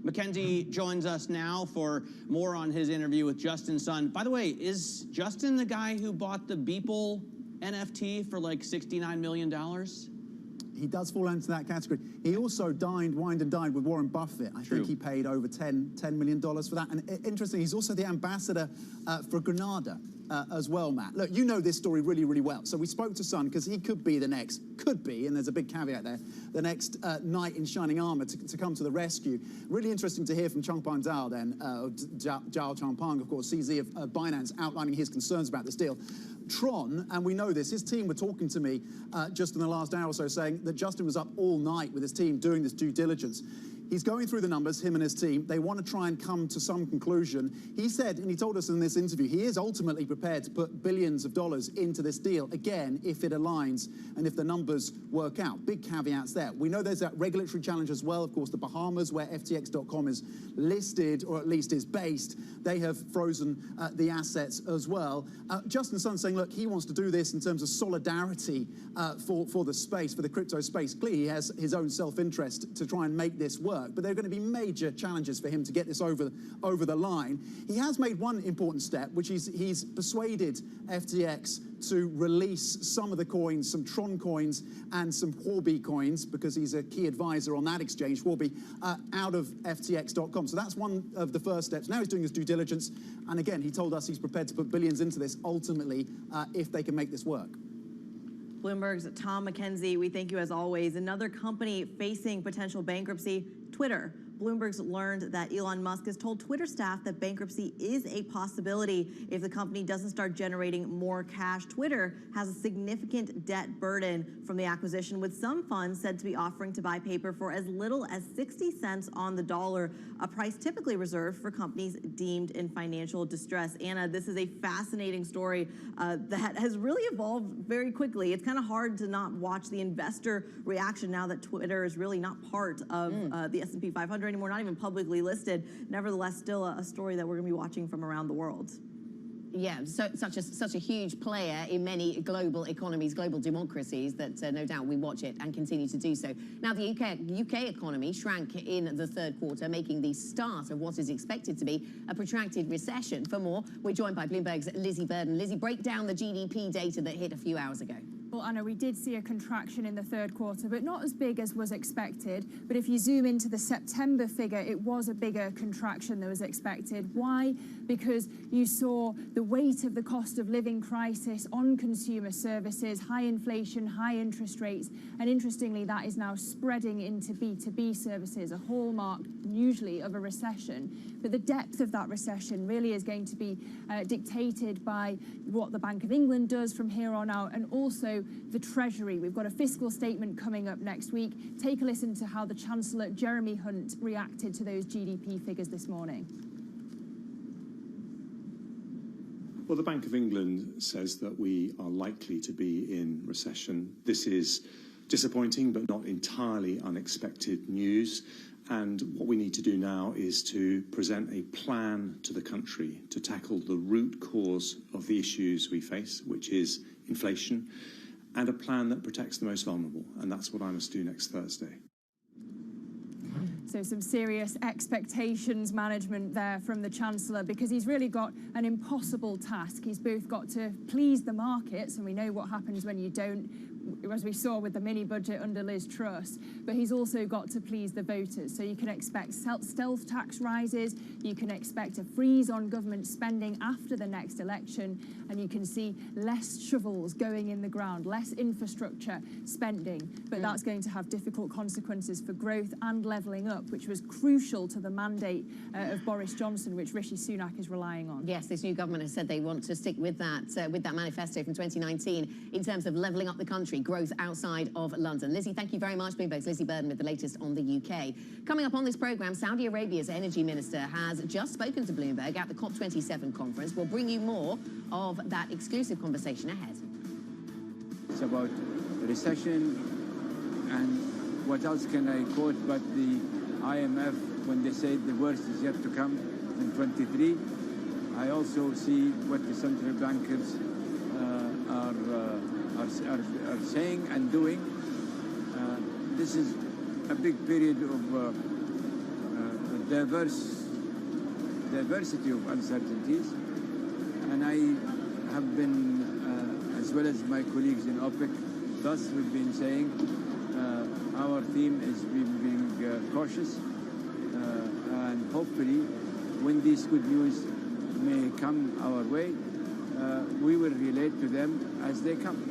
McKenzie joins us now for more on his interview with Justin Sun. By the way, is Justin the guy who bought the Beeple NFT for like $69 million? He does fall into that category. He also wined and dined with Warren Buffett. I think he paid over $10 million for that. And interesting, he's also the ambassador for Grenada as well, Matt. Look, you know this story really, really well. So we spoke to Sun because he could be the next, and there's a big caveat there, the next knight in shining armor to come to the rescue. Really interesting to hear from Changpeng Zhao then, Zhao Changpeng, of course, CZ of Binance, outlining his concerns about this deal. Tron, and we know this, his team were talking to me just in the last hour or so saying that Justin was up all night with his team doing this due diligence. He's going through the numbers, him and his team. They want to try and come to some conclusion. He said, and he told us in this interview, he is ultimately prepared to put billions of dollars into this deal, again, if it aligns and if the numbers work out. Big caveats there. We know there's that regulatory challenge as well. Of course, the Bahamas, where FTX.com is listed, or at least is based, they have frozen the assets as well. Justin Sun saying, look, he wants to do this in terms of solidarity for the space, for the crypto space. Clearly, he has his own self-interest to try and make this work. But there are going to be major challenges for him to get this over the line. He has made one important step, which is he's persuaded FTX to release some of the coins, some Tron coins and some Huobi coins, because he's a key advisor on that exchange, Huobi, out of FTX.com. So that's one of the first steps. Now he's doing his due diligence. And again, he told us he's prepared to put billions into this ultimately if they can make this work. Bloomberg's Tom McKenzie, we thank you as always. Another company facing potential bankruptcy, Twitter. Bloomberg's learned that Elon Musk has told Twitter staff that bankruptcy is a possibility if the company doesn't start generating more cash. Twitter has a significant debt burden from the acquisition, with some funds said to be offering to buy paper for as little as 60 cents on the dollar, a price typically reserved for companies deemed in financial distress. Anna, this is a fascinating story that has really evolved very quickly. It's kind of hard to not watch the investor reaction now that Twitter is really not part of the S&P 500 anymore, not even publicly listed. Nevertheless, still a story that we're going to be watching from around the world. Yeah, such a huge player in many global economies, global democracies, that no doubt we watch it and continue to do so. Now, the UK economy shrank in the third quarter, making the start of what is expected to be a protracted recession. For more, we're joined by Bloomberg's Lizzie Burden. Lizzie, break down the GDP data that hit a few hours ago. Well, Anna, we did see a contraction in the third quarter, but not as big as was expected. But if you zoom into the September figure, it was a bigger contraction than was expected. Why? Because you saw the weight of the cost of living crisis on consumer services, high inflation, high interest rates. And interestingly, that is now spreading into B2B services, a hallmark usually of a recession. But the depth of that recession really is going to be dictated by what the Bank of England does from here on out, and also the Treasury. We've got a fiscal statement coming up next week. Take a listen to how the Chancellor, Jeremy Hunt, reacted to those GDP figures this morning. Well, the Bank of England says that we are likely to be in recession. This is disappointing, but not entirely unexpected news. And what we need to do now is to present a plan to the country to tackle the root cause of the issues we face, which is inflation, and a plan that protects the most vulnerable. And that's what I must do next Thursday. So some serious expectations management there from the Chancellor, because he's really got an impossible task. He's both got to please the markets, and we know what happens when you don't, as we saw with the mini budget under Liz Truss, but he's also got to please the voters. So you can expect stealth tax rises, you can expect a freeze on government spending after the next election, and you can see less shovels going in the ground, less infrastructure spending, but that's going to have difficult consequences for growth and levelling up, which was crucial to the mandate of Boris Johnson, which Rishi Sunak is relying on. Yes, this new government has said they want to stick with that manifesto from 2019 in terms of levelling up the country, growth outside of London. Lizzie, thank you very much. Bloomberg's Lizzie Burden with the latest on the UK. Coming up on this programme, Saudi Arabia's energy minister has just spoken to Bloomberg at the COP27 conference. We'll bring you more of that exclusive conversation ahead. It's about recession, and what else can I quote but the IMF when they say the worst is yet to come in 23. I also see what the central bankers are saying and doing. This is a big period of diversity of uncertainties, and I have been, as well as my colleagues in OPEC, thus we've been saying our theme is being cautious, and hopefully when this good news may come our way, we will relate to them as they come.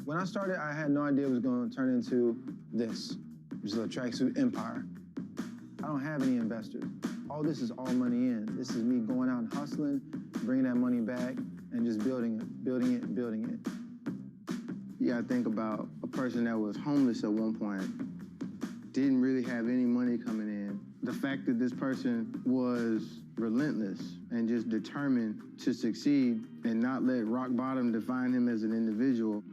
When I started, I had no idea it was going to turn into this, which is a tracksuit empire. I don't have any investors. All this is all money in. This is me going out and hustling, bringing that money back, and just building it, building it, building it. You gotta think about a person that was homeless at one point, didn't really have any money coming in. The fact that this person was relentless and just determined to succeed and not let rock bottom define him as an individual.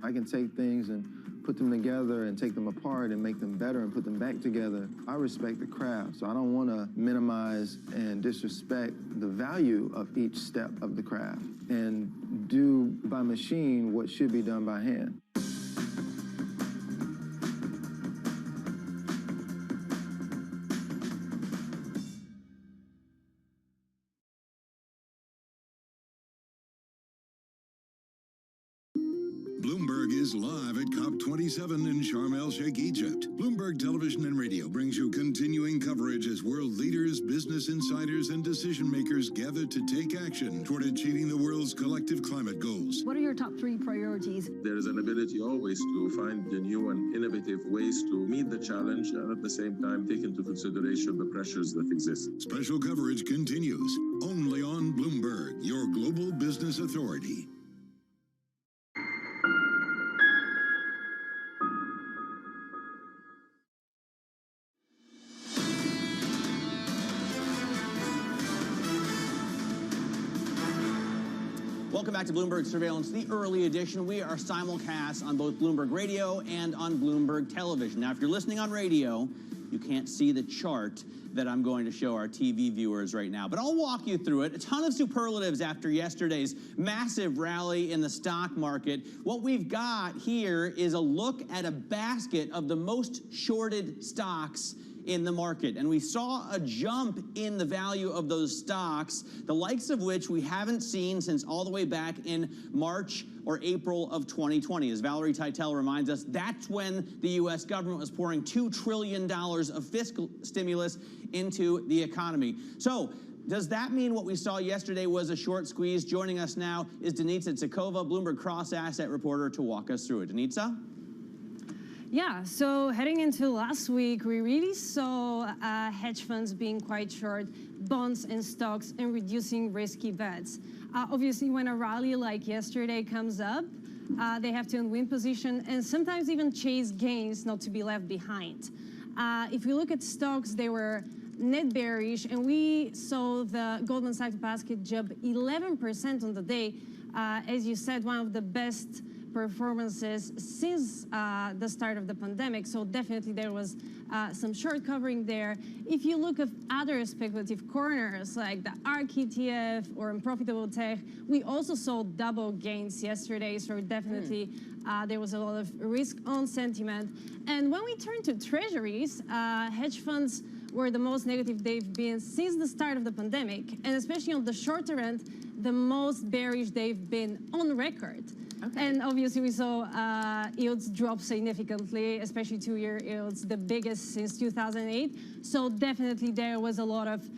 I can take things and put them together and take them apart and make them better and put them back together. I respect the craft, so I don't want to minimize and disrespect the value of each step of the craft and do by machine what should be done by hand. Bloomberg is live at COP27 in Sharm el-Sheikh, Egypt. Bloomberg Television and Radio brings you continuing coverage as world leaders, business insiders, and decision makers gather to take action toward achieving the world's collective climate goals. What are your top 3 priorities? There is an ability always to find the new and innovative ways to meet the challenge and at the same time take into consideration the pressures that exist. Special coverage continues only on Bloomberg, your global business authority. Welcome back to Bloomberg Surveillance, the early edition. We are simulcast on both Bloomberg Radio and on Bloomberg Television. Now, if you're listening on radio, you can't see the chart that I'm going to show our TV viewers right now, but I'll walk you through it. A ton of superlatives after yesterday's massive rally in the stock market. What we've got here is a look at a basket of the most shorted stocks in the market. And we saw a jump in the value of those stocks, the likes of which we haven't seen since all the way back in March or April of 2020. As Valerie Teitel reminds us, that's when the U.S. government was pouring $2 trillion of fiscal stimulus into the economy. So does that mean what we saw yesterday was a short squeeze? Joining us now is Denitsa Tsikova, Bloomberg cross-asset reporter, to walk us through it. Denitsa? Yeah, so heading into last week, we really saw hedge funds being quite short bonds and stocks and reducing risky bets. Obviously, when a rally like yesterday comes up, they have to unwind position and sometimes even chase gains not to be left behind. If we look at stocks, they were net bearish, and we saw the Goldman Sachs basket jump 11% on the day. As you said, one of the best performances since the start of the pandemic, so definitely there was some short covering there. If you look at other speculative corners like the ARK ETF or unprofitable tech, we also saw double gains yesterday, so definitely there was a lot of risk on sentiment. And when we turn to treasuries, hedge funds were the most negative they've been since the start of the pandemic, and especially on the shorter end, the most bearish they've been on record. Okay. And obviously we saw yields drop significantly, especially 2-year yields, the biggest since 2008. So definitely there was a lot of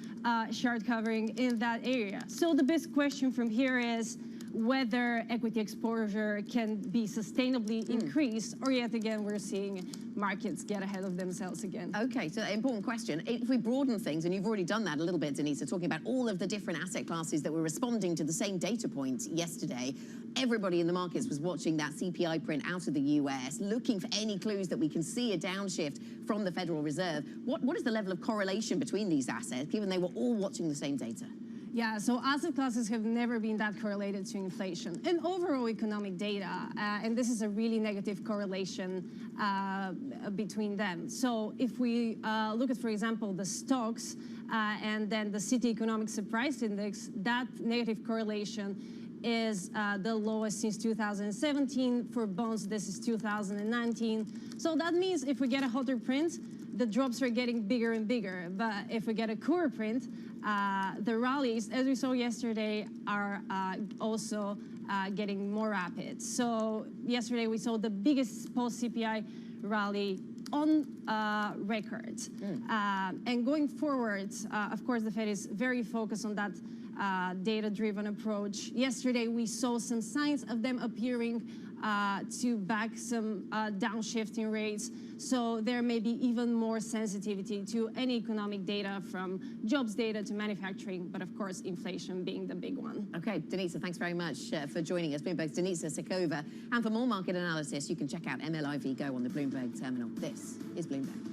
short covering in that area. So the big question from here is whether equity exposure can be sustainably increased, or yet again, we're seeing markets get ahead of themselves again. Okay, so important question. If we broaden things, and you've already done that a little bit, Denise, talking about all of the different asset classes that were responding to the same data points yesterday, everybody in the markets was watching that CPI print out of the US, looking for any clues that we can see a downshift from the Federal Reserve. What is the level of correlation between these assets, given they were all watching the same data? Yeah, so asset classes have never been that correlated to inflation and overall economic data, and this is a really negative correlation between them. So if we look at, for example, the stocks and then the Citi Economic Surprise Index, that negative correlation is the lowest since 2017. For bonds, this is 2019. So that means if we get a hotter print, the drops are getting bigger and bigger. But if we get a cooler print, the rallies, as we saw yesterday, are also getting more rapid. So yesterday we saw the biggest post-CPI rally on record. And going forward, of course, the Fed is very focused on that data-driven approach. Yesterday we saw some signs of them appearing to back some downshifting rates. So there may be even more sensitivity to any economic data, from jobs data to manufacturing, but of course inflation being the big one. Okay, Denitsa, thanks very much for joining us. Bloomberg's Denitsa Tsikova. And for more market analysis, you can check out MLIV Go on the Bloomberg terminal. This is Bloomberg.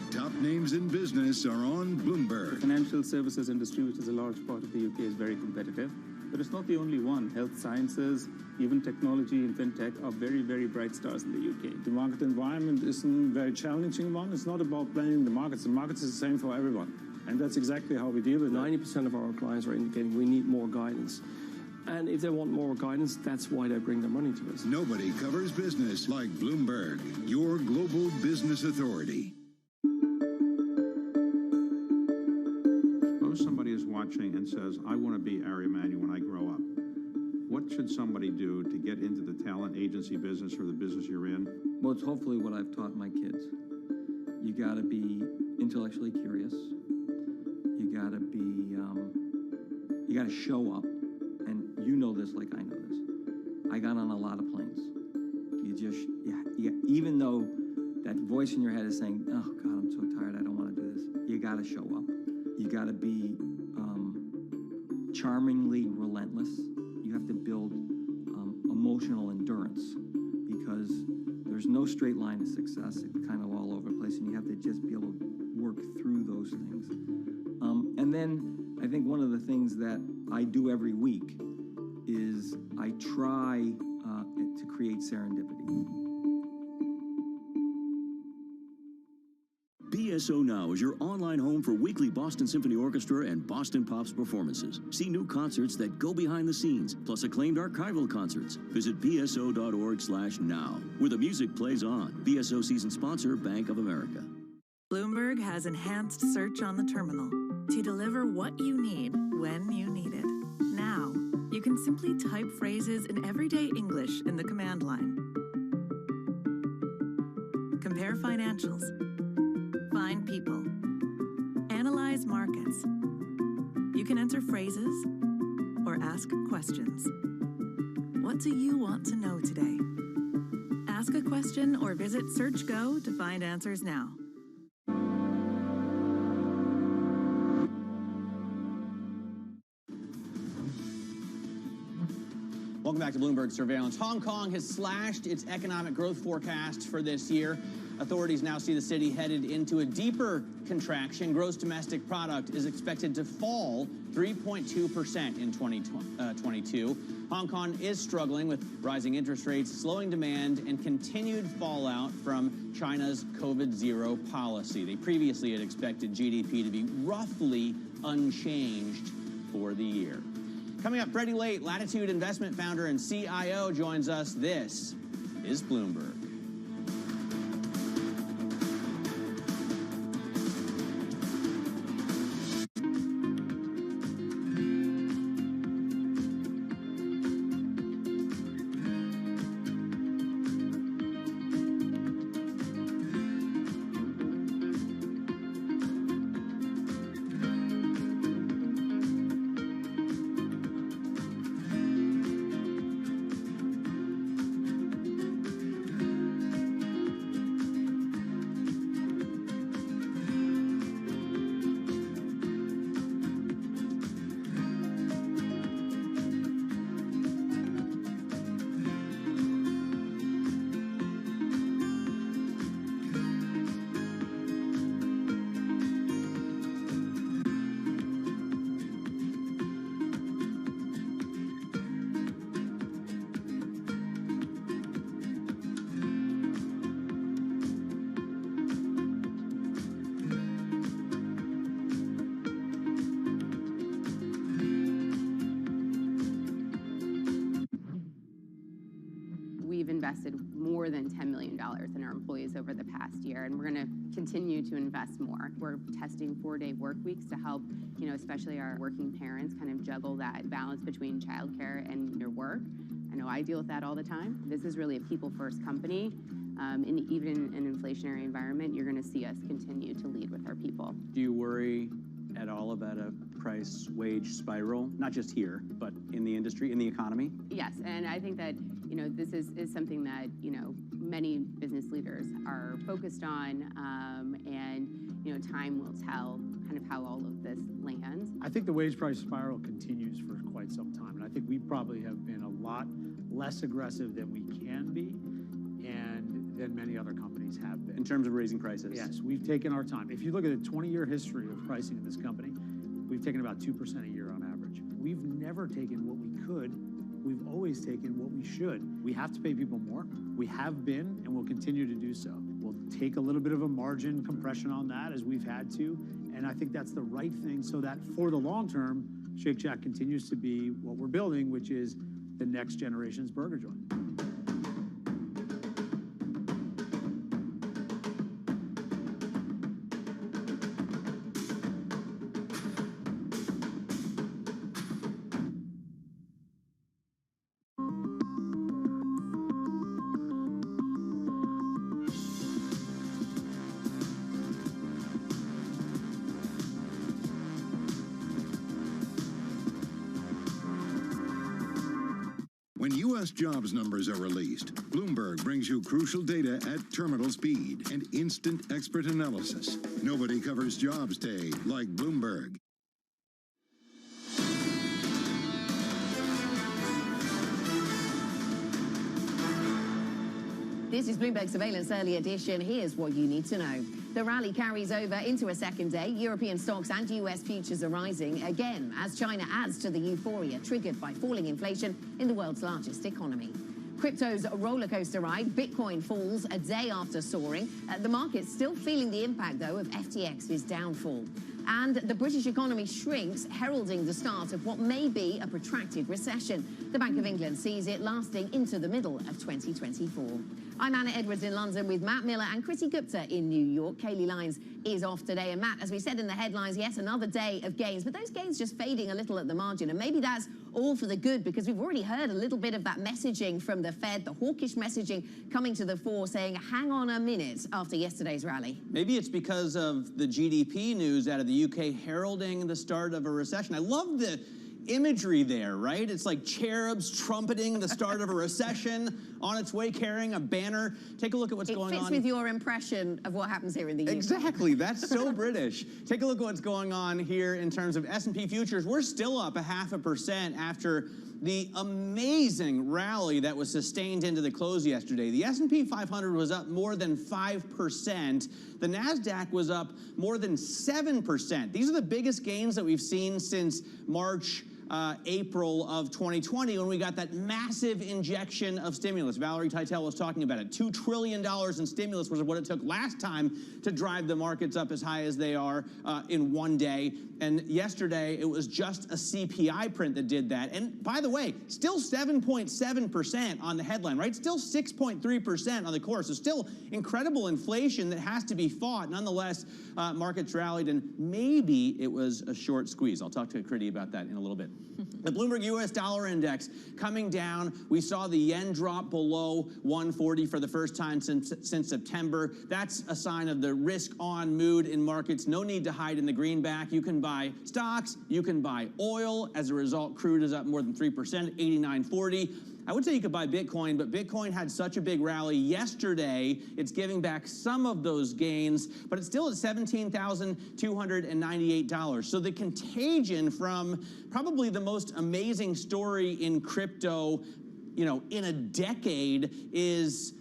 The top names in business are on Bloomberg. The financial services industry, which is a large part of the UK, is very competitive. But it's not the only one. Health sciences, even technology and fintech are very, very bright stars in the UK. The market environment is a very challenging one. It's not about blaming the markets. The markets is the same for everyone. And that's exactly how we deal with it. 90% of our clients are indicating we need more guidance. And if they want more guidance, that's why they bring their money to us. Nobody covers business like Bloomberg, your global business authority. Suppose somebody is watching and says, I want to be Ari Emanuel when I grow up. What should somebody do to get into the talent agency business or the business you're in? Well, it's hopefully what I've taught my kids. You got to be intellectually curious. You got to be, you got to show up. And you know this like I know this. I got on a lot of planes. You just, even though that voice in your head is saying, oh God, I'm so tired, I don't want to do this. You got to show up. You got to be charmingly relentless. You have to build emotional endurance because there's no straight line to success. It's kind of all over the place, and you have to just be able to work through those things. And then I think one of the things that I do every week is I try to create serendipity. BSO Now is your online home for weekly Boston Symphony Orchestra and Boston Pops performances. See new concerts that go behind the scenes, plus acclaimed archival concerts. Visit bso.org/now, where the music plays on. BSO season sponsor, Bank of America. Bloomberg has enhanced search on the terminal to deliver what you need when you need it. Now, you can simply type phrases in everyday English in the command line. Compare financials. Find people. Analyze markets. You can enter phrases or ask questions. What do you want to know today? Ask a question or visit SearchGo to find answers now. Welcome back to Bloomberg Surveillance. Hong Kong has slashed its economic growth forecast for this year. Authorities now see the city headed into a deeper contraction. Gross domestic product is expected to fall 3.2% in 2022. Hong Kong is struggling with rising interest rates, slowing demand, and continued fallout from China's COVID-0 policy. They previously had expected GDP to be roughly unchanged for the year. Coming up, Freddie Late, Latitude Investment founder and CIO, joins us. This is Bloomberg. We've invested more than $10 million in our employees over the past year, and we're going to continue to invest more. We're testing 4-day work weeks to help, especially our working parents kind of juggle that balance between childcare and their work. I know I deal with that all the time. This is really a people-first company. Even in an inflationary environment, you're going to see us continue to lead with our people. Do you worry at all about a price wage spiral, not just here, but in the industry, in the economy? Yes, and I think that this is something that many business leaders are focused on, and time will tell kind of how all of this lands. I think the wage price spiral continues for quite some time, and I think we probably have been a lot less aggressive than we can be, and than many other companies have been. In terms of raising prices? Yes, we've taken our time. If you look at the 20-year history of pricing in this company, we've taken about 2% a year on average. We've never taken what we could. We've always taken what we should. We have to pay people more. We have been and will continue to do so. We'll take a little bit of a margin compression on that as we've had to, and I think that's the right thing so that for the long term, Shake Shack continues to be what we're building, which is the next generation's burger joint. When U.S. jobs numbers are released, Bloomberg brings you crucial data at terminal speed and instant expert analysis. Nobody covers Jobs Day like Bloomberg. This is Bloomberg Surveillance Early Edition. Here's what you need to know. The rally carries over into a second day. European stocks and US futures are rising again as China adds to the euphoria triggered by falling inflation in the world's largest economy. Crypto's roller coaster ride, Bitcoin falls a day after soaring. The market's still feeling the impact, though, of FTX's downfall. And the British economy shrinks, heralding the start of what may be a protracted recession. The Bank of England sees it lasting into the middle of 2024. I'm Anna Edwards in London with Matt Miller and Kriti Gupta in New York. Kaylee Lyons is off today. And Matt, as we said in the headlines, yes, another day of gains, but those gains just fading a little at the margin. And maybe that's all for the good because we've already heard a little bit of that messaging from the Fed, the hawkish messaging coming to the fore, saying, hang on a minute after yesterday's rally. Maybe it's because of the GDP news out of the UK heralding the start of a recession. I love the imagery there, right? It's like cherubs trumpeting the start of a recession on its way carrying a banner. Take a look at what's going on. It fits with your impression of what happens here in the UK. Exactly. That's so British. Take a look at what's going on here in terms of S&P futures. We're still up 0.5% after the amazing rally that was sustained into the close yesterday. The S&P 500 was up more than 5%. The NASDAQ was up more than 7%. These are the biggest gains that we've seen since March, April of 2020 when we got that massive injection of stimulus. Valerie Teitel was talking about it. $2 trillion in stimulus was what it took last time to drive the markets up as high as they are in one day. And yesterday, it was just a CPI print that did that. And by the way, still 7.7% on the headline, right? Still 6.3% on the core. So still incredible inflation that has to be fought. Nonetheless, markets rallied, and maybe it was a short squeeze. I'll talk to Kriti about that in a little bit. The Bloomberg U.S. dollar index coming down. We saw the yen drop below 140 for the first time since September. That's a sign of the risk-on mood in markets. No need to hide in the greenback. You can buy stocks. You can buy oil. As a result, crude is up more than 3%, 89.40. I would say you could buy Bitcoin, but Bitcoin had such a big rally yesterday, it's giving back some of those gains, but it's still at $17,298. So the contagion from probably the most amazing story in crypto, in a decade is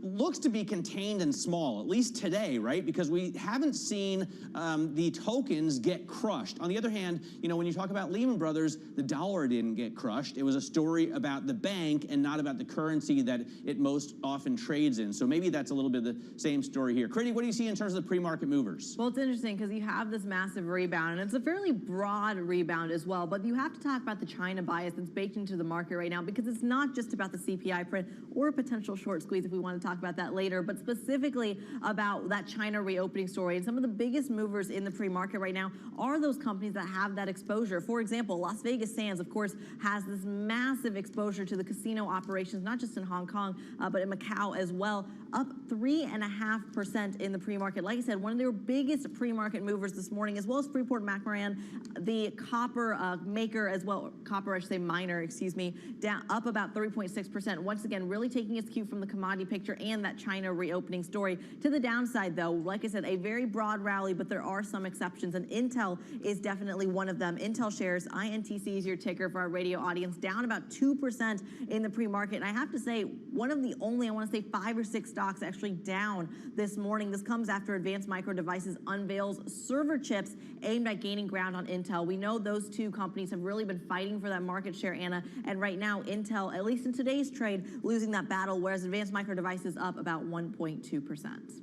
looks to be contained and small, at least today, right? Because we haven't seen the tokens get crushed. On the other hand, when you talk about Lehman Brothers, the dollar didn't get crushed. It was a story about the bank and not about the currency that it most often trades in. So maybe that's a little bit of the same story here. Kriti, what do you see in terms of the pre-market movers? Well, it's interesting because you have this massive rebound, and it's a fairly broad rebound as well, but you have to talk about the China bias that's baked into the market right now because it's not just about the CPI print or a potential short squeeze if we want to talk about that later, but specifically about that China reopening story. And some of the biggest movers in the pre-market right now are those companies that have that exposure. For example, Las Vegas Sands, of course, has this massive exposure to the casino operations, not just in Hong Kong, but in Macau as well, up 3.5% in the pre-market. Like I said, one of their biggest pre-market movers this morning, as well as Freeport-McMoRan, the copper maker as well, copper, I should say miner, excuse me, down up about 3.6%. Once again, really taking its cue from the commodity picture. infrastructure and that China reopening story. To the downside, though, like I said, a very broad rally, but there are some exceptions, and Intel is definitely one of them. Intel shares, INTC is your ticker for our radio audience, down about 2% in the pre-market. And I have to say, one of the only, I want to say 5 or 6 stocks actually down this morning. This comes after Advanced Micro Devices unveils server chips aimed at gaining ground on Intel. We know those two companies have really been fighting for that market share, Anna, and right now Intel, at least in today's trade, losing that battle, whereas Advanced Micro Devices up about 1.2%.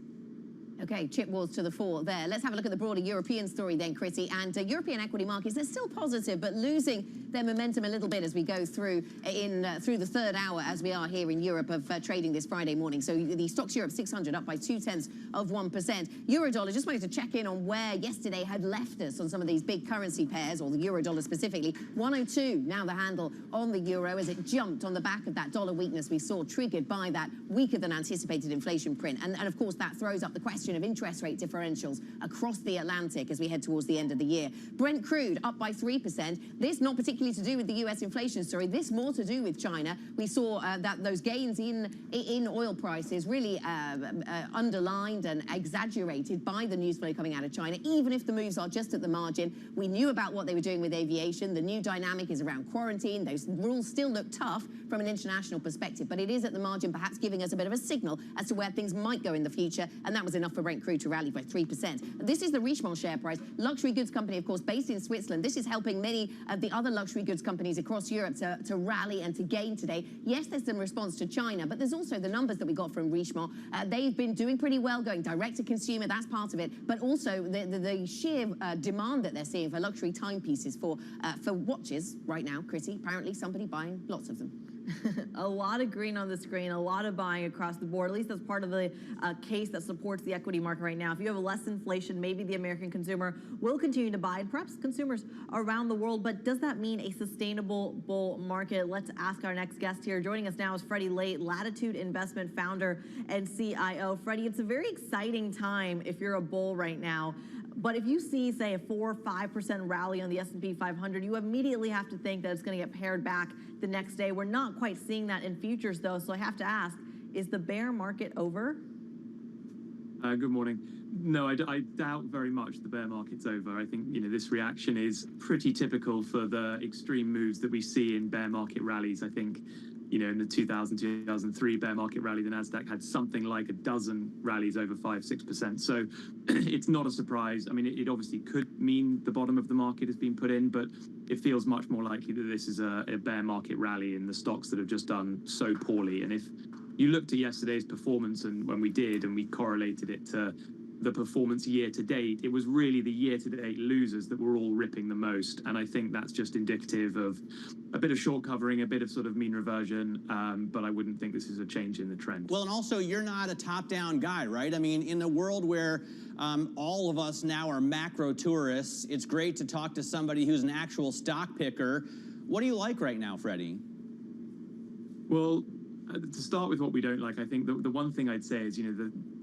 Okay, chip wars to the fore there. Let's have a look at the broader European story then, Chrissy. And European equity markets, they're still positive, but losing their momentum a little bit as we go through through the third hour, as we are here in Europe of trading this Friday morning. So the Stocks Europe 600 up by 0.2%. Eurodollar, just wanted to check in on where yesterday had left us on some of these big currency pairs, or the Eurodollar specifically. 102 now the handle on the euro as it jumped on the back of that dollar weakness we saw, triggered by that weaker than anticipated inflation print. And of course, that throws up the question of interest rate differentials across the Atlantic as we head towards the end of the year. Brent crude up by 3%. This not particularly to do with the US inflation story. This more to do with China. We saw that those gains in oil prices really underlined and exaggerated by the news flow coming out of China, even if the moves are just at the margin. We knew about what they were doing with aviation. The new dynamic is around quarantine. Those rules still look tough from an international perspective, but it is at the margin, perhaps giving us a bit of a signal as to where things might go in the future, and that was enough for Brent crude to rally by 3%. This is the Richemont share price. Luxury goods company, of course, based in Switzerland. This is helping many of the other luxury goods companies across Europe to rally and to gain today. Yes, there's some response to China, but there's also the numbers that we got from Richemont. They've been doing pretty well, going direct to consumer, that's part of it, but also the sheer demand that they're seeing for luxury timepieces, for watches right now, Chrissy. Apparently somebody buying lots of them. A lot of green on the screen, a lot of buying across the board. At least that's part of the case that supports the equity market right now. If you have less inflation, maybe the American consumer will continue to buy, and perhaps consumers around the world. But does that mean a sustainable bull market? Let's ask our next guest here. Joining us now is Freddie Late, Latitude Investment founder and CIO. Freddie, it's a very exciting time if you're a bull right now. But if you see, say, a 4 or 5% rally on the S&P 500, you immediately have to think that it's going to get pared back the next day. We're not quite seeing that in futures, though. So I have to ask, is the bear market over? Good morning. No, I doubt very much the bear market's over. I think this reaction is pretty typical for the extreme moves that we see in bear market rallies. I think in the 2000-2003 bear market rally, the Nasdaq had something like a dozen rallies over 5-6%. So it's not a surprise. I mean, it obviously could mean the bottom of the market has been put in, but it feels much more likely that this is a bear market rally in the stocks that have just done so poorly. And if you looked at yesterday's performance, and when we did, and we correlated it to the performance year to date, it was really the year to date losers that were all ripping the most. And I think that's just indicative of a bit of short covering, a bit of sort of mean reversion. But I wouldn't think this is a change in the trend. Well, and also you're not a top-down guy, right? I mean, in a world where all of us now are macro tourists, it's great to talk to somebody who's an actual stock picker. What do you like right now, Freddie? Well, to start with what we don't like, I think the one thing I'd say is,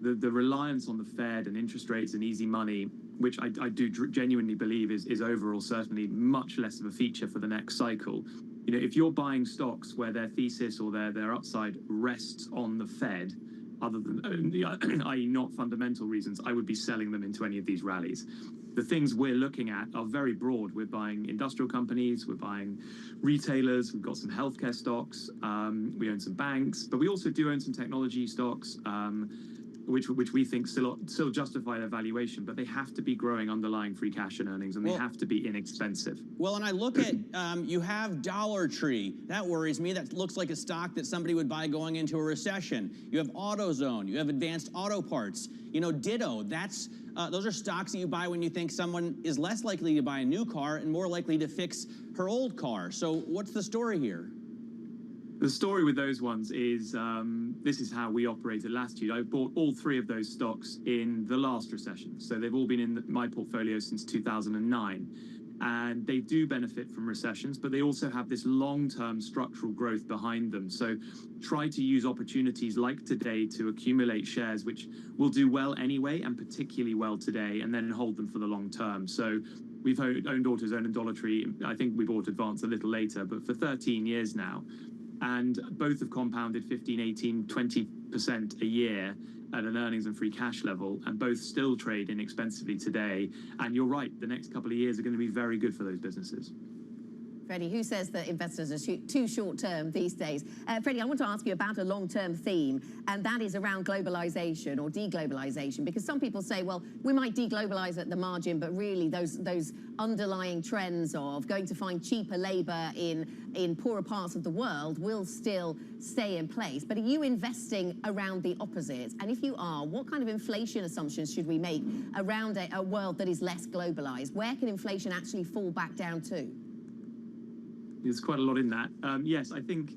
the reliance on the Fed and interest rates and easy money, which I do genuinely believe is overall certainly much less of a feature for the next cycle. If you're buying stocks where their thesis or their upside rests on the Fed, other than, i.e. not fundamental reasons, I would be selling them into any of these rallies. The things we're looking at are very broad. We're buying industrial companies, we're buying retailers, we've got some healthcare stocks, we own some banks, but we also do own some technology stocks, which we think still justify their valuation, but they have to be growing underlying free cash and earnings, and they have to be inexpensive. Well, and I look at, you have Dollar Tree. That worries me. That looks like a stock that somebody would buy going into a recession. You have AutoZone. You have Advanced Auto Parts. Ditto. Those are stocks that you buy when you think someone is less likely to buy a new car and more likely to fix her old car. So what's the story here? The story with those ones is this is how we operated last year. I bought all three of those stocks in the last recession. So they've all been in my portfolio since 2009. And they do benefit from recessions, but they also have this long-term structural growth behind them. So try to use opportunities like today to accumulate shares, which will do well anyway, and particularly well today, and then hold them for the long term. So we've owned AutoZone and Dollar Tree. I think we bought Advance a little later, but for 13 years now. and both have compounded 15, 18, 20% a year at an earnings and free cash level, and both still trade inexpensively today. And you're right, the next couple of years are going to be very good for those businesses. Freddie, who says that investors are too short-term these days? Freddie, I want to ask you about a long-term theme, and that is around globalization or deglobalization, because some people say, well, we might deglobalize at the margin, but really those underlying trends of going to find cheaper labor in poorer parts of the world will still stay in place. But are you investing around the opposite? And if you are, what kind of inflation assumptions should we make around a world that is less globalized? Where can inflation actually fall back down to? There's quite a lot in that. Yes, I think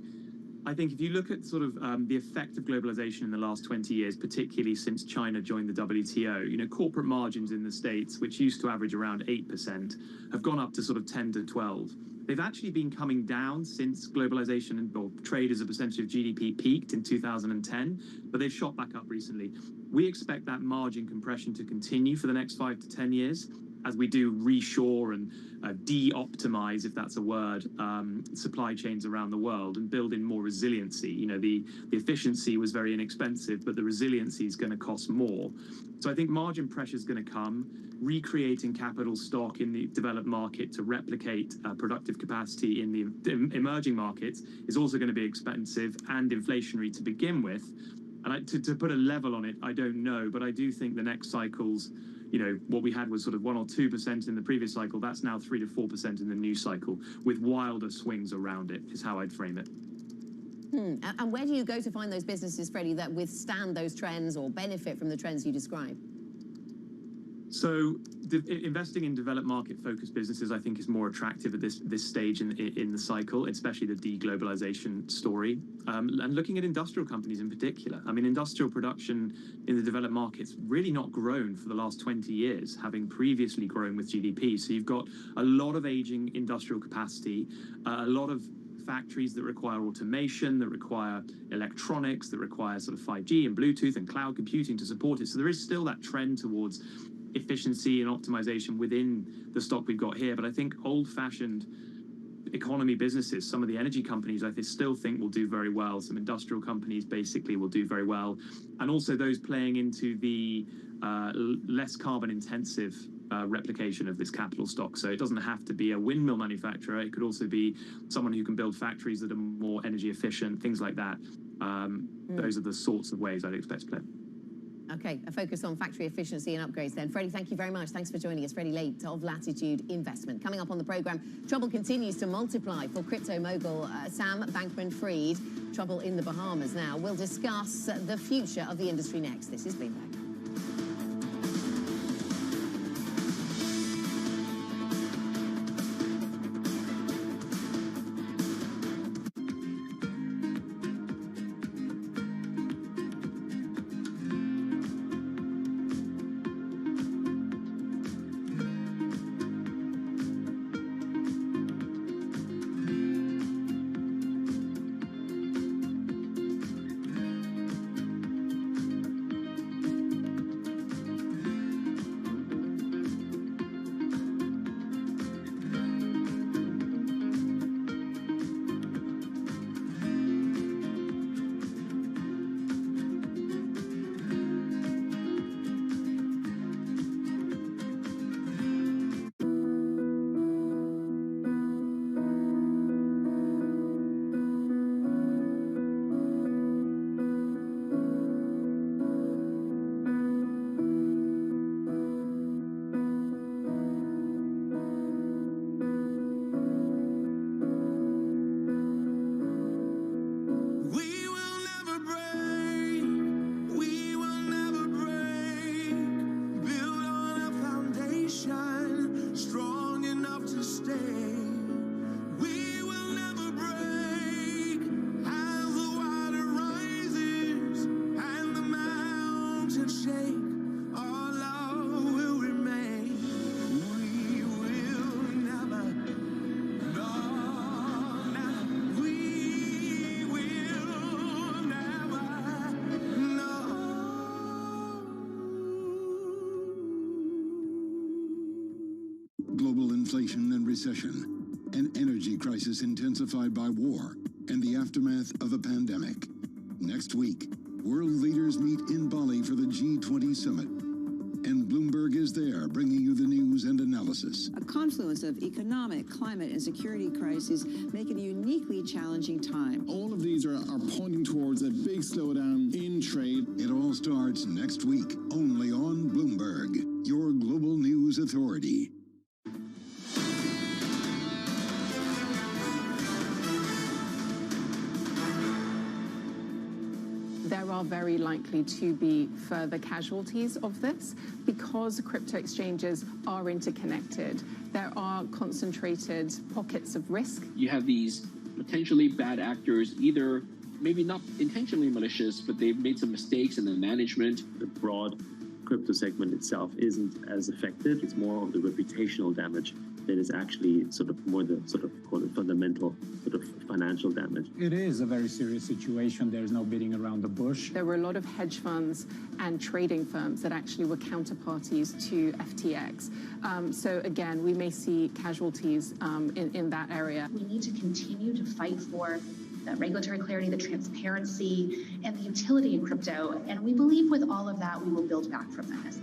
if you look at sort of the effect of globalization in the last 20 years, particularly since China joined the WTO, corporate margins in the States, which used to average around 8%, have gone up to sort of 10 to 12. They've actually been coming down since globalization or trade as a percentage of GDP peaked in 2010, but they've shot back up recently. We expect that margin compression to continue for the next 5 to 10 years as we do reshore and de-optimize, if that's a word, supply chains around the world and build in more resiliency. The efficiency was very inexpensive, but the resiliency is going to cost more. So I think margin pressure is going to come. Recreating capital stock in the developed market to replicate productive capacity in the emerging markets is also going to be expensive and inflationary to begin with. And to put a level on it, I don't know, but I do think the next cycles, what we had was sort of 1 or 2% in the previous cycle. That's now 3 to 4% in the new cycle, with wilder swings around it, is how I'd frame it. And where do you go to find those businesses, Freddie, that withstand those trends or benefit from the trends you describe? So investing in developed market-focused businesses, I think, is more attractive at this stage in the cycle, especially the deglobalization story. And looking at industrial companies in particular. I mean, industrial production in the developed markets really not grown for the last 20 years, having previously grown with GDP. So you've got a lot of aging industrial capacity, a lot of factories that require automation, that require electronics, that require sort of 5G and Bluetooth and cloud computing to support it. So there is still that trend towards efficiency and optimization within the stock we've got here. But I think old-fashioned economy businesses, some of the energy companies, I still think will do very well. Some industrial companies basically will do very well. And also those playing into the less carbon-intensive replication of this capital stock. So it doesn't have to be a windmill manufacturer. It could also be someone who can build factories that are more energy efficient, things like that. Those are the sorts of ways I'd expect to play. Okay, a focus on factory efficiency and upgrades then. Freddie, thank you very much. Thanks for joining us. Freddie Late of Latitude Investment. Coming up on the programme, trouble continues to multiply for crypto mogul Sam Bankman-Fried. Trouble in the Bahamas now. We'll discuss the future of the industry next. This is Bloomberg. Global inflation and recession, an energy crisis intensified by war, and the aftermath of a pandemic. Next week, world leaders meet in Bali for the G20 summit. And Bloomberg is there, bringing you the news and analysis. A confluence of economic, climate, and security crises make it a uniquely challenging time. All of these are pointing towards a big slowdown in trade. It all starts next week, only on Bloomberg, your global news authority. There are very likely to be further casualties of this because crypto exchanges are interconnected. There are concentrated pockets of risk. You have these potentially bad actors, either maybe not intentionally malicious, but they've made some mistakes in the management. The broad crypto segment itself isn't as affected. It's more of the reputational damage that is actually sort of more the sort of call it fundamental sort of financial damage. It is a very serious situation. There's no beating around the bush. There were a lot of hedge funds and trading firms that actually were counterparties to FTX. So again, we may see casualties in that area. We need to continue to fight for the regulatory clarity, the transparency, and the utility in crypto. And we believe with all of that, we will build back from this.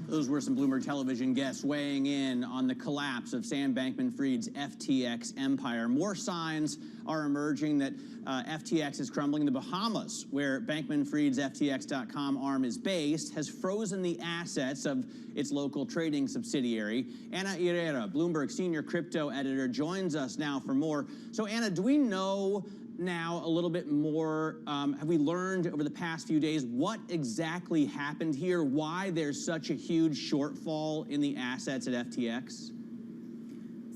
Those were some Bloomberg Television guests weighing in on the collapse of Sam Bankman-Fried's FTX empire. More signs are emerging that FTX is crumbling. The Bahamas, where Bankman-Fried's FTX.com arm is based, has frozen the assets of its local trading subsidiary. Ana Herrera, Bloomberg senior crypto editor, joins us now for more. So, Ana, do we know now a little bit more? Have we learned over the past few days what exactly happened here, why there's such a huge shortfall in the assets at FTX?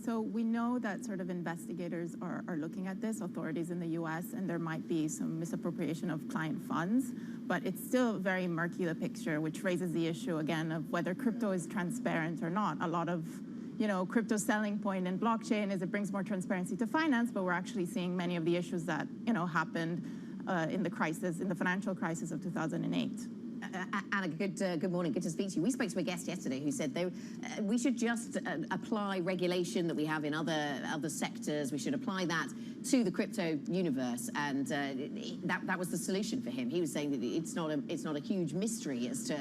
So we know that sort of investigators are looking at this, authorities in the US, and there might be some misappropriation of client funds, but it's still very murky, the picture, which raises the issue again of whether crypto is transparent or not. A lot of crypto selling point in blockchain is it brings more transparency to finance, but we're actually seeing many of the issues that, happened in the financial crisis of 2008. Anna, good morning. Good to speak to you. We spoke to a guest yesterday who said we should just apply regulation that we have in other sectors. We should apply that to the crypto universe, and that was the solution for him. He was saying that it's not a huge mystery as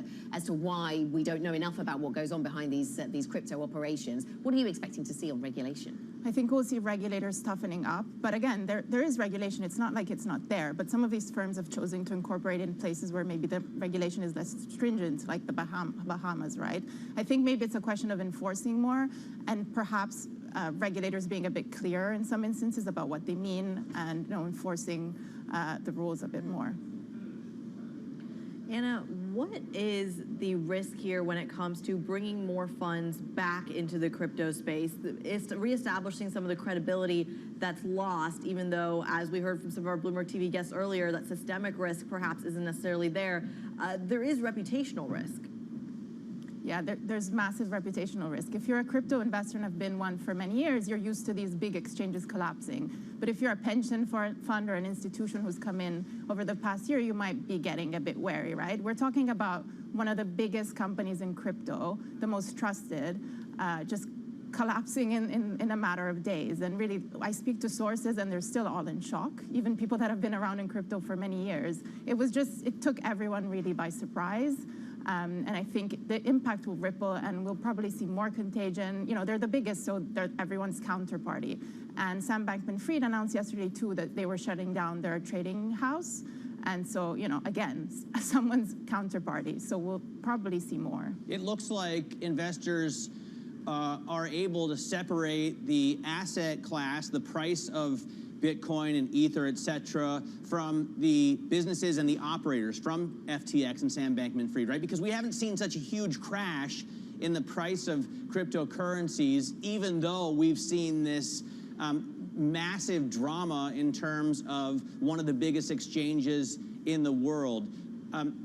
to why we don't know enough about what goes on behind these crypto operations. What are you expecting to see on regulation? I think we'll see regulators toughening up, but again, there is regulation. It's not like it's not there, but some of these firms have chosen to incorporate in places where maybe the regulation is less stringent, like the Bahamas, right? I think maybe it's a question of enforcing more and perhaps regulators being a bit clearer in some instances about what they mean and enforcing the rules a bit more. Anna, what is the risk here when it comes to bringing more funds back into the crypto space? It's reestablishing some of the credibility that's lost, even though, as we heard from some of our Bloomberg TV guests earlier, that systemic risk perhaps isn't necessarily there. There is reputational risk. Yeah, there's massive reputational risk. If you're a crypto investor and have been one for many years, you're used to these big exchanges collapsing. But if you're a pension fund or an institution who's come in over the past year, you might be getting a bit wary, right? We're talking about one of the biggest companies in crypto, the most trusted, just collapsing in a matter of days. And really, I speak to sources and they're still all in shock, even people that have been around in crypto for many years. It took everyone really by surprise. And I think the impact will ripple and we'll probably see more contagion. They're the biggest, so they're everyone's counterparty. And Sam Bankman-Fried announced yesterday, too, that they were shutting down their trading house. And so, again, someone's counterparty. So we'll probably see more. It looks like investors are able to separate the asset class, the price of Bitcoin and Ether, et cetera, from the businesses and the operators, from FTX and Sam Bankman-Fried, right? Because we haven't seen such a huge crash in the price of cryptocurrencies, even though we've seen this massive drama in terms of one of the biggest exchanges in the world.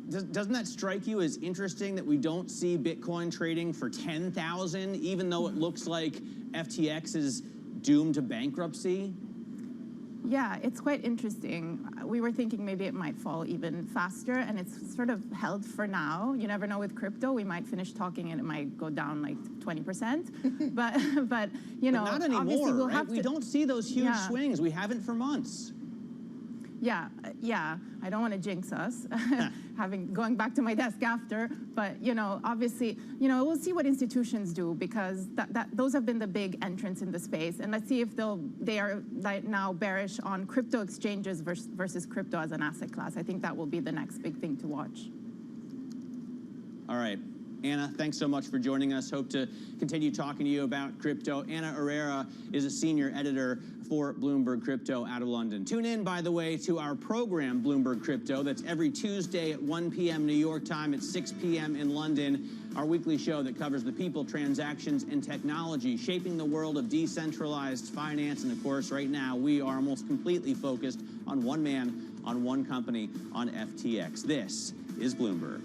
Doesn't that strike you as interesting that we don't see Bitcoin trading for 10,000, even though it looks like FTX is doomed to bankruptcy? Yeah, it's quite interesting. We were thinking maybe it might fall even faster, and it's sort of held for now. You never know with crypto. We might finish talking and it might go down like 20%. but you know, but not anymore, obviously we'll right? have to. We don't see those huge swings. We haven't for months. Yeah. I don't want to jinx us, going back to my desk after. But you know, obviously, you know, we'll see what institutions do, because those have been the big entrants in the space, and let's see if they are now bearish on crypto exchanges versus crypto as an asset class. I think that will be the next big thing to watch. All right. Anna, thanks so much for joining us. Hope to continue talking to you about crypto. Anna Herrera is a senior editor for Bloomberg Crypto out of London. Tune in, by the way, to our program, Bloomberg Crypto. That's every Tuesday at 1 p.m. New York time, at 6 p.m. in London. Our weekly show that covers the people, transactions, and technology shaping the world of decentralized finance. And of course, right now, we are almost completely focused on one man, on one company, on FTX. This is Bloomberg.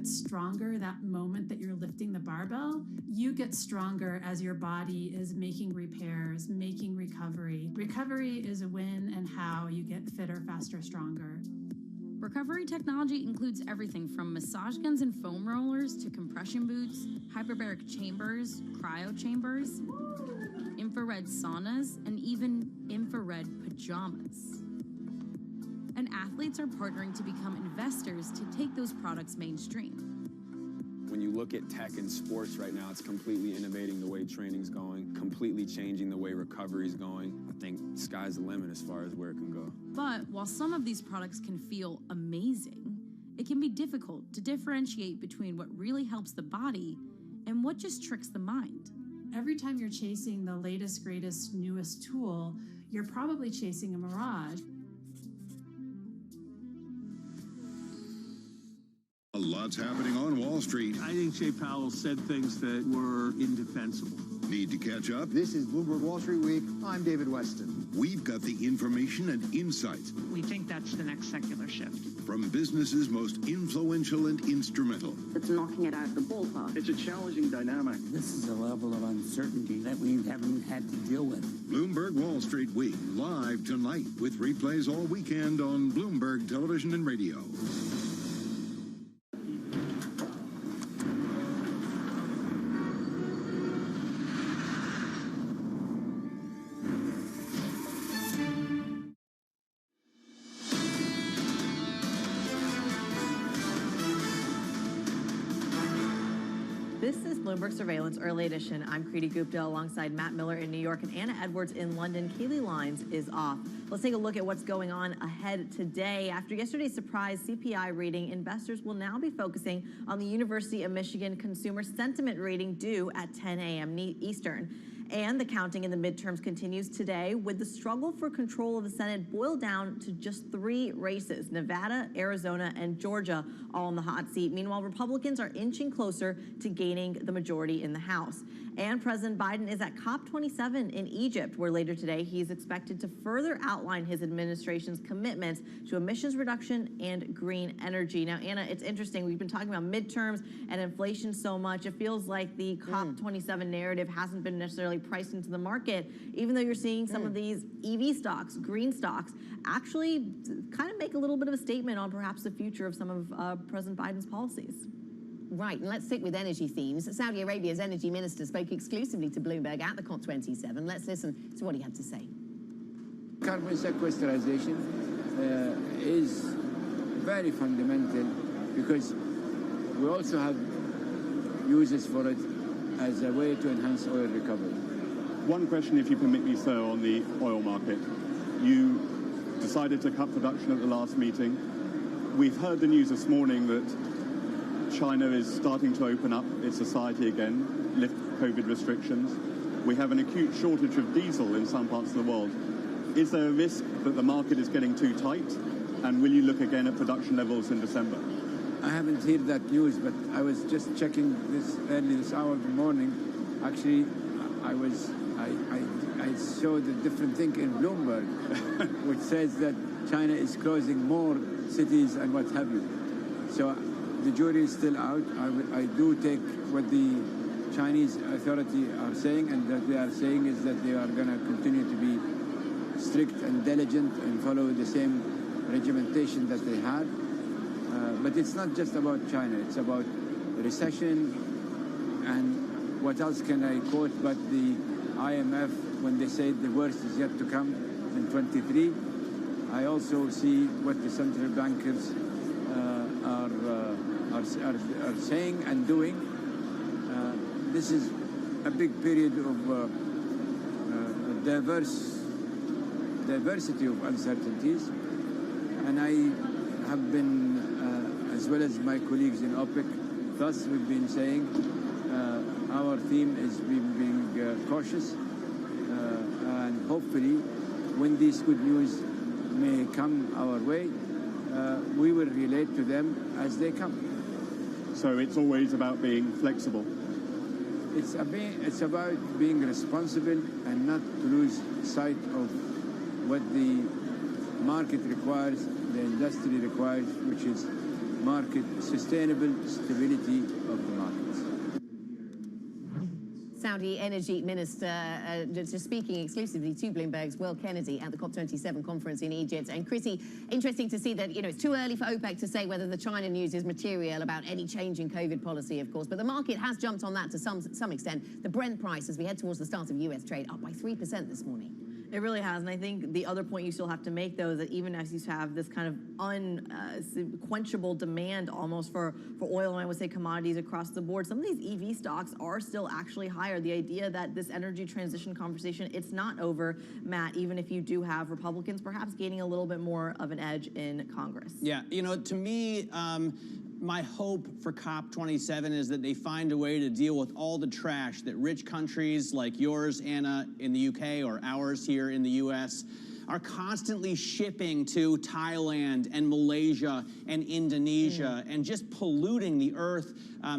Stronger that moment that you're lifting the barbell. You get stronger as your body is making repairs, making recovery. Recovery is a when and how you get fitter, faster, stronger. Recovery technology includes everything from massage guns and foam rollers to compression boots, hyperbaric chambers, cryo chambers, infrared saunas, and even infrared pajamas. And athletes are partnering to become investors to take those products mainstream. When you look at tech and sports right now, it's completely innovating the way training's going, completely changing the way recovery's going. I think sky's the limit as far as where it can go. But while some of these products can feel amazing, it can be difficult to differentiate between what really helps the body and what just tricks the mind. Every time you're chasing the latest, greatest, newest tool, you're probably chasing a mirage. A lot's happening on Wall Street. I think Jay Powell said things that were indefensible. Need to catch up? This is Bloomberg Wall Street Week. I'm David Weston. We've got the information and insights. We think that's the next secular shift. From businesses most influential and instrumental. It's knocking it out of the ballpark. It's a challenging dynamic. This is a level of uncertainty that we haven't had to deal with. Bloomberg Wall Street Week, live tonight, with replays all weekend on Bloomberg Television and Radio. Bloomberg Surveillance Early Edition. I'm Kriti Gupta alongside Matt Miller in New York and Anna Edwards in London. Keely Lines is off. Let's take a look at what's going on ahead today. After yesterday's surprise CPI reading, investors will now be focusing on the University of Michigan Consumer Sentiment reading due at 10 a.m. Eastern. And the counting in the midterms continues today, with the struggle for control of the Senate boiled down to just 3 races: Nevada, Arizona, and Georgia, all in the hot seat. Meanwhile, Republicans are inching closer to gaining the majority in the House. And President Biden is at COP27 in Egypt, where later today he's expected to further outline his administration's commitments to emissions reduction and green energy. Now, Anna, it's interesting. We've been talking about midterms and inflation so much. It feels like the COP27 narrative hasn't been necessarily priced into the market, even though you're seeing some of these EV stocks, green stocks, actually kind of make a little bit of a statement on perhaps the future of some of President Biden's policies. Right, and let's stick with energy themes. Saudi Arabia's energy minister spoke exclusively to Bloomberg at the COP27. Let's listen to what he had to say. Carbon sequestration is very fundamental because we also have uses for it as a way to enhance oil recovery. One question, if you permit me, sir, on the oil market. You decided to cut production at the last meeting. We've heard the news this morning that China is starting to open up its society again, lift COVID restrictions. We have an acute shortage of diesel in some parts of the world. Is there a risk that the market is getting too tight? And will you look again at production levels in December? I haven't heard that news, but I was just checking this early this hour of the morning. Actually, I saw the different thing in Bloomberg, which says that China is closing more cities and what have you. So the jury is still out. I do take what the Chinese authority are saying, and that they are saying is that they are going to continue to be strict and diligent and follow the same regimentation that they had. But it's not just about China. It's about recession and what else can I quote but the IMF when they say the worst is yet to come in 23. I also see what the central bankers are saying and doing. This is a big period of diversity of uncertainties, and I have been, as well as my colleagues in OPEC, thus we've been saying our theme is being cautious, and hopefully when these good news may come our way, we will relate to them as they come. So it's always about being flexible. It's about being responsible and not to lose sight of what the market requires, the industry requires, which is market sustainable stability of the markets. Saudi Energy Minister just speaking exclusively to Bloomberg's Will Kennedy at the COP27 conference in Egypt. And Chrissy, interesting to see that, it's too early for OPEC to say whether the China news is material about any change in COVID policy, of course, but the market has jumped on that to some extent. The Brent price, as we head towards the start of US trade, up by 3% this morning. It really has, and I think the other point you still have to make, though, is that even as you have this kind of unquenchable demand almost for oil, and I would say commodities across the board, some of these EV stocks are still actually higher. The idea that this energy transition conversation, it's not over, Matt, even if you do have Republicans perhaps gaining a little bit more of an edge in Congress. Yeah, to me, my hope for COP27 is that they find a way to deal with all the trash that rich countries like yours, Anna, in the UK, or ours here in the US, are constantly shipping to Thailand and Malaysia and Indonesia and just polluting the earth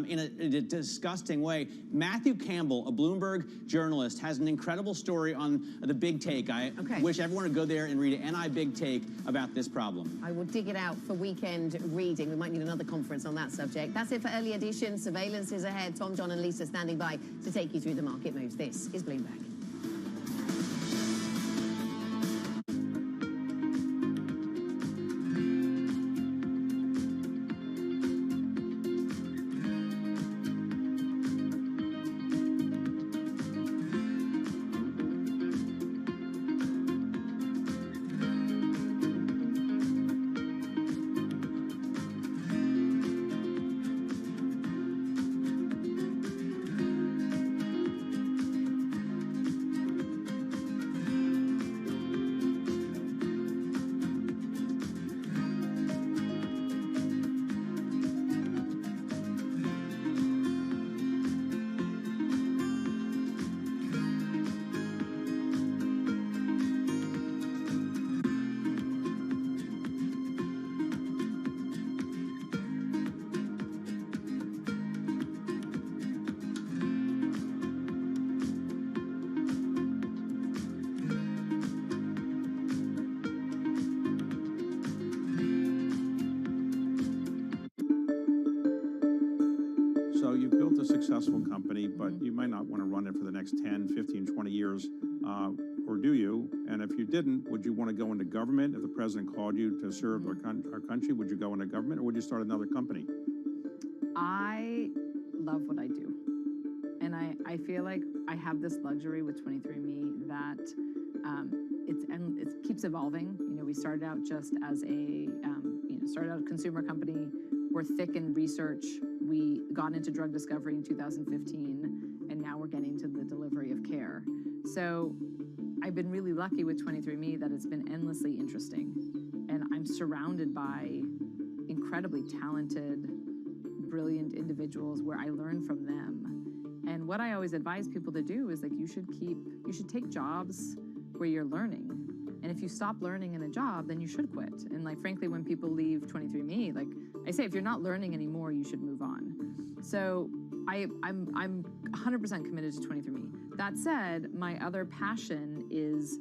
in a disgusting way. Matthew Campbell, a Bloomberg journalist, has an incredible story on the Big Take. I wish everyone would go there and read an NI Big Take about this problem. I will dig it out for weekend reading. We might need another conference on that subject. That's it for Early Edition. Surveillance is ahead. Tom, John and Lisa standing by to take you through the market moves. This is Bloomberg. successful company, but you might not want to run it for the next 10, 15, 20 years, or do you? And if you didn't, would you want to go into government? If the president called you to serve our country, would you go into government, or would you start another company? I love what I do. And I feel like I have this luxury with 23andMe that it keeps evolving. You know, we started out just as a consumer company. We're thick in research. We got into drug discovery in 2015, and now we're getting to the delivery of care. So I've been really lucky with 23andMe that it's been endlessly interesting. And I'm surrounded by incredibly talented, brilliant individuals where I learn from them. And what I always advise people to do is, like, you should take jobs where you're learning. And if you stop learning in a job, then you should quit. And, like, frankly, when people leave 23andMe, like I say, if you're not learning anymore, you should move on. So I'm 100% committed to 23andMe. That said, my other passion is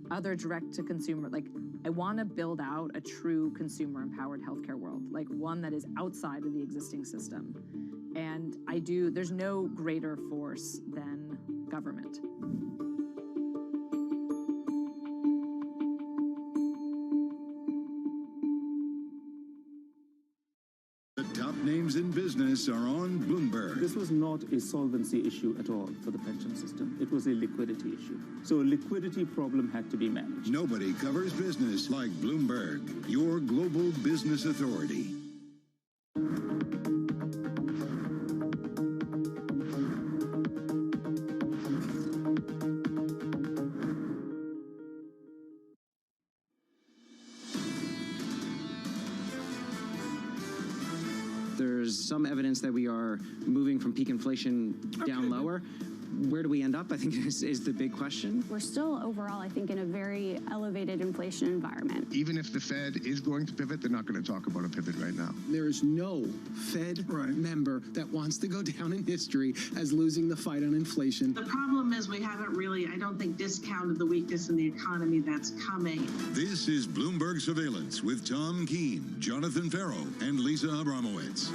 other direct-to-consumer. Like, I want to build out a true consumer-empowered healthcare world, like one that is outside of the existing system. And there's no greater force than government. The top names in business are on Bloomberg. This was not a solvency issue at all for the pension system. It was a liquidity issue. So a liquidity problem had to be managed. Nobody covers business like Bloomberg, your global business authority. There's some evidence that we are moving from peak inflation down lower. Where do we end up, I think, is the big question. We're still overall, I think, in a very elevated inflation environment. Even if the Fed is going to pivot, they're not going to talk about a pivot right now. There is no Fed member that wants to go down in history as losing the fight on inflation. The problem is we haven't really, I don't think, discounted the weakness in the economy that's coming. This is Bloomberg Surveillance with Tom Keene, Jonathan Farrow, and Lisa Abramowitz.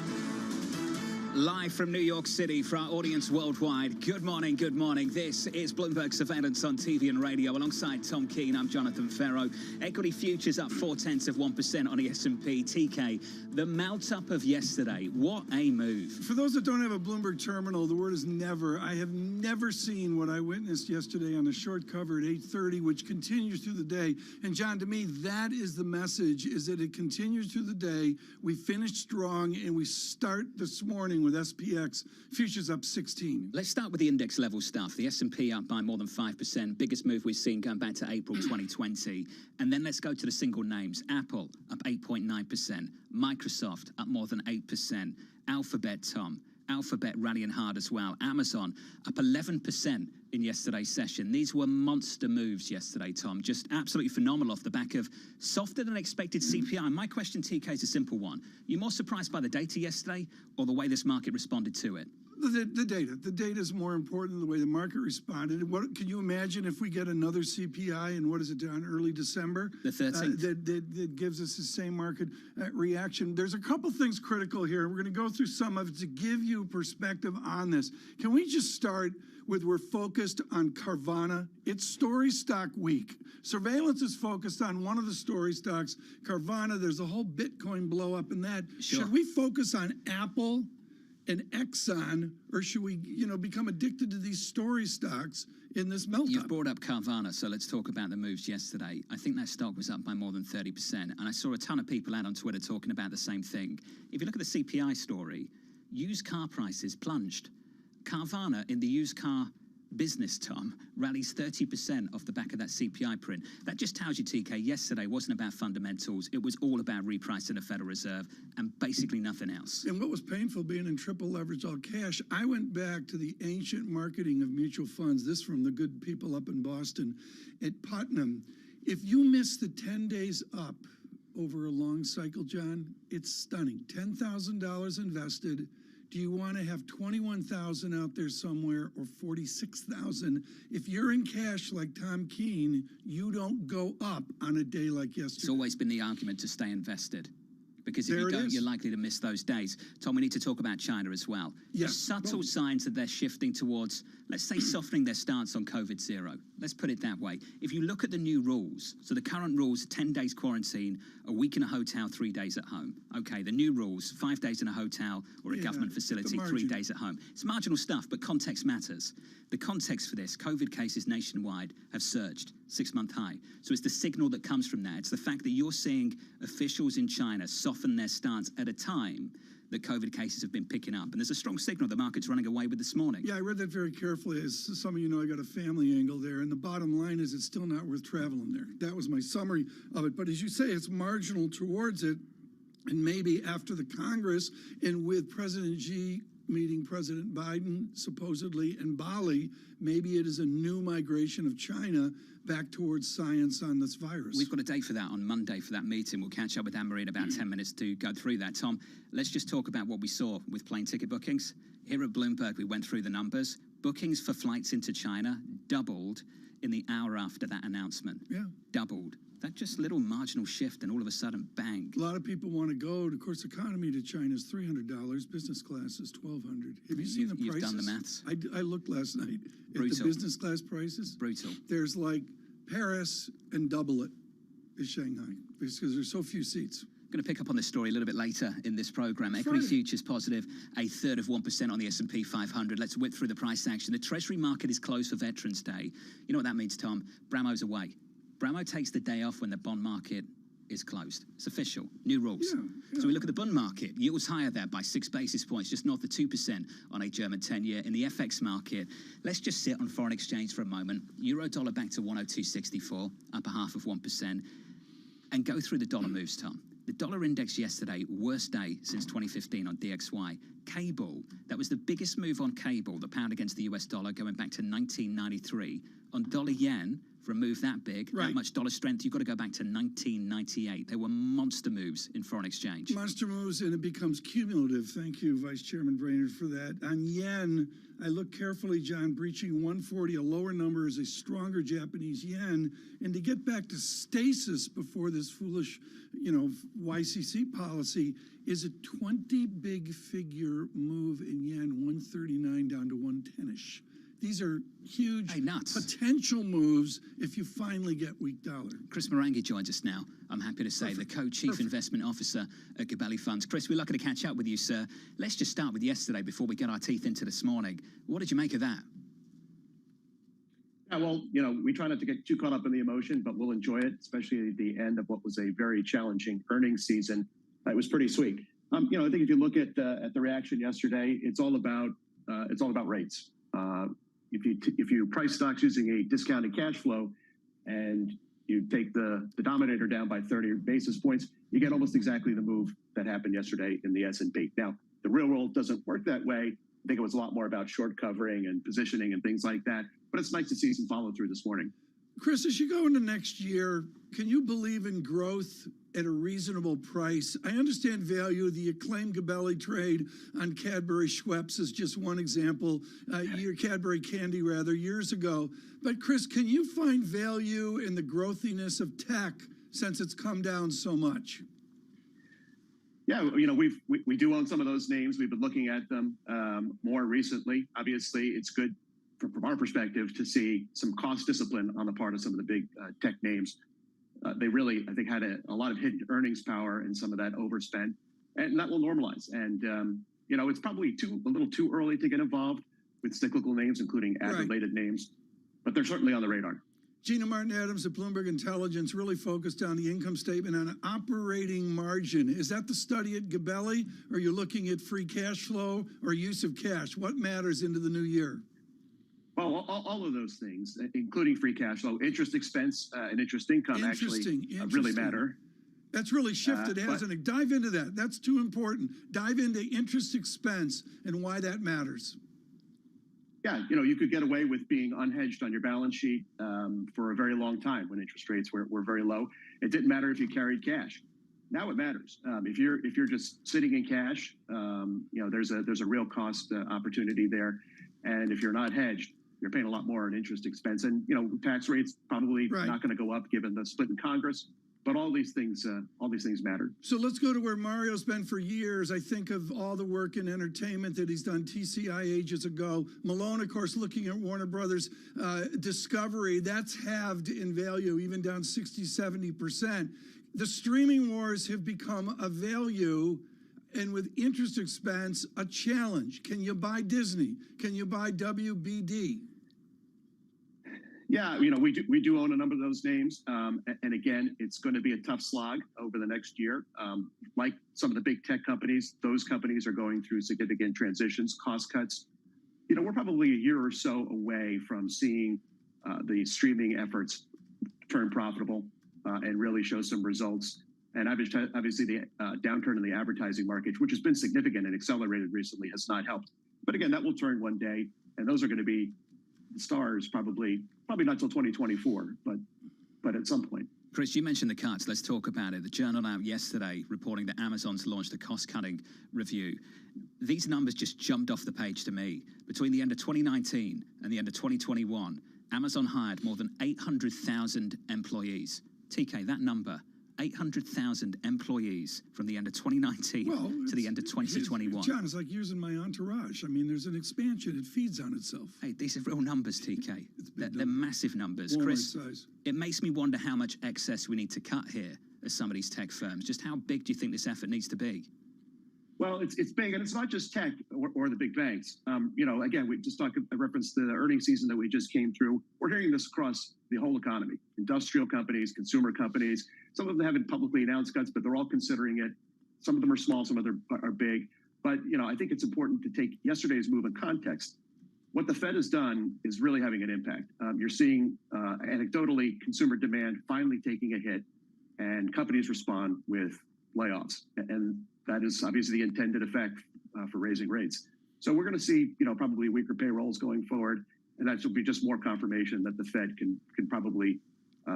Live from New York City for our audience worldwide. Good morning, good morning. This is Bloomberg Surveillance on TV and radio. Alongside Tom Keene, I'm Jonathan Farrow. Equity futures up 0.4% on the S&P. TK, the melt up of yesterday. What a move. For those that don't have a Bloomberg terminal, the word is never. I have never seen what I witnessed yesterday on the short cover at 8:30, which continues through the day. And John, to me, that is the message, is that it continues through the day. We finished strong, and we start this morning with SPX futures up 16. Let's start with the index level stuff. The S&P up by more than 5%, biggest move we've seen going back to April 2020. And then let's go to the single names. Apple up 8.9%, Microsoft up more than 8%, Alphabet, Tom, Alphabet rallying hard as well. Amazon up 11% in yesterday's session. These were monster moves yesterday, Tom. Just absolutely phenomenal off the back of softer than expected CPI. My question, TK, is a simple one. You more surprised by the data yesterday or the way this market responded to it? The data. The data is more important than the way the market responded. What can you imagine if we get another CPI in, what is it, on early December? The 13th. That gives us the same market reaction. There's a couple things critical here. We're going to go through some of it to give you perspective on this. Can we just start with, we're focused on Carvana? It's story stock week. Surveillance is focused on one of the story stocks, Carvana. There's a whole Bitcoin blow up in that. Sure. Should we focus on Apple and Exxon, or should we, become addicted to these story stocks in this melt-up? You've brought up Carvana, so let's talk about the moves yesterday. I think that stock was up by more than 30%, and I saw a ton of people out on Twitter talking about the same thing. If you look at the CPI story, used car prices plunged. Carvana in the used car business, Tom, rallies 30% off the back of that CPI print. That just tells you, TK, yesterday wasn't about fundamentals. It was all about repricing the Federal Reserve and basically nothing else. And what was painful, being in triple leverage all cash, I went back to the ancient marketing of mutual funds, this from the good people up in Boston at Putnam. If you miss the 10 days up over a long cycle, John, it's stunning. $10,000 invested. Do you want to have 21,000 out there somewhere, or 46,000? If you're in cash like Tom Keene, you don't go up on a day like yesterday. It's always been the argument to stay invested. Because if you don't, you're likely to miss those days. Tom, we need to talk about China as well. Yeah. There's subtle signs that they're shifting towards, let's say, softening their stance on COVID-0. Let's put it that way. If you look at the new rules, so the current rules, 10 days quarantine, a week in a hotel, 3 days at home. Okay, the new rules, 5 days in a hotel or a government facility, 3 days at home. It's marginal stuff, but context matters. The context for this, COVID cases nationwide have surged, 6-month high. So it's the signal that comes from that. It's the fact that you're seeing officials in China soften their stance at a time that COVID cases have been picking up. And there's a strong signal the market's running away with this morning. Yeah, I read that very carefully. As some of you know, I got a family angle there. And the bottom line is it's still not worth traveling there. That was my summary of it. But as you say, it's marginal towards it. And maybe after the Congress and with President Xi meeting President Biden, supposedly, in Bali, maybe it is a new migration of China back towards science on this virus. We've got a date for that on Monday for that meeting. We'll catch up with Anne-Marie in about 10 minutes to go through that. Tom, let's just talk about what we saw with plane ticket bookings. Here at Bloomberg, we went through the numbers. Bookings for flights into China doubled in the hour after that announcement. Yeah. Doubled. That just little marginal shift, and all of a sudden, bang. A lot of people want to go. Of course, economy to China is $300. Business class is $1,200. Have you seen the prices? You've done the maths. I looked last night at the business class prices. Brutal. There's like Paris and double it is Shanghai because there's so few seats. Going to pick up on this story a little bit later in this program. Equity futures positive, 1/3 on the S&P 500. Let's whip through the price action. The Treasury market is closed for Veterans Day. You know what that means, Tom? Bramo's away. Bramo takes the day off when the bond market is closed. It's official. New rules. So we look at the bond market. Yields higher there by 6 basis points, just north of 2% on a German 10-year. In the FX market, let's just sit on foreign exchange for a moment. Euro dollar back to 102.64, up 0.5%. And go through the dollar moves, Tom. The dollar index yesterday, worst day since 2015 on DXY. Cable, that was the biggest move on cable, the pound against the US dollar, going back to 1993. On dollar yen, for a move that big, that much dollar strength, you've got to go back to 1998. They were monster moves in foreign exchange. Monster moves, and it becomes cumulative. Thank you, Vice Chairman Brainerd, for that. On yen, I look carefully, John, breaching 140, a lower number is a stronger Japanese yen. And to get back to stasis before this foolish, YCC policy is a 20 big figure move in yen, 139 down to 110-ish. These are huge potential moves if you finally get weak dollar. Chris Marangi joins us now, I'm happy to say, the co-chief investment officer at Gabelli Funds. Chris, we're lucky to catch up with you, sir. Let's just start with yesterday before we get our teeth into this morning. What did you make of that? Yeah, well, we try not to get too caught up in the emotion, but we'll enjoy it, especially at the end of what was a very challenging earnings season. It was pretty sweet. I think if you look at the reaction yesterday, it's all about rates. If you price stocks using a discounted cash flow and you take the denominator down by 30 basis points, you get almost exactly the move that happened yesterday in the S&P. Now, the real world doesn't work that way. I think it was a lot more about short covering and positioning and things like that. But it's nice to see some follow through this morning. Chris, as you go into next year, can you believe in growth at a reasonable price? I understand value. The acclaimed Gabelli trade on Cadbury Schweppes is just one example, your Cadbury candy, rather, years ago. But Chris, can you find value in the growthiness of tech since it's come down so much? Yeah, we do own some of those names. We've been looking at them more recently. Obviously, it's good from our perspective to see some cost discipline on the part of some of the big tech names. They really, I think, had a lot of hidden earnings power and some of that overspend, and that will normalize. And it's probably a little too early to get involved with cyclical names, including ad-related names, but they're certainly on the radar. Gina Martin-Adams at Bloomberg Intelligence really focused on the income statement on operating margin. Is that the study at Gabelli, or are you looking at free cash flow or use of cash? What matters into the new year? Well, all of those things, including free cash flow, interest expense, and interest income actually really matter. That's really shifted, hasn't it? Dive into that. That's too important. Dive into interest expense and why that matters. Yeah, you could get away with being unhedged on your balance sheet for a very long time when interest rates were very low. It didn't matter if you carried cash. Now it matters. If you're just sitting in cash, there's a real cost opportunity there, and if you're not hedged, you're paying a lot more in interest expense. And tax rates probably not going to go up given the split in Congress. But all these things matter. So let's go to where Mario's been for years. I think of all the work in entertainment that he's done, TCI ages ago. Malone, of course, looking at Warner Brothers Discovery, that's halved in value, even down 60, 70%. The streaming wars have become a value, and with interest expense, a challenge. Can you buy Disney? Can you buy WBD? Yeah, we do own a number of those names, and again, it's going to be a tough slog over the next year. Like some of the big tech companies, those companies are going through significant transitions, cost cuts. We're probably a year or so away from seeing the streaming efforts turn profitable and really show some results. And obviously, the downturn in the advertising market, which has been significant and accelerated recently, has not helped. But again, that will turn one day, and those are going to be stars probably not till 2024, but at some point. Chris, you mentioned the cuts. Let's talk about it. The Journal out yesterday reporting that Amazon's launched a cost-cutting review. These numbers just jumped off the page to me. Between the end of 2019 and the end of 2021, Amazon hired more than 800,000 employees. TK, that number, 800,000 employees from the end of 2019 to the end of 2021. John, it's like using my entourage. I mean, there's an expansion. It feeds on itself. Hey, these are real numbers, TK. They're massive numbers. Chris, it makes me wonder how much excess we need to cut here as some of these tech firms. Just how big do you think this effort needs to be? Well, it's big, and it's not just tech or the big banks. Again, we just talked a reference to the earnings season that we just came through. We're hearing this across the whole economy. Industrial companies, consumer companies. Some of them haven't publicly announced cuts, but they're all considering it. Some of them are small, some of them are big. But I think it's important to take yesterday's move in context. What the Fed has done is really having an impact. You're seeing anecdotally consumer demand finally taking a hit, and companies respond with layoffs, and that is obviously the intended effect for raising rates. So we're going to see, probably weaker payrolls going forward, and that should be just more confirmation that the Fed can probably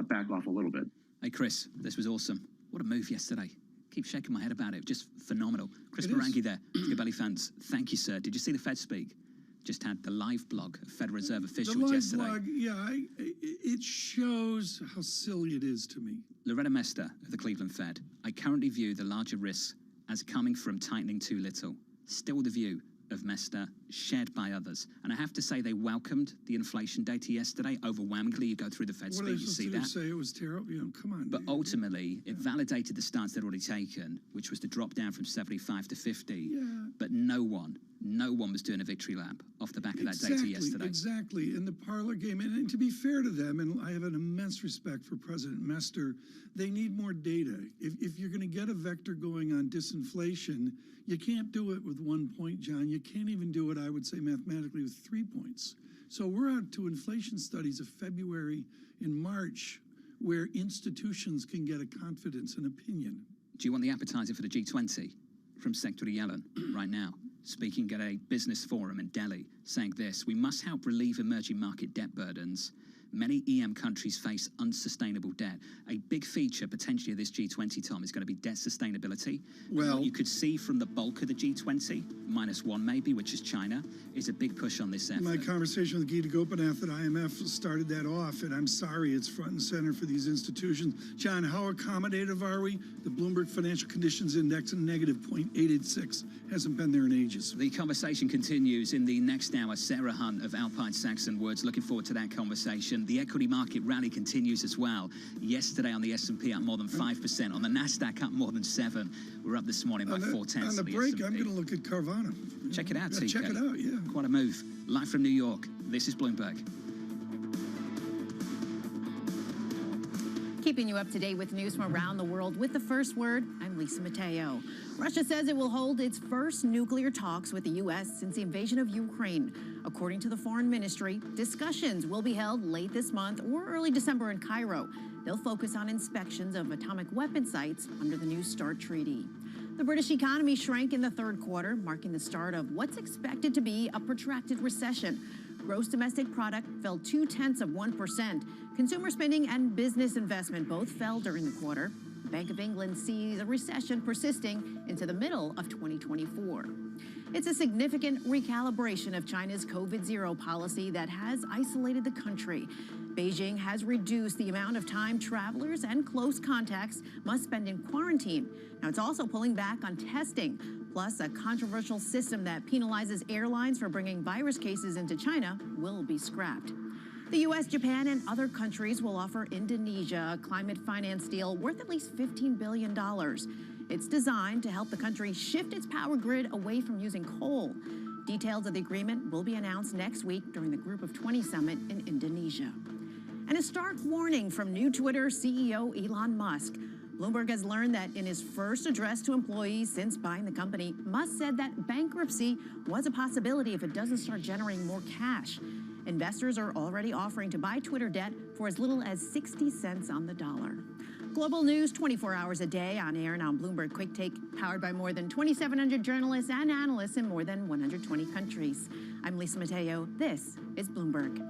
back off a little bit. Hey, Chris, this was awesome. What a move yesterday. Keep shaking my head about it. Just phenomenal. Chris Barangi there, Gabelli fans. Thank you, sir. Did you see the Fed speak? Just had the live blog of Federal Reserve officials yesterday. The live blog, yeah, it shows how silly it is to me. Loretta Mester of the Cleveland Fed. I currently view the larger risks as coming from tightening too little. Still the view of Mester, shared by others. And I have to say they welcomed the inflation data yesterday. Overwhelmingly, you go through the Fed speak, you see that. Say it was terrible? Come on. But ultimately, it validated the stance they'd already taken, which was to drop down from 75 to 50. Yeah. But no one was doing a victory lap off the back of that data yesterday. Exactly. In the parlor game, and to be fair to them, and I have an immense respect for President Mester, they need more data. If you're going to get a vector going on disinflation, you can't do it with 1 point, John. You can't even do it, I would say, mathematically with 3 points. So we're out to inflation studies of February and March, where institutions can get a confidence and opinion. Do you want the appetizer for the G20 from Secretary Yellen right now? Speaking at a business forum in Delhi, saying this: we must help relieve emerging market debt burdens. Many EM countries face unsustainable debt. A big feature potentially of this G20, Tom, is going to be debt sustainability. Well, what you could see from the bulk of the G20, -1 maybe, which is China, is a big push on this effort. My conversation with Gita Gopinath at IMF started that off, and I'm sorry, it's front and center for these institutions. John, how accommodative are we? The Bloomberg Financial Conditions Index, -0.886, hasn't been there in ages. The conversation continues in the next hour. Sarah Hunt of Alpine Saxon Woods, looking forward to that conversation. The equity market rally continues as well. Yesterday on the S&P up more than 5%. On the NASDAQ up more than 7%. We're up this morning by 0.4. On the break, I'm going to look at Carvana. Check it out, TK. Check it out, yeah. Quite a move. Live from New York, this is Bloomberg. Keeping you up to date with news from around the world with the first word, I'm Lisa Mateo. Russia says it will hold its first nuclear talks with the U.S. since the invasion of Ukraine. According to the Foreign Ministry, discussions will be held late this month or early December in Cairo. They'll focus on inspections of atomic weapon sites under the New START treaty. The British economy shrank in the third quarter, marking the start of what's expected to be a protracted recession. Gross domestic product fell 0.2%. Consumer spending and business investment both fell during the quarter. The Bank of England sees a recession persisting into the middle of 2024. It's a significant recalibration of China's COVID-0 policy that has isolated the country. Beijing has reduced the amount of time travelers and close contacts must spend in quarantine. Now, it's also pulling back on testing. Plus, a controversial system that penalizes airlines for bringing virus cases into China will be scrapped. The U.S., Japan, and other countries will offer Indonesia a climate finance deal worth at least $15 billion. It's designed to help the country shift its power grid away from using coal. Details of the agreement will be announced next week during the Group of 20 summit in Indonesia. And a stark warning from new Twitter CEO Elon Musk. Bloomberg has learned that in his first address to employees since buying the company, Musk said that bankruptcy was a possibility if it doesn't start generating more cash. Investors are already offering to buy Twitter debt for as little as 60 cents on the dollar. Global news 24 hours a day on air and on Bloomberg Quick Take, powered by more than 2,700 journalists and analysts in more than 120 countries. I'm Lisa Mateo. This is Bloomberg.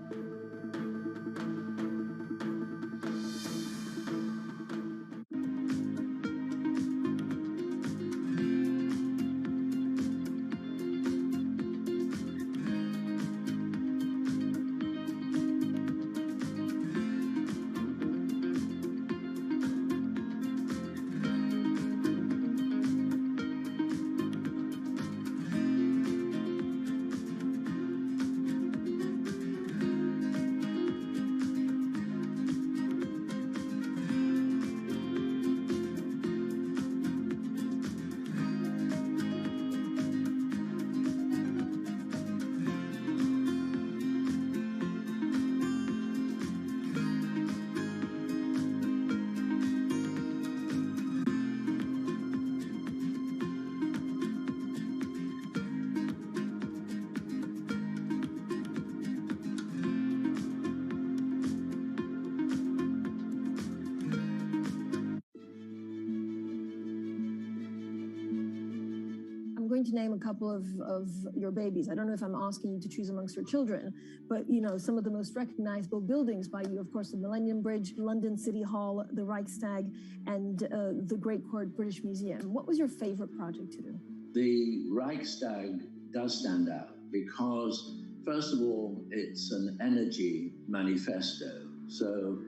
To name a couple of your babies. I don't know if I'm asking you to choose amongst your children, but some of the most recognizable buildings by you, of course, the Millennium Bridge, London City Hall, the Reichstag, and the Great Court British Museum. What was your favorite project to do? The Reichstag does stand out because, first of all, it's an energy manifesto. So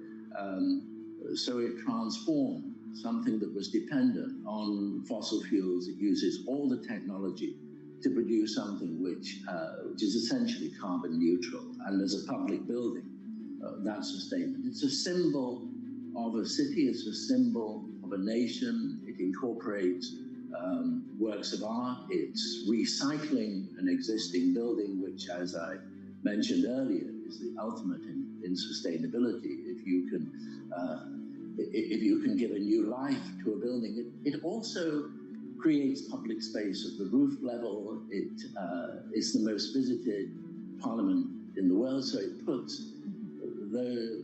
it transformed something that was dependent on fossil fuels. It uses all the technology to produce something which is essentially carbon neutral. And as a public building, that's a statement. It's a symbol of a city. It's a symbol of a nation. It incorporates works of art. It's recycling an existing building, which, as I mentioned earlier, is the ultimate in sustainability. If you can give a new life to a building, it also creates public space at the roof level. It is the most visited parliament in the world, so it puts the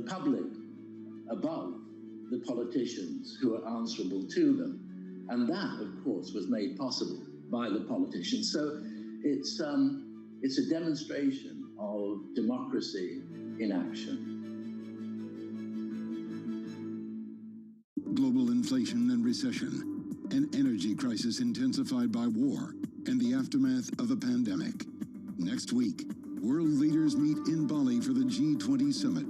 public above the politicians who are answerable to them. And that, of course, was made possible by the politicians. So it's a demonstration of democracy in action. Global inflation and recession, an energy crisis intensified by war, and the aftermath of a pandemic. Next week, world leaders meet in Bali for the G20 summit.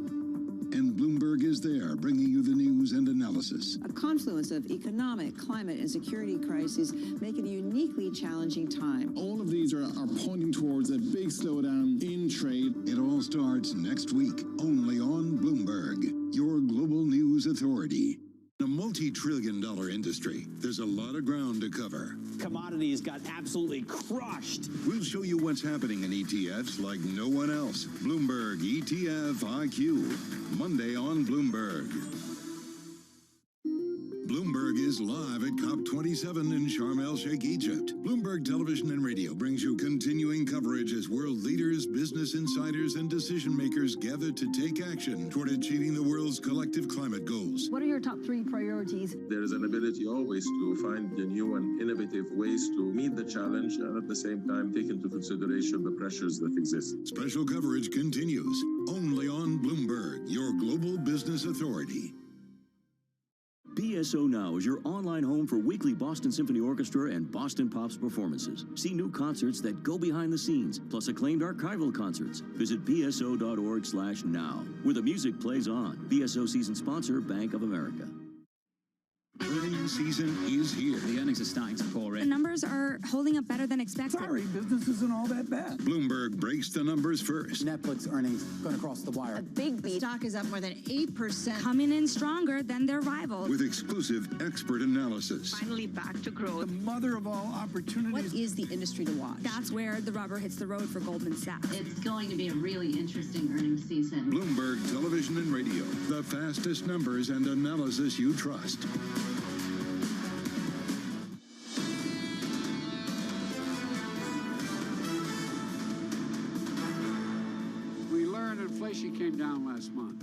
And Bloomberg is there, bringing you the news and analysis. A confluence of economic, climate, and security crises make it a uniquely challenging time. All of these are pointing towards a big slowdown in trade. It all starts next week, only on Bloomberg, your global news authority. In a multi-trillion-dollar industry, there's a lot of ground to cover. Commodities got absolutely crushed. We'll show you what's happening in ETFs like no one else. Bloomberg ETF IQ, Monday on Bloomberg. Bloomberg is live at COP27 in Sharm el-Sheikh, Egypt. Bloomberg Television and Radio brings you continuing coverage as world leaders, business insiders, and decision makers gather to take action toward achieving the world's collective climate goals. What are your top 3 priorities? There is an ability always to find the new and innovative ways to meet the challenge and at the same time take into consideration the pressures that exist. Special coverage continues only on Bloomberg, your global business authority. Be BSO Now is your online home for weekly Boston Symphony Orchestra and Boston Pops performances. See new concerts that go behind the scenes, plus acclaimed archival concerts. Visit bso.org/now, where the music plays on. BSO season sponsor, Bank of America. Earnings season is here. The earnings are starting to pour The in. numbers are holding up better than expected. Sorry, business isn't all that bad. Bloomberg breaks the numbers first. Netflix earnings going to cross the wire. A big beat. Stock is up more than 8%, coming in stronger than their rivals. With exclusive expert analysis. Finally back to growth. The mother of all opportunities. What is the industry to watch? That's where the rubber hits the road for Goldman Sachs. It's going to be a really interesting earnings season. Bloomberg Television and Radio. The fastest numbers and analysis you trust. Inflation came down last month.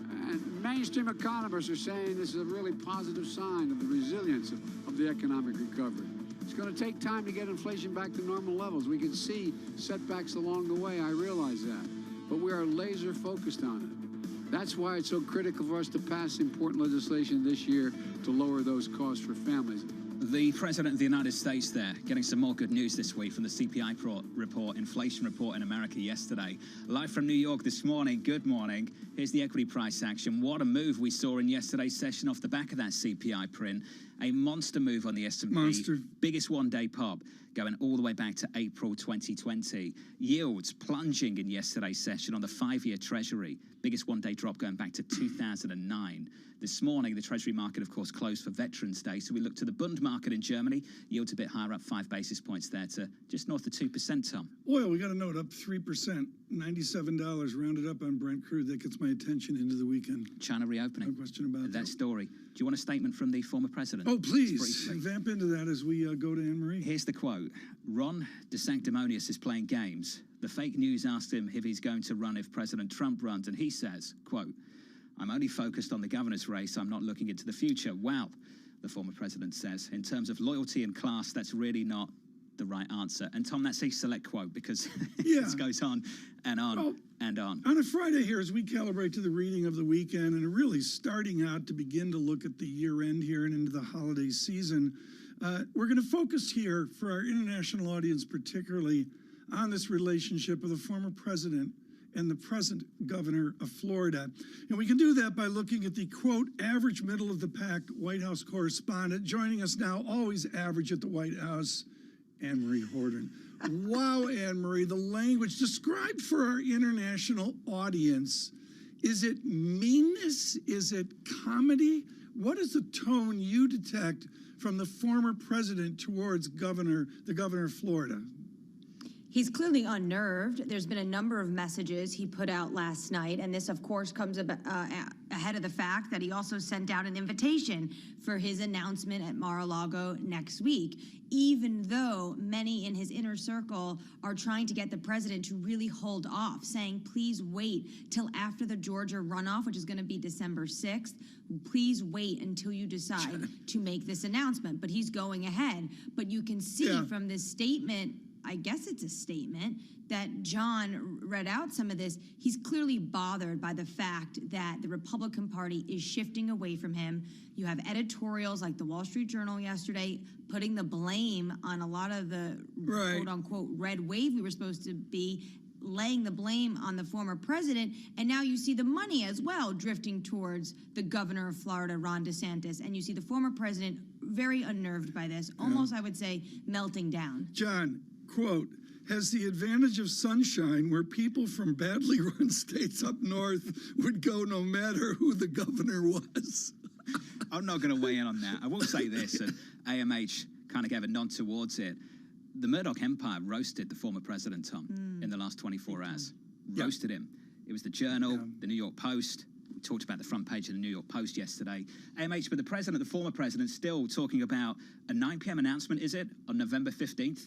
And mainstream economists are saying this is a really positive sign of the resilience of the economic recovery. It's going to take time to get inflation back to normal levels. We can see setbacks along the way, I realize that. But we are laser focused on it. That's why it's so critical for us to pass important legislation this year to lower those costs for families. The President of the United States there, getting some more good news this week from the CPI report, inflation report in America yesterday. Live from New York this morning, good morning. Here's the equity price action. What a move we saw in yesterday's session off the back of that CPI print. A monster move on the S&P. Monster. Biggest one-day pop, going all the way back to April 2020. Yields plunging in yesterday's session on the 5-year Treasury. Biggest one-day drop going back to 2009. This morning, the Treasury market, of course, closed for Veterans Day. So we look to the Bund market in Germany. Yields a bit higher, up 5 basis points there to just north of 2%, Tom. Oil, we got a note up 3%, $97 rounded up on Brent crude. That gets my attention into the weekend. China reopening. No question about that story. Do you want a statement from the former president? Oh, please. Vamp into that as we go to Anne-Marie. Here's the quote. Ron DeSanctimonious is playing games. The fake news asked him if he's going to run if President Trump runs, and he says, quote, "I'm only focused on the governor's race. I'm not looking into the future." Well, the former president says, in terms of loyalty and class, that's really not the right answer. And Tom, that's a select quote because it goes on and on and on. On a Friday here, as we calibrate to the reading of the weekend and really starting out to begin to look at the year end here and into the holiday season, we're going to focus here for our international audience particularly on this relationship of the former president and the present governor of Florida. And we can do that by looking at the, quote, average middle of the pack White House correspondent. Joining us now, always average at the White House, Anne-Marie Horton. Wow, Anne-Marie, the language described for our international audience. Is it meanness? Is it comedy? What is the tone you detect from the former president towards the governor of Florida? He's clearly unnerved. There's been a number of messages he put out last night, and this, of course, comes ahead of the fact that he also sent out an invitation for his announcement at Mar-a-Lago next week, even though many in his inner circle are trying to get the president to really hold off, saying, please wait till after the Georgia runoff, which is going to be December 6th. Please wait until you decide to make this announcement. But he's going ahead. But you can see from this statement, I guess it's a statement, that John read out some of this. He's clearly bothered by the fact that the Republican Party is shifting away from him. You have editorials like the Wall Street Journal yesterday putting the blame on a lot of the quote-unquote red wave we were supposed to be, laying the blame on the former president. And now you see the money as well drifting towards the governor of Florida, Ron DeSantis. And you see the former president very unnerved by this, almost, I would say, melting down. John, quote, has the advantage of sunshine where people from badly run states up north would go no matter who the governor was. I'm not going to weigh in on that. I will say this, and AMH kind of gave a nod towards it. The Murdoch Empire roasted the former president, Tom, in the last 24 hours. Roasted him. It was the Journal, the New York Post. We talked about the front page of the New York Post yesterday. AMH, but the president, the former president, still talking about a 9 p.m. announcement, is it, on November 15th?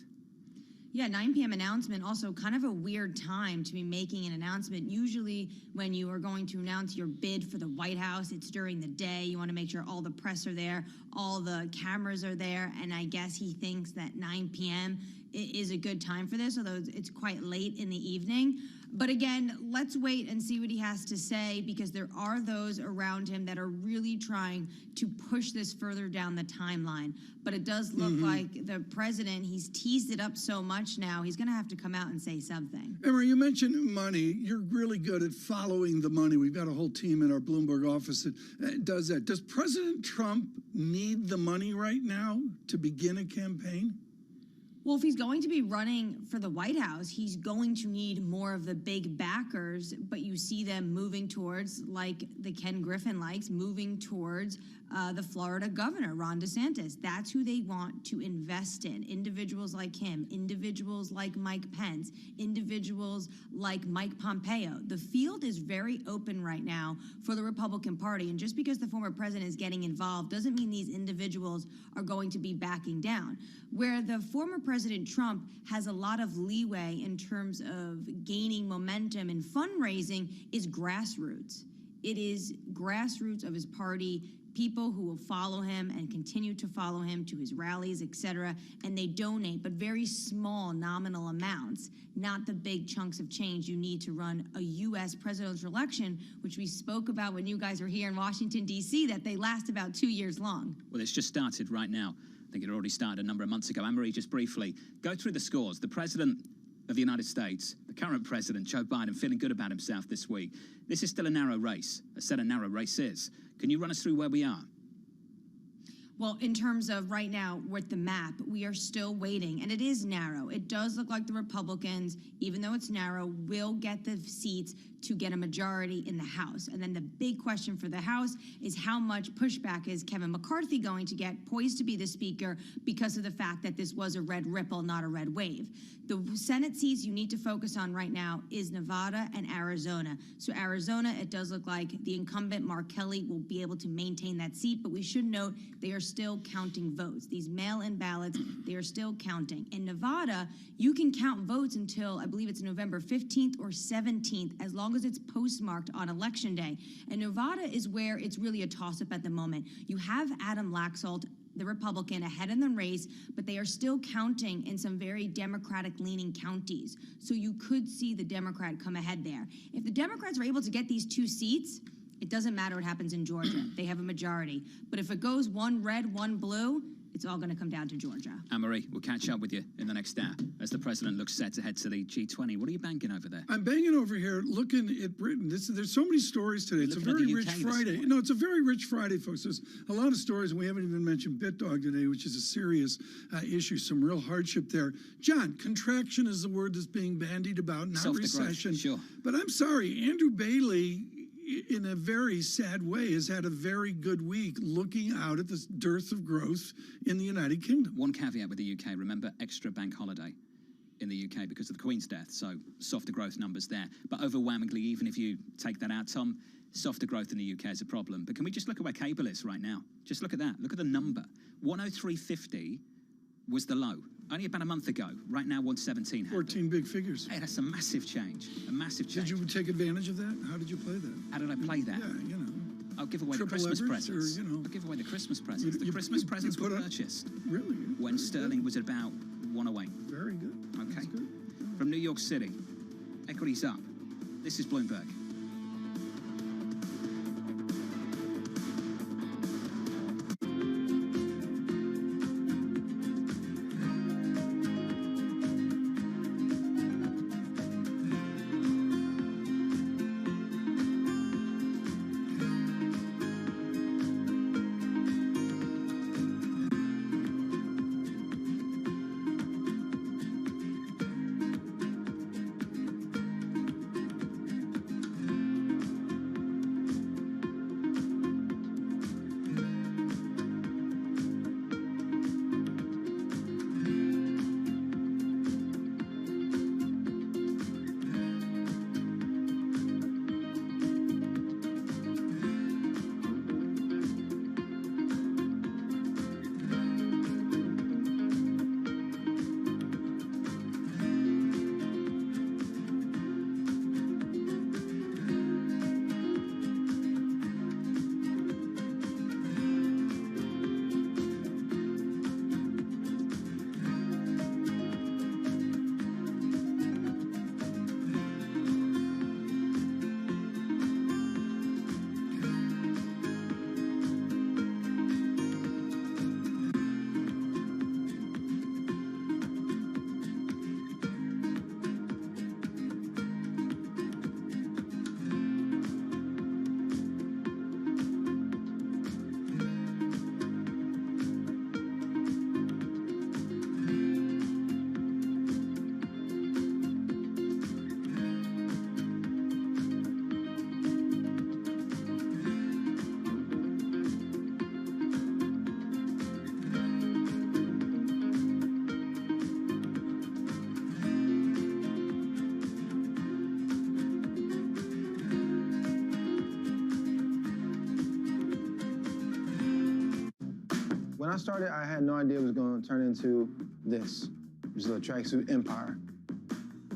Yeah, 9 p.m. announcement, also kind of a weird time to be making an announcement. Usually when you are going to announce your bid for the White House, it's during the day. You want to make sure all the press are there, all the cameras are there, and I guess he thinks that 9 p.m. is a good time for this, although it's quite late in the evening. But again, let's wait and see what he has to say, because there are those around him that are really trying to push this further down the timeline. But it does look like the president, he's teased it up so much now, he's going to have to come out and say something. Emery, you mentioned money. You're really good at following the money. We've got a whole team in our Bloomberg office that does that. Does President Trump need the money right now to begin a campaign? Well, if he's going to be running for the White House, he's going to need more of the big backers, but you see them moving towards, like the Ken Griffin likes, moving towards the Florida governor, Ron DeSantis. That's who they want to invest in. Individuals like him, individuals like Mike Pence, individuals like Mike Pompeo. The field is very open right now for the Republican Party, and just because the former president is getting involved doesn't mean these individuals are going to be backing down. Where the former President Trump has a lot of leeway in terms of gaining momentum and fundraising is grassroots. It is grassroots of his party, people who will follow him and continue to follow him to his rallies, etc., and they donate, but very small nominal amounts, not the big chunks of change you need to run a U.S. presidential election, which we spoke about when you guys were here in Washington, D.C., that they last about 2 years long. Well, it's just started right now. I think it already started a number of months ago. Anne-Marie, just briefly, go through the scores. The President of the United States, the current President, Joe Biden, feeling good about himself this week. This is still a narrow race. I said a narrow race is. Can you run us through where we are? Well, in terms of right now with the map, we are still waiting, and it is narrow. It does look like the Republicans, even though it's narrow, will get the seats to get a majority in the House. And then the big question for the House is how much pushback is Kevin McCarthy going to get, poised to be the Speaker, because of the fact that this was a red ripple, not a red wave. The Senate seats you need to focus on right now is Nevada and Arizona. So Arizona, it does look like the incumbent Mark Kelly will be able to maintain that seat, but we should note they are still counting votes. These mail-in ballots, they are still counting. In Nevada, you can count votes until, I believe it's November 15th or 17th, as long as it's postmarked on Election Day. And Nevada is where it's really a toss-up at the moment. You have Adam Laxalt, the Republican, ahead in the race, but they are still counting in some very Democratic-leaning counties. So you could see the Democrat come ahead there. If the Democrats are able to get these 2 seats, it doesn't matter what happens in Georgia. They have a majority. But if it goes one red, one blue, it's all going to come down to Georgia. Anne-Marie, we'll catch up with you in the next hour as the president looks set to head to the G20. What are you banking over there? I'm banging over here looking at Britain. There's so many stories today. It's a very rich Friday. No, it's a very rich Friday, folks. There's a lot of stories, and we haven't even mentioned BitDog today, which is a serious issue, some real hardship there. John, contraction is the word that's being bandied about, not recession. Sure. But I'm sorry, Andrew Bailey, in a very sad way, has had a very good week looking out at this dearth of growth in the United Kingdom. One caveat with the UK, remember extra bank holiday in the UK because of the Queen's death, so softer growth numbers there. But overwhelmingly, even if you take that out, Tom, softer growth in the UK is a problem. But can we just look at where cable is right now? Just look at that. Look at the number. 103.50 was the low. Only about a month ago. Right now, 117. 14 big figures. Hey, that's a massive change. A massive change. Did you take advantage of that? How did you play that? How did I play that? Yeah, you know. I'll give away the Christmas presents. I'll give away the Christmas presents. The Christmas presents were purchased. Really? When sterling was at about 108. Very good. Okay. That's good. From New York City, equities up. This is Bloomberg. When I started, I had no idea it was going to turn into this, which is a tracksuit empire.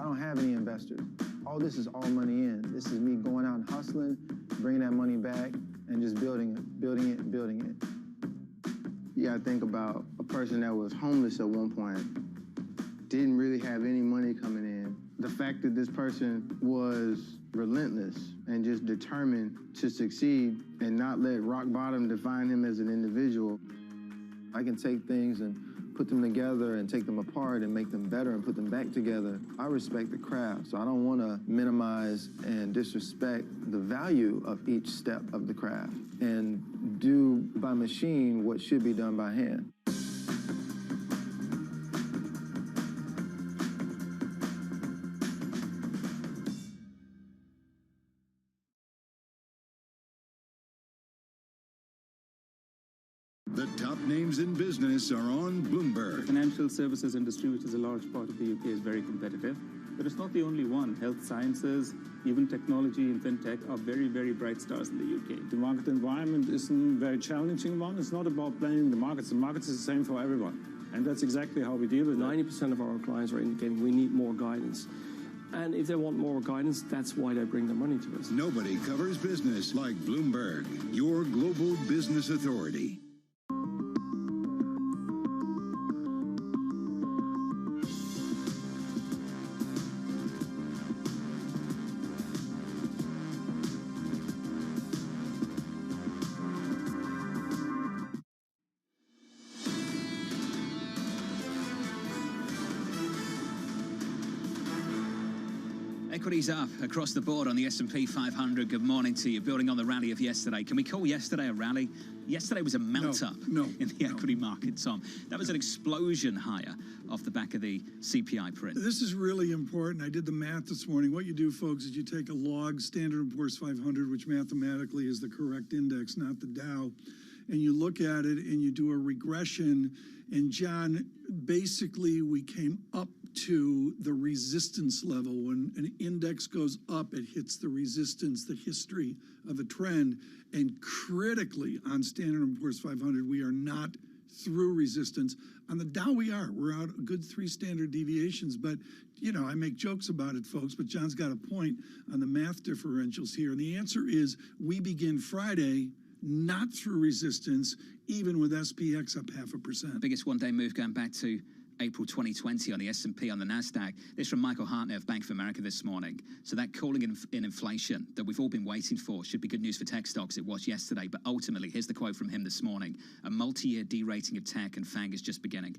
I don't have any investors. All this is all money in. This is me going out and hustling, bringing that money back, and just building it, building it, building it. You gotta think about a person that was homeless at one point, didn't really have any money coming in. The fact that this person was relentless and just determined to succeed and not let rock bottom define him as an individual. I can take things and put them together and take them apart and make them better and put them back together. I respect the craft, so I don't want to minimize and disrespect the value of each step of the craft and do by machine what should be done by hand. The top names in business are on Bloomberg. The financial services industry, which is a large part of the UK, is very competitive. But it's not the only one. Health sciences, even technology and fintech are very, very bright stars in the UK. The market environment is a very challenging one. It's not about blaming the markets. The markets is the same for everyone. And that's exactly how we deal with it. 90% of our clients are indicating we need more guidance. And if they want more guidance, that's why they bring their money to us. Nobody covers business like Bloomberg, your global business authority. Equities up across the board on the S&P 500. Good morning to you. Building on the rally of yesterday. Can we call yesterday a rally? Yesterday was a melt-up in the equity market, Tom. That was an explosion higher off the back of the CPI print. This is really important. I did the math this morning. What you do, folks, is you take a log, Standard & Poor's 500, which mathematically is the correct index, not the Dow, and you look at it and you do a regression. And John, basically we came up to the resistance level. When an index goes up, it hits the resistance, the history of a trend. And critically on Standard & Poor's 500, we are not through resistance. On the Dow, we are. We're out a good 3 standard deviations. But, you know, I make jokes about it, folks, but John's got a point on the math differentials here. And the answer is we begin Friday not through resistance, even with SPX up 0.5%. Biggest one-day move going back to April 2020 on the S&P, on the NASDAQ. This from Michael Hartnett of Bank of America this morning. So that cooling in inflation that we've all been waiting for should be good news for tech stocks. It was yesterday, but ultimately, here's the quote from him this morning. A multi-year derating of tech and FANG is just beginning.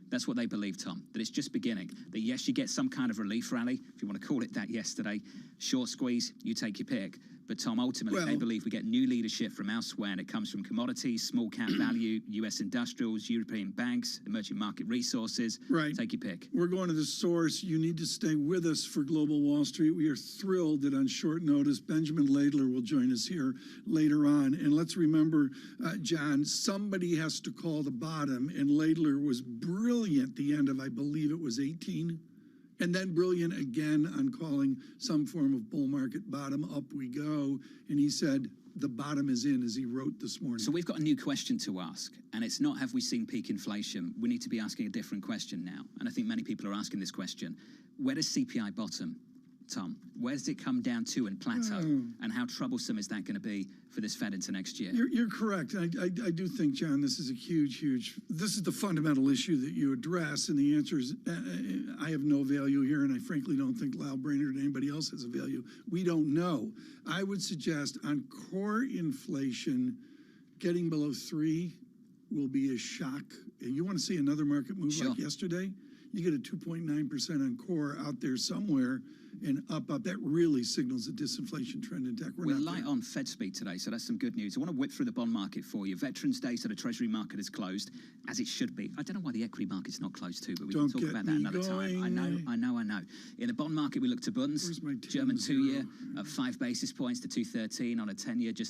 That's what they believe, Tom, that it's just beginning. That yes, you get some kind of relief rally, if you want to call it that, yesterday. Short squeeze, you take your pick. But Tom, ultimately, they believe we get new leadership from elsewhere, and it comes from commodities, small cap value, U.S. industrials, European banks, emerging market resources. Right. Take your pick. We're going to the source. You need to stay with us for Global Wall Street. We are thrilled that on short notice, Benjamin Laidler will join us here later on. And let's remember, John, somebody has to call the bottom, and Laidler was brilliant the end of, I believe it was 18. And then brilliant again on calling some form of bull market bottom. Up we go. And he said, the bottom is in, as he wrote this morning. So we've got a new question to ask. And it's not, have we seen peak inflation? We need to be asking a different question now. And I think many people are asking this question. Where does CPI bottom, Tom? Where does it come down to and plateau? And how troublesome is that going to be for this Fed into next year? You're correct. I do think, John, this is a huge, this is the fundamental issue that you address. And the answer is, I have no value here. And I frankly don't think Lyle Brainerd or anybody else has a value. We don't know. I would suggest on core inflation, getting below 3 will be a shock. And you want to see another market move like yesterday? You get a 2.9% on core out there somewhere and up. That really signals a disinflation trend in tech. We're light on Fed speak today, so that's some good news. I want to whip through the bond market for you. Veterans Day, so the Treasury market is closed, as it should be. I don't know why the equity market's not closed too, but we can talk about that another time. I know. In the bond market, we look to Bunds. German 2-year at 5 basis points to 213 on a 10-year, just